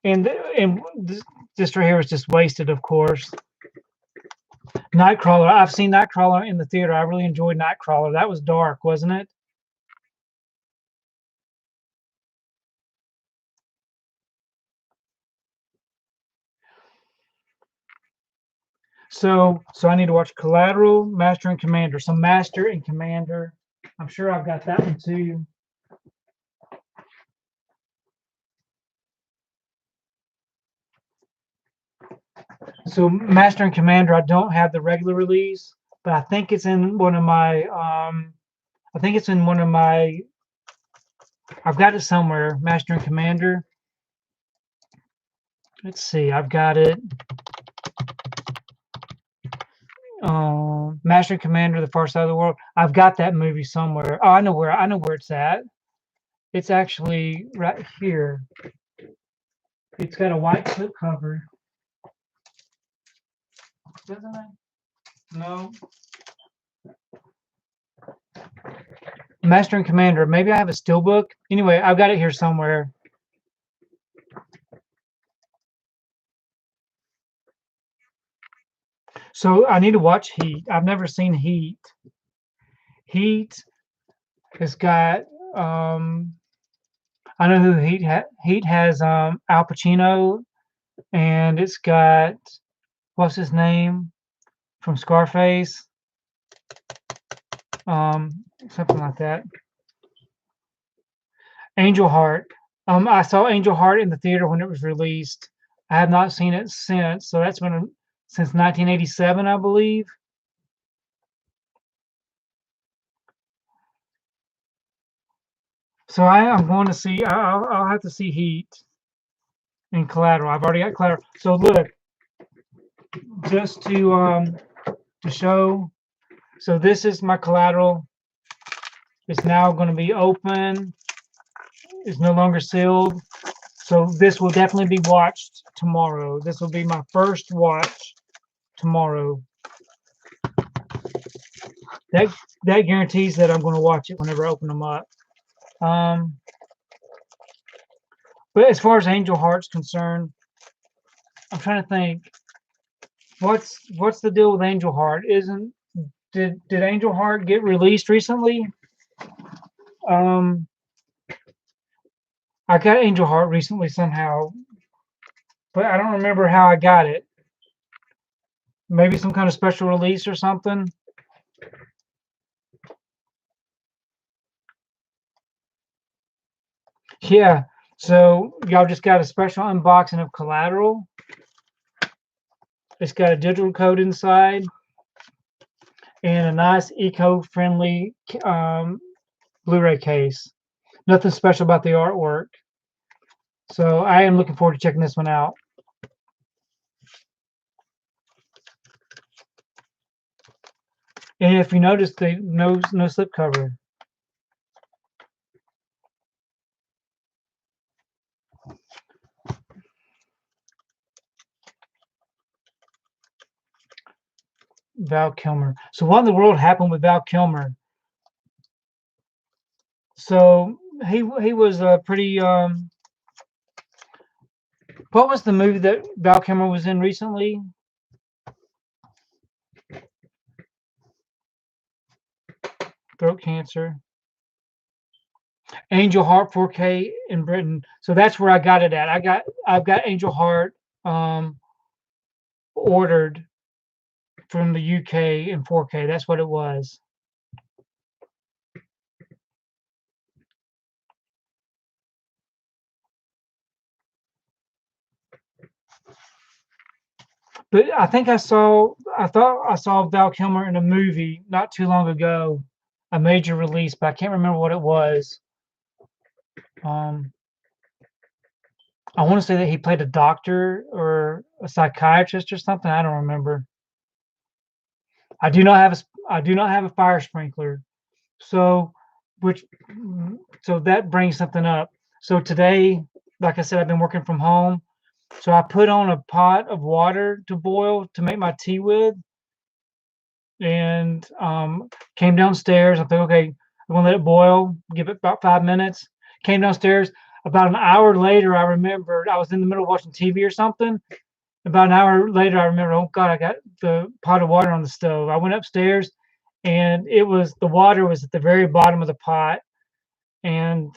And this right here is just wasted, of course. Nightcrawler. I've seen Nightcrawler in the theater. I really enjoyed Nightcrawler. That was dark, wasn't it? So I need to watch Collateral, Master and Commander. So Master and Commander. I'm sure I've got that one too. So Master and Commander, I don't have the regular release, but I think it's in one of my. I think it's in one of my. I've got it somewhere. Master and Commander. Let's see. I've got it. Master and Commander: The Far Side of the World. I've got that movie somewhere. Oh, I know where. I know where it's at. It's actually right here. It's got a white slipcover. Doesn't it? No. Master and Commander. Maybe I have a steelbook. Anyway, I've got it here somewhere. So I need to watch Heat. I've never seen Heat. Heat has got. I know who Heat has. Al Pacino, and it's got what's his name from Scarface. Something like that. Angel Heart. I saw Angel Heart in the theater when it was released. I have not seen it since. So that's been since 1987, I believe. So I am going to see. I'll have to see Heat and Collateral. I've already got Collateral. So look, just to show. So this is my Collateral. It's now going to be open. It's no longer sealed. So this will definitely be watched tomorrow. This will be my first watch tomorrow. That that guarantees that I'm going to watch it whenever I open them up. Um, but as far as Angel Heart's concerned, I'm trying to think. What's the deal with Angel Heart? Isn't did Angel Heart get released recently? Um, I got Angel Heart recently somehow, but I don't remember how I got it. Maybe some kind of special release or something. Yeah. So y'all just got a special unboxing of Collateral. It's got a digital code inside and a nice eco-friendly Blu-ray case. Nothing special about the artwork. So I am looking forward to checking this one out. And if you notice, the no slip cover. Val Kilmer. So what in the world happened with Val Kilmer? So he was a pretty what was the movie that Val Kilmer was in recently? Throat cancer. Angel Heart 4K in Britain. So that's where I got it at. I've got Angel Heart ordered from the UK in 4K. That's what it was. But I think I thought I saw Val Kilmer in a movie not too long ago, a major release, but I can't remember what it was. Um, I want to say that he played a doctor or a psychiatrist or something. I don't remember. I do not have a fire sprinkler. So, which so that brings something up. So today, like I said, I've been working from home. So I put on a pot of water to boil to make my tea with, and came downstairs. I thought, okay, I'm gonna let it boil, give it about 5 minutes. Came downstairs. About an hour later, I remembered I was in the middle of watching TV or something. About an hour later, I remember, oh God, I got the pot of water on the stove. I went upstairs, and the water was at the very bottom of the pot, and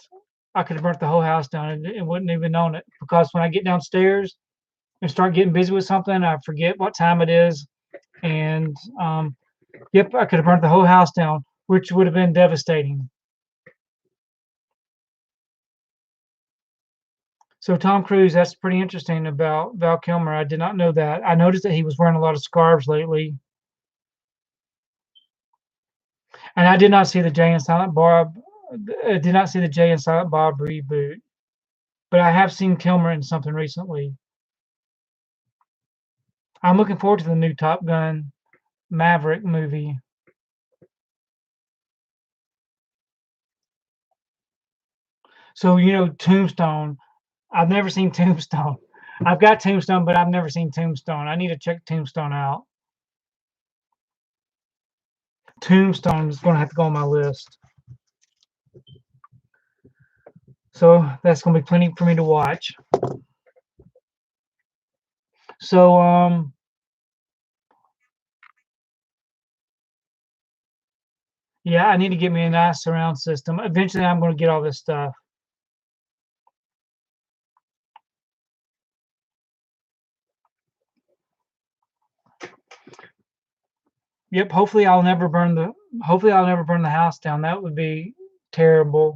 I could have burnt the whole house down and wouldn't even known it, because when I get downstairs and start getting busy with something, I forget what time it is, and yep, I could have burnt the whole house down, which would have been devastating. So Tom Cruise, that's pretty interesting about Val Kilmer. I did not know that. I noticed that he was wearing a lot of scarves lately. And I did not see the Jay and Silent Bob. I did not see the Jay and Silent Bob reboot, but I have seen Kilmer in something recently. I'm looking forward to the new Top Gun Maverick movie. So Tombstone. I've never seen Tombstone. I've got Tombstone, but I've never seen Tombstone. I need to check Tombstone out. Tombstone is going to have to go on my list. So that's going to be plenty for me to watch. So yeah, I need to get me a nice surround system. Eventually, I'm going to get all this stuff. Yep. Hopefully I'll never burn the house down. That would be terrible.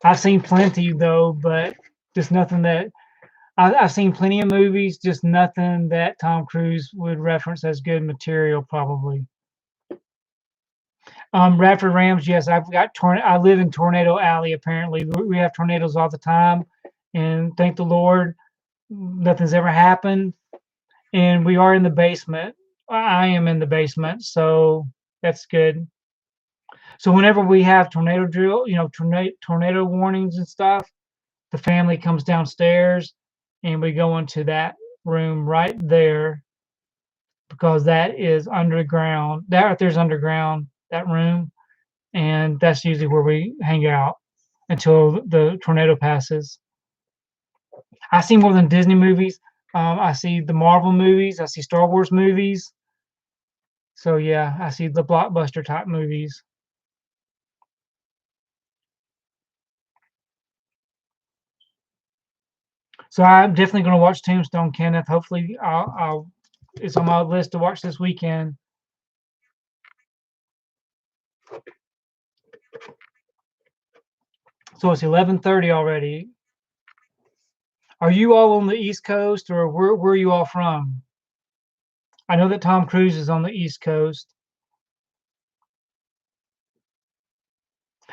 I've seen plenty though, but just nothing that I've seen plenty of movies, just nothing that Tom Cruise would reference as good material, probably. Radford Rams, yes, I live in Tornado Alley. Apparently, we have tornadoes all the time, and thank the Lord, nothing's ever happened. And we are in the basement. I am in the basement, so that's good. So whenever we have tornado drill, tornado warnings and stuff, the family comes downstairs, and we go into that room right there, because that is underground. That right there's underground, that room, and that's usually where we hang out until the tornado passes. I see more than Disney movies. I see the Marvel movies. I see Star Wars movies. So yeah, I see the blockbuster type movies. So I'm definitely going to watch Tombstone, Kenneth. Hopefully, it's on my list to watch this weekend. So it's 11:30 already. Are you all on the East Coast, or where are you all from? I know that Tom Cruise is on the East Coast.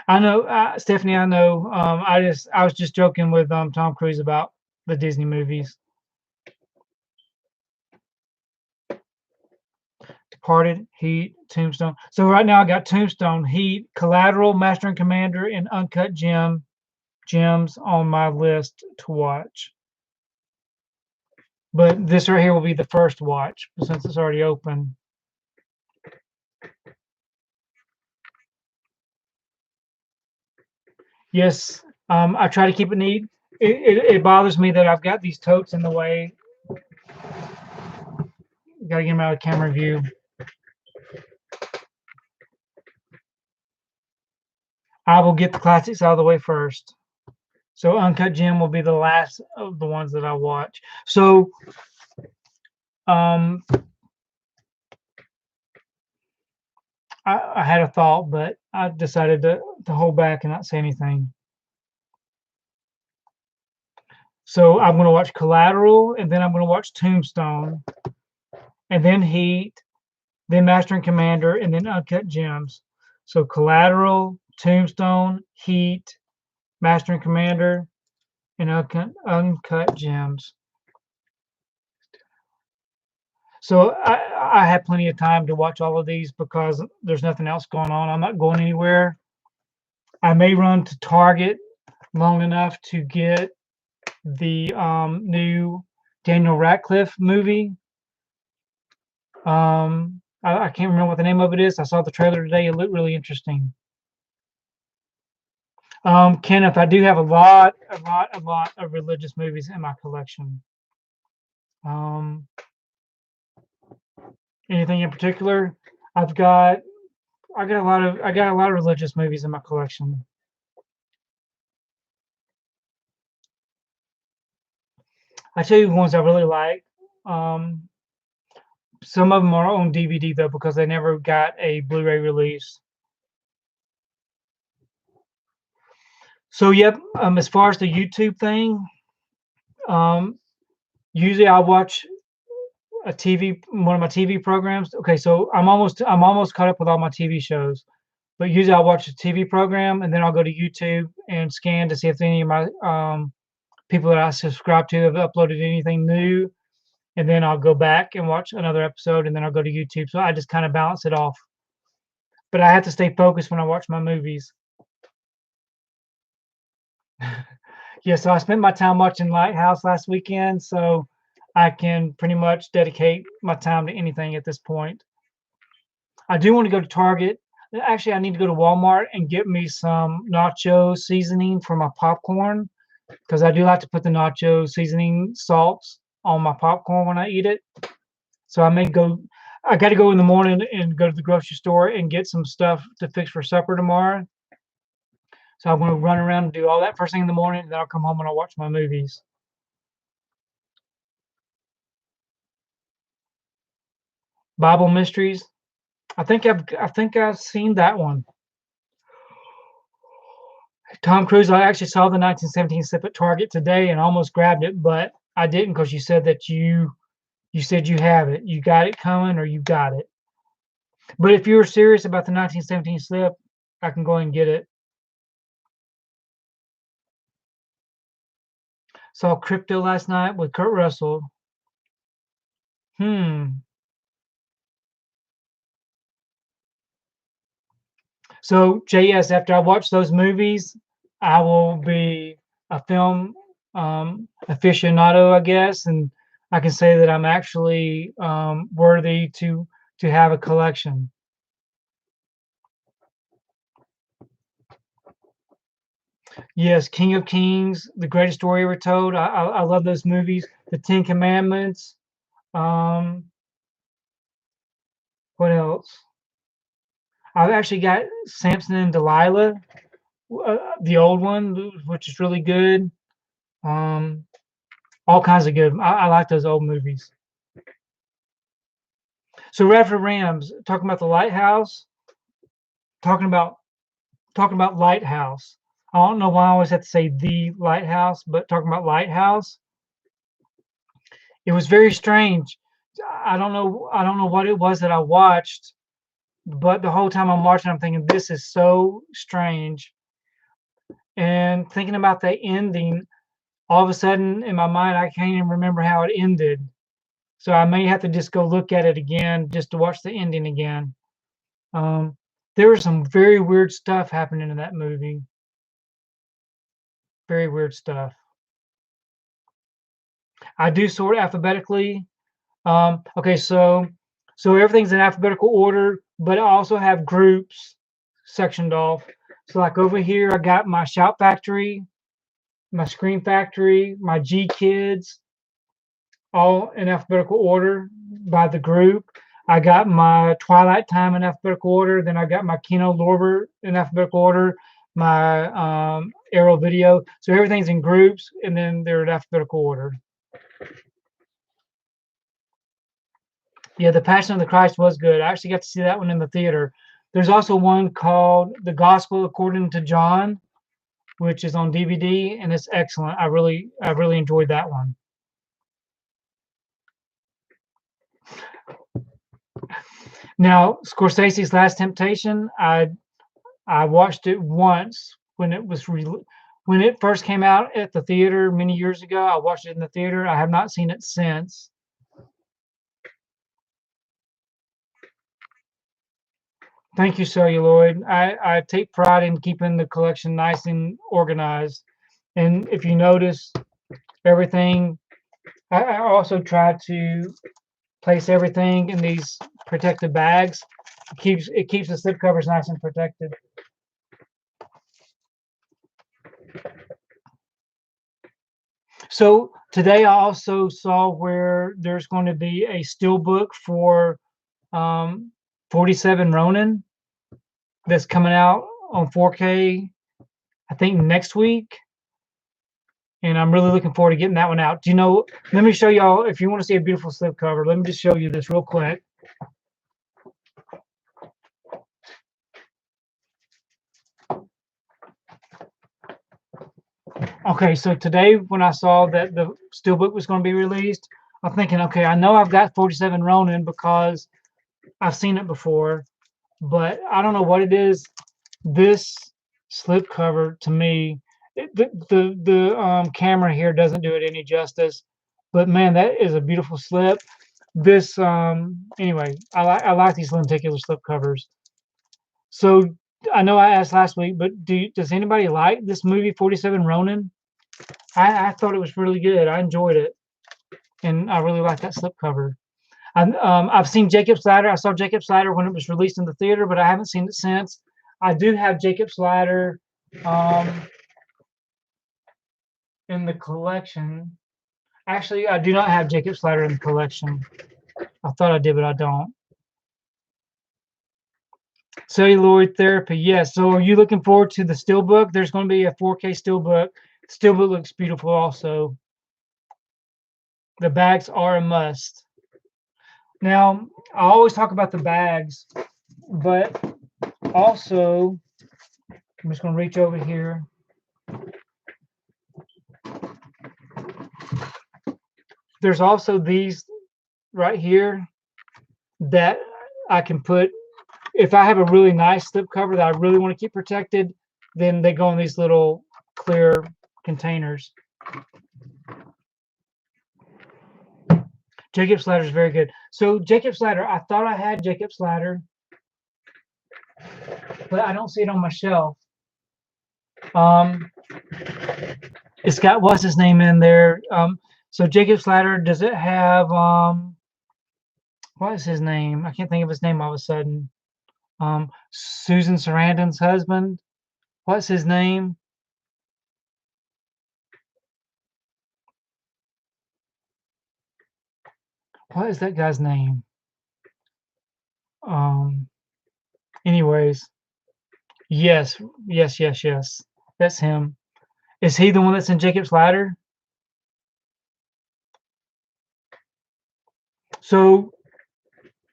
I know, Stephanie. I know. I was just joking with Tom Cruise about the Disney movies. Departed, Heat, Tombstone. So right now I got Tombstone, Heat, Collateral, Master and Commander, and Uncut Gems on my list to watch. But this right here will be the first watch since it's already open. Yes, I try to keep it neat. It bothers me that I've got these totes in the way. Got to get them out of camera view. I will get the classics out of the way first. So Uncut Gem will be the last of the ones that I watch. So I had a thought, but I decided to hold back and not say anything. So I'm gonna watch Collateral, and then I'm gonna watch Tombstone, and then Heat, then Master and Commander, and then Uncut Gems. So Collateral, Tombstone, Heat, Master and Commander, and Uncut Gems. So I have plenty of time to watch all of these because there's nothing else going on. I'm not going anywhere. I may run to Target long enough to get the new Daniel Radcliffe movie. I can't remember what the name of it is. I saw the trailer today. It looked really interesting. Kenneth, I do have a lot of religious movies in my collection. Um, anything in particular? I got a lot of religious movies in my collection. I tell you the ones I really like. Um, some of them are on DVD though because they never got a Blu-ray release. So yep, as far as the YouTube thing, um, usually I watch one of my TV programs. Okay, so I'm almost caught up with all my TV shows. But usually I'll watch a TV program and then I'll go to YouTube and scan to see if any of my people that I subscribe to have uploaded anything new. And then I'll go back and watch another episode and then I'll go to YouTube. So I just kind of balance it off. But I have to stay focused when I watch my movies. Yeah, so I spent my time watching Lighthouse last weekend, so I can pretty much dedicate my time to anything at this point. I do want to go to Target. Actually, I need to go to Walmart and get me some nacho seasoning for my popcorn because I do like to put the nacho seasoning salts on my popcorn when I eat it. So I may go. I got to go in the morning and go to the grocery store and get some stuff to fix for supper tomorrow. So I'm going to run around and do all that first thing in the morning, and then I'll come home and I'll watch my movies. Bible Mysteries. I think I've seen that one. Tom Cruise. I actually saw the 1917 slip at Target today and almost grabbed it, but I didn't because you said that you said you have it. You got it coming or you got it. But if you were serious about the 1917 slip, I can go and get it. Saw Crypto last night with Kurt Russell. Hmm. So JS, after I watch those movies, I will be a film aficionado, I guess, and I can say that I'm actually worthy to have a collection. Yes, King of Kings, The Greatest Story Ever Told. I love those movies. The Ten Commandments. Um, what else? I've actually got Samson and Delilah, the old one, which is really good. Um, all kinds of good. I like those old movies. So Radford Rams, talking about the lighthouse, talking about lighthouse. I don't know why I always have to say the lighthouse, but talking about lighthouse, it was very strange. I don't know what it was that I watched, but the whole time I'm watching, I'm thinking this is so strange. And thinking about the ending, all of a sudden in my mind, I can't even remember how it ended. So I may have to just go look at it again just to watch the ending again. Um, there was some very weird stuff happening in that movie. Very weird stuff. I do sort alphabetically. Okay, so everything's in alphabetical order, but I also have groups sectioned off. So like over here, I got my Shout Factory, my Scream Factory, my G Kids, all in alphabetical order by the group. I got my Twilight Time in alphabetical order. Then I got my Kino Lorber in alphabetical order, my Arrow Video. So everything's in groups, and then they're in alphabetical order. Yeah, The Passion of the Christ was good. I actually got to see that one in the theater. There's also one called The Gospel According to John, which is on DVD, and it's excellent. I really enjoyed that one. Now, Scorsese's Last Temptation, I watched it once when when it first came out at the theater many years ago. I watched it in the theater. I have not seen it since. Thank you, Celluloid. I take pride in keeping the collection nice and organized. And if you notice, everything, I also try to place everything in these protected bags. It keeps the slipcovers nice and protected. So today I also saw where there's going to be a steelbook for 47 Ronin that's coming out on 4K, I think next week. And I'm really looking forward to getting that one out. Do you know, let me show y'all, if you want to see a beautiful slipcover, let me just show you this real quick. Okay, so today when I saw that the steelbook was going to be released, I'm thinking, okay, I know I've got 47 Ronin because I've seen it before, but I don't know what it is. This slipcover to me, the camera here doesn't do it any justice, but man, that is a beautiful slip. This anyway, I like these lenticular slipcovers. So I know I asked last week, but does anybody like this movie 47 Ronin? I thought it was really good. I enjoyed it, and I really like that slipcover. I've seen Jacob's Ladder. I saw Jacob's Ladder when it was released in the theater, but I haven't seen it since. I do have Jacob's Ladder in the collection. Actually, I do not have Jacob's Ladder in the collection. I thought I did, but I don't. Celluloid therapy, yes. So are you looking forward to the steelbook? There's going to be a 4K steelbook. Steelbook looks beautiful also. The bags are a must. Now, I always talk about the bags, but also, I'm just going to reach over here. There's also these right here that I can put, if I have a really nice slipcover that I really want to keep protected, then they go in these little clear containers. Jacob's Ladder is very good. So Jacob's Ladder, I thought I had Jacob's Ladder, but I don't see it on my shelf. It's got what's his name in there. So Jacob's Ladder, does it have what is his name? I can't think of his name all of a sudden. Susan Sarandon's husband. What's his name? What is that guy's name? Anyways, yes. That's him. Is he the one that's in Jacob's Ladder? So,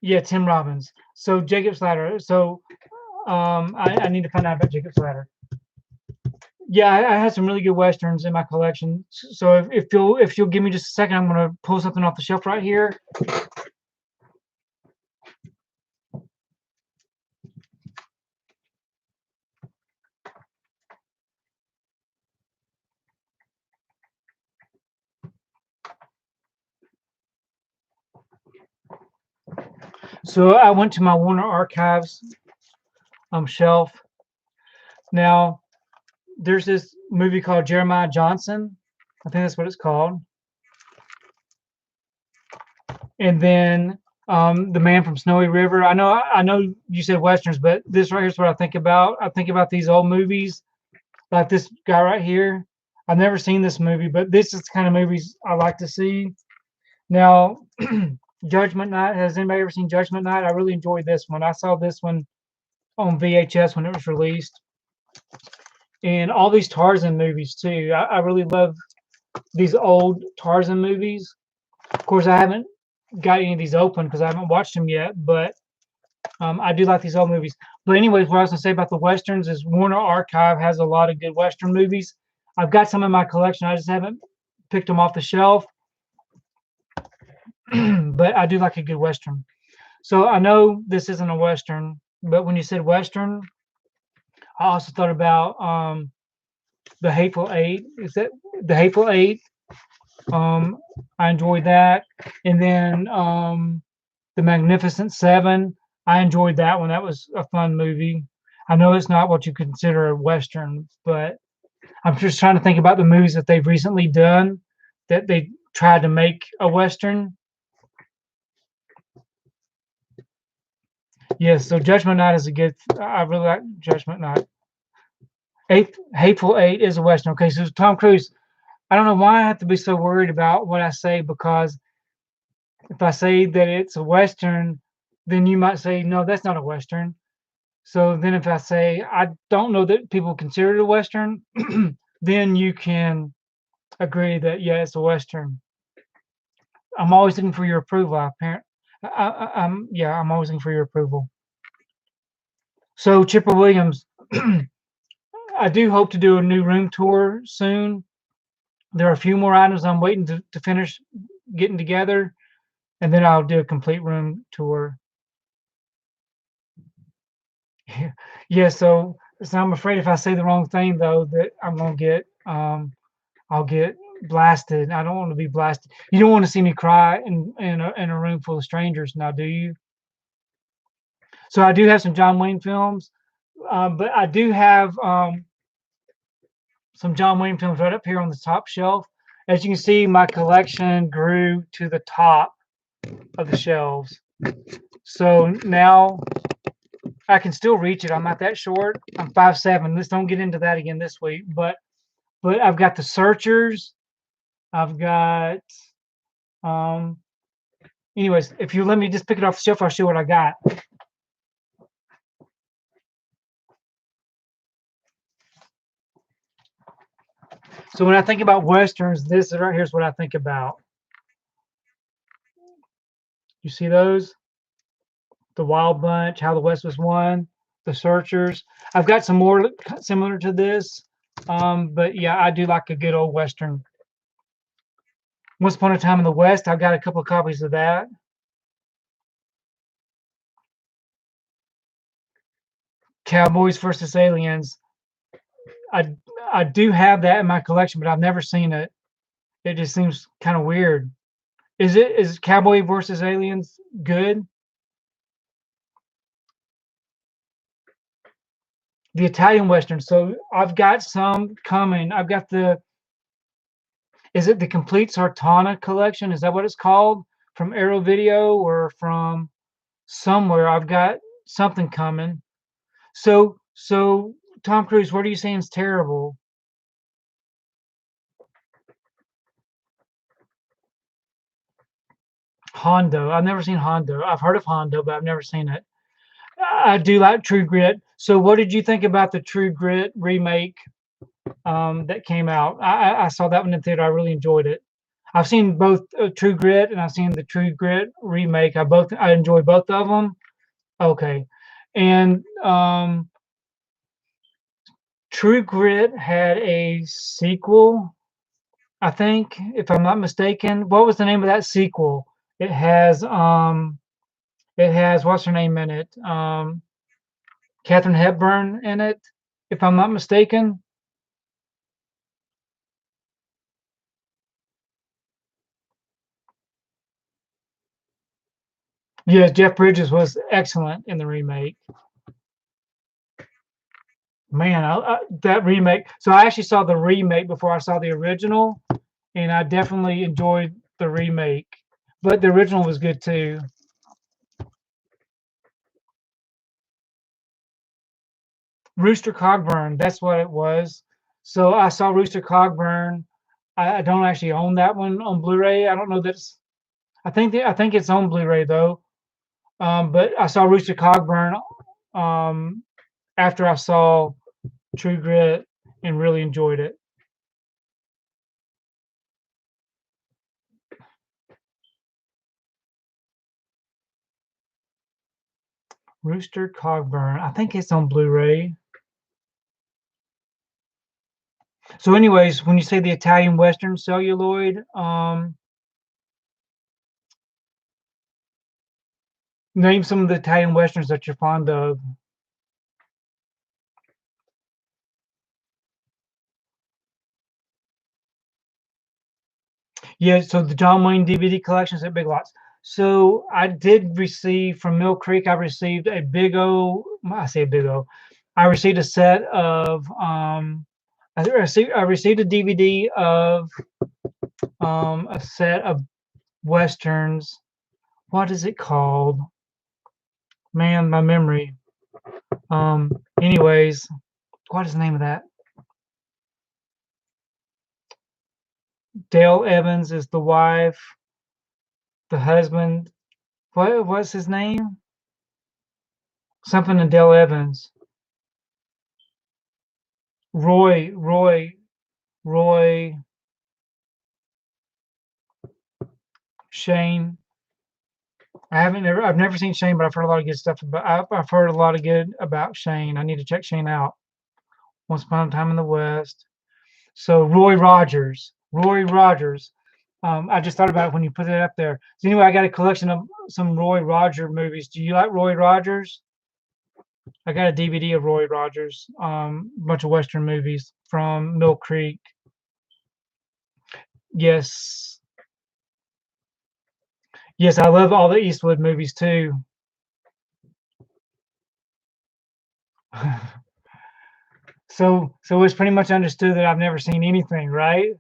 yeah, Tim Robbins. So Jacob's Ladder. So, I need to find out about Jacob's Ladder. Yeah, I had some really good westerns in my collection. So if you'll give me just a second, I'm gonna pull something off the shelf right here. So I went to my Warner Archives shelf. Now there's this movie called Jeremiah Johnson. I think that's what it's called. And then The Man from Snowy River. I know you said westerns, but this right here is what I think about. I think about these old movies, like this guy right here. I've never seen this movie, but this is the kind of movies I like to see. Now, Judgment Night. Has anybody ever seen Judgment Night? I really enjoyed this one. I saw this one on VHS when it was released. And all these Tarzan movies too. I really love these old Tarzan movies. Of course, I haven't got any of these open because I haven't watched them yet, but I do like these old movies. But anyways, what I was gonna say about the westerns is Warner Archive has a lot of good western movies. I've got some in my collection. I just haven't picked them off the shelf. But I do like a good western. So I know this isn't a western, but when you said western, I also thought about the Hateful Eight. Is that the Hateful Eight? Um, I enjoyed that, and then the Magnificent Seven. I enjoyed that one. That was a fun movie. I know it's not what you consider a western, but I'm just trying to think about the movies that they've recently done that they tried to make a western. Yes, so Judgment Night is a good. I really like Judgment Night. Hateful Eight is a western. Okay, so Tom Cruise. I don't know why I have to be so worried about what I say, because if I say that it's a western, then you might say no, that's not a western. So then if I say I don't know that people consider it a western, then you can agree that yeah, it's a western. I'm always looking for your approval. I'm yeah, I'm always looking for your approval. So Chipper Williams, I do hope to do a new room tour soon. There are a few more items I'm waiting to finish getting together, and then I'll do a complete room tour. Yeah, so I'm afraid if I say the wrong thing though that I'm gonna get I'll get blasted. I don't want to be blasted. You don't want to see me cry in a room full of strangers now, do you? So I do have some John Wayne films, but I do have some John Wayne films right up here on the top shelf. As you can see, my collection grew to the top of the shelves. So now I can still reach it. I'm not that short. I'm 5'7". Let's don't get into that again this week. But I've got the Searchers. I've got um anyways, if you let me just pick it off the shelf, I'll show what I got. So when I think about westerns, this right here's what I think about. You see those? The Wild Bunch, How the West Was Won, The Searchers. I've got some more similar to this, but yeah, I do like a good old western. Once Upon a Time in the West, I've got a couple of copies of that. Cowboys versus Aliens. I I do have that in my collection, but I've never seen it. It just seems kind of weird. Is Cowboy versus Aliens good? The Italian Western. So I've got some coming. I've got the is it the Complete Sartana collection? Is that what it's called? From Arrow Video or from somewhere? I've got something coming. So Tom Cruise, what are you saying is terrible? Hondo. I've never seen Hondo. I've heard of Hondo, but I've never seen it. I do like True Grit. So what did you think about the True Grit remake that came out? I saw that one in theater. I really enjoyed it. I've seen both True Grit and I've seen the True Grit remake. I enjoy both of them. Okay, and True Grit had a sequel, I think, if I'm not mistaken. What was the name of that sequel? It has what's her name in it? Katharine Hepburn in it, if I'm not mistaken. Yes, Jeff Bridges was excellent in the remake. Man, that remake. So I actually saw the remake before I saw the original, and I definitely enjoyed the remake. But the original was good too. Rooster Cogburn, that's what it was. So I saw Rooster Cogburn. I don't actually own that one on Blu-ray. I don't know that's. I think it's on Blu-ray though. But I saw Rooster Cogburn um, after I saw True Grit and really enjoyed it. Rooster Cogburn. I think it's on Blu-ray. So anyways, when you say the Italian Western celluloid, name some of the Italian Westerns that you're fond of. Yeah, so the John Wayne DVD collections at Big Lots. So I did receive from Mill Creek, I received a big O, I say big O, I received a set of, I received a DVD of a set of Westerns. What is it called? Man, my memory. Anyways, what is the name of that? Dale Evans is the wife, the husband. What's his name? Something to Dale Evans. Roy, Shane. I've never seen Shane, but I've heard a lot of good stuff about. I've heard a lot of good about Shane. I need to check Shane out. Once Upon a Time in the West. So Roy Rogers. I just thought about it when you put it up there. So anyway, I got a collection of some Roy Rogers movies. Do you like Roy Rogers? I got a DVD of Roy Rogers, a bunch of Western movies from Mill Creek. Yes. Yes, I love all the Eastwood movies too. So it's pretty much understood that I've never seen anything, right?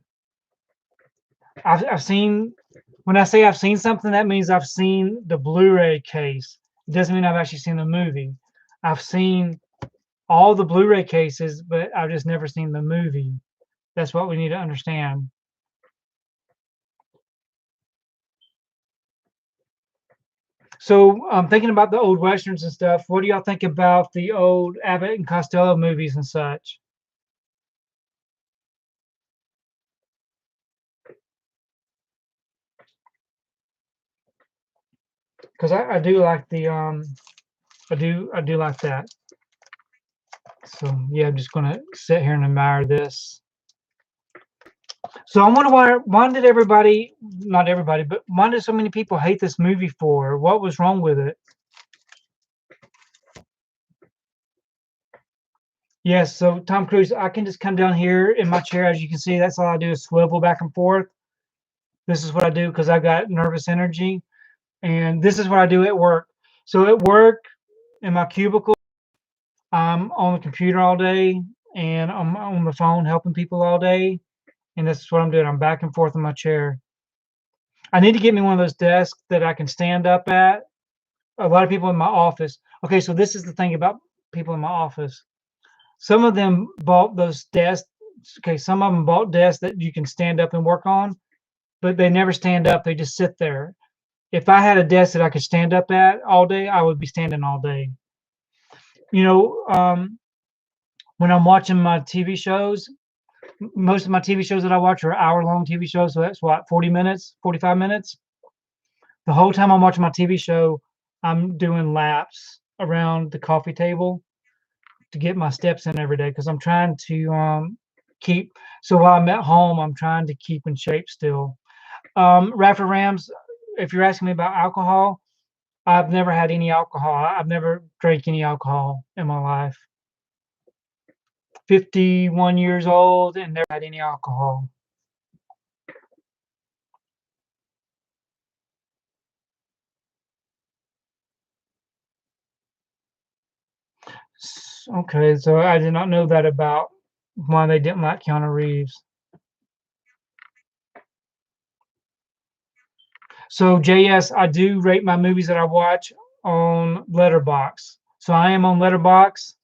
I've seen, when I say I've seen something, that means I've seen the Blu-ray case. It doesn't mean I've actually seen the movie. I've seen all the Blu-ray cases, but I've just never seen the movie. That's what we need to understand. So I'm thinking about the old Westerns and stuff. What do y'all think about the old Abbott and Costello movies and such? Because I do like the I do like that. So yeah, I'm just gonna sit here and admire this. So I wonder why did everybody, not everybody, but why did so many people hate this movie for? What was wrong with it? Yes, so Tom Cruise, I can just come down here in my chair. As you can see, that's all I do is swivel back and forth. This is what I do because I got nervous energy. And this is what I do at work. So at work, in my cubicle, I'm on the computer all day and I'm on the phone helping people all day. And this is what I'm doing. I'm back and forth in my chair. I need to get me one of those desks that I can stand up at. A lot of people in my office. Okay, so this is the thing about people in my office. Some of them bought those desks. Okay, some of them bought desks that you can stand up and work on, but they never stand up. They just sit there. If I had a desk that I could stand up at all day, I would be standing all day. You know, when I'm watching my TV shows, most of my TV shows that I watch are hour-long TV shows. So that's what, 40 minutes, 45 minutes. The whole time I'm watching my TV show, I'm doing laps around the coffee table to get my steps in every day because I'm trying to keep. So while I'm at home, I'm trying to keep in shape still. Raffer Rams, if you're asking me about alcohol, I've never had any alcohol. I've never drank any alcohol in my life. 51 years old and never had any alcohol. Okay, so I did not know that about why they didn't like Keanu Reeves. So JS, I do rate my movies that I watch on Letterbox. So I am on Letterbox,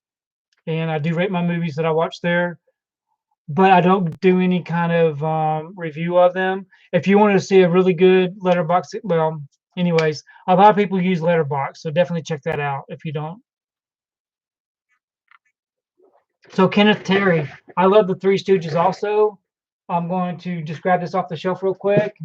and I do rate my movies that I watch there. But I don't do any kind of review of them. If you want to see a really good Letterbox, well, anyways, a lot of people use Letterbox, so definitely check that out if you don't. So Kenneth Terry, I love the Three Stooges also. I'm going to just grab this off the shelf real quick.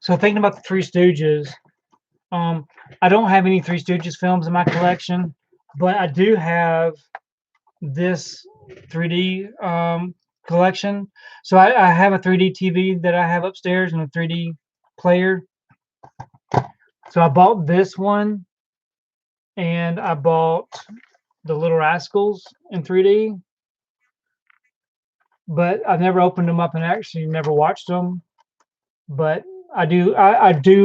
So thinking about the Three Stooges, I don't have any Three Stooges films in my collection, but I do have this 3D collection. So I have a 3D TV that I have upstairs and a 3D player. So I bought this one, and I bought the Little Rascals in 3D, but I've never opened them up and actually never watched them. But I do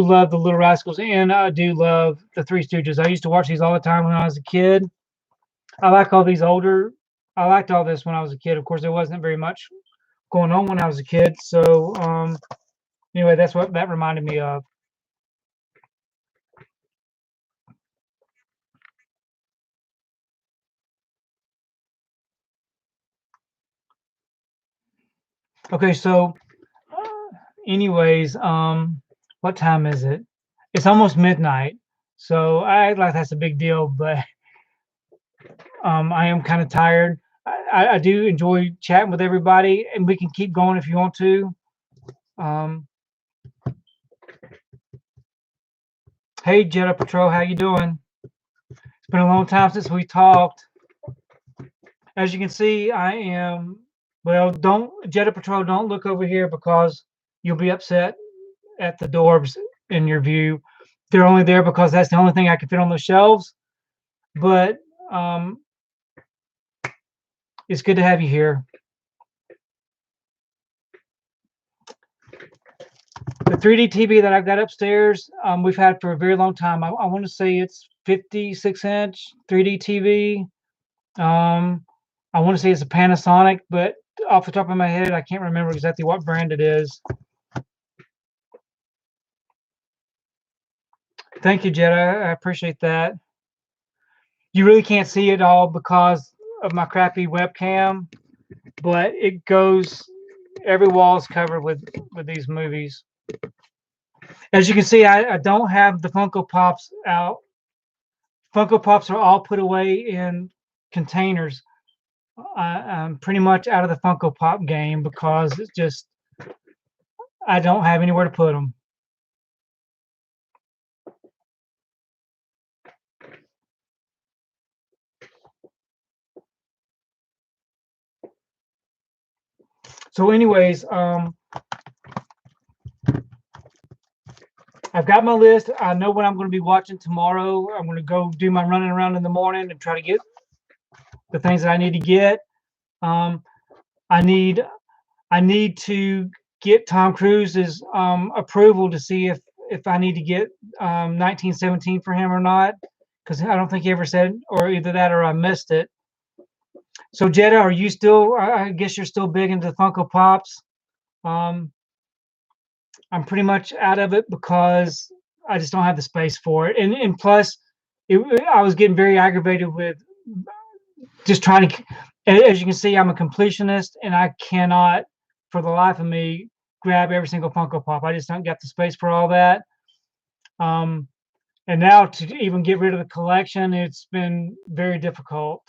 love the Little Rascals, and I do love the Three Stooges. I used to watch these all the time when I was a kid. I like all these older. I liked all this when I was a kid. Of course, there wasn't very much going on when I was a kid. So anyway, that's what that reminded me of. Okay, so anyways, what time is it? It's almost midnight. So I act like that's a big deal, but I am kind of tired. I do enjoy chatting with everybody, and we can keep going if you want to. Um, hey, Jetta Patrol, how you doing? It's been a long time since we talked. As you can see, I am. Well, don't Jetta Patrol, don't look over here because you'll be upset at the doorbs in your view. They're only there because that's the only thing I can fit on those shelves. But it's good to have you here. The 3D TV that I've got upstairs, we've had for a very long time. I want to say it's 56-inch 3D TV. I want to say it's a Panasonic, but off the top of my head, I can't remember exactly what brand it is. Thank you, Jetta. I appreciate that. You really can't see it all because of my crappy webcam, but it goes. Every wall is covered with these movies. As you can see, I don't have the Funko Pops out. Funko Pops are all put away in containers. I'm pretty much out of the Funko Pop game because it's just I don't have anywhere to put them. So, anyways, I've got my list. I know what I'm going to be watching tomorrow. I'm going to go do my running around in the morning and try to get the things that I need to get. I need to get Tom Cruise's approval to see if I need to get 1917 for him or not, because I don't think he ever said, or either that or I missed it. So Jetta, are you still? I guess you're still big into Funko Pops. I'm pretty much out of it because I just don't have the space for it, and plus, I was getting very aggravated with just trying to. As you can see, I'm a completionist, and I cannot, for the life of me, grab every single Funko Pop. I just don't get the space for all that. And now to even get rid of the collection, it's been very difficult.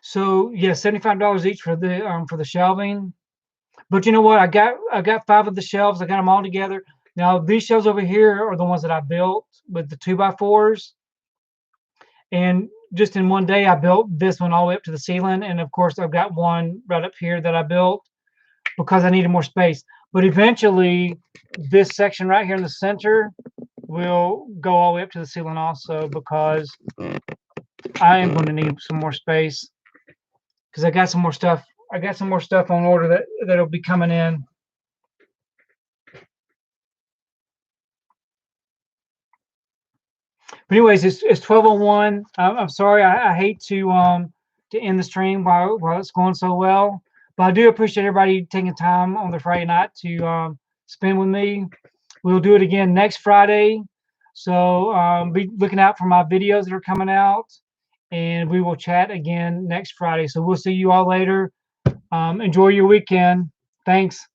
So yeah, $75 each for the shelving. But you know what? I got 5 of the shelves. I got them all together. Now these shelves over here are the ones that I built with the 2x4s. And just in one day, I built this one all the way up to the ceiling. And of course, I've got one right up here that I built because I needed more space. But eventually, this section right here in the center will go all the way up to the ceiling also because I am going to need some more space because I got some more stuff. I got some more stuff on order that'll be coming in. But anyways, it's 12:01. I'm sorry. I hate to end the stream while it's going so well, but I do appreciate everybody taking time on the Friday night to spend with me. We'll do it again next Friday. So be looking out for my videos that are coming out, and we will chat again next Friday. So we'll see you all later. Enjoy your weekend. Thanks.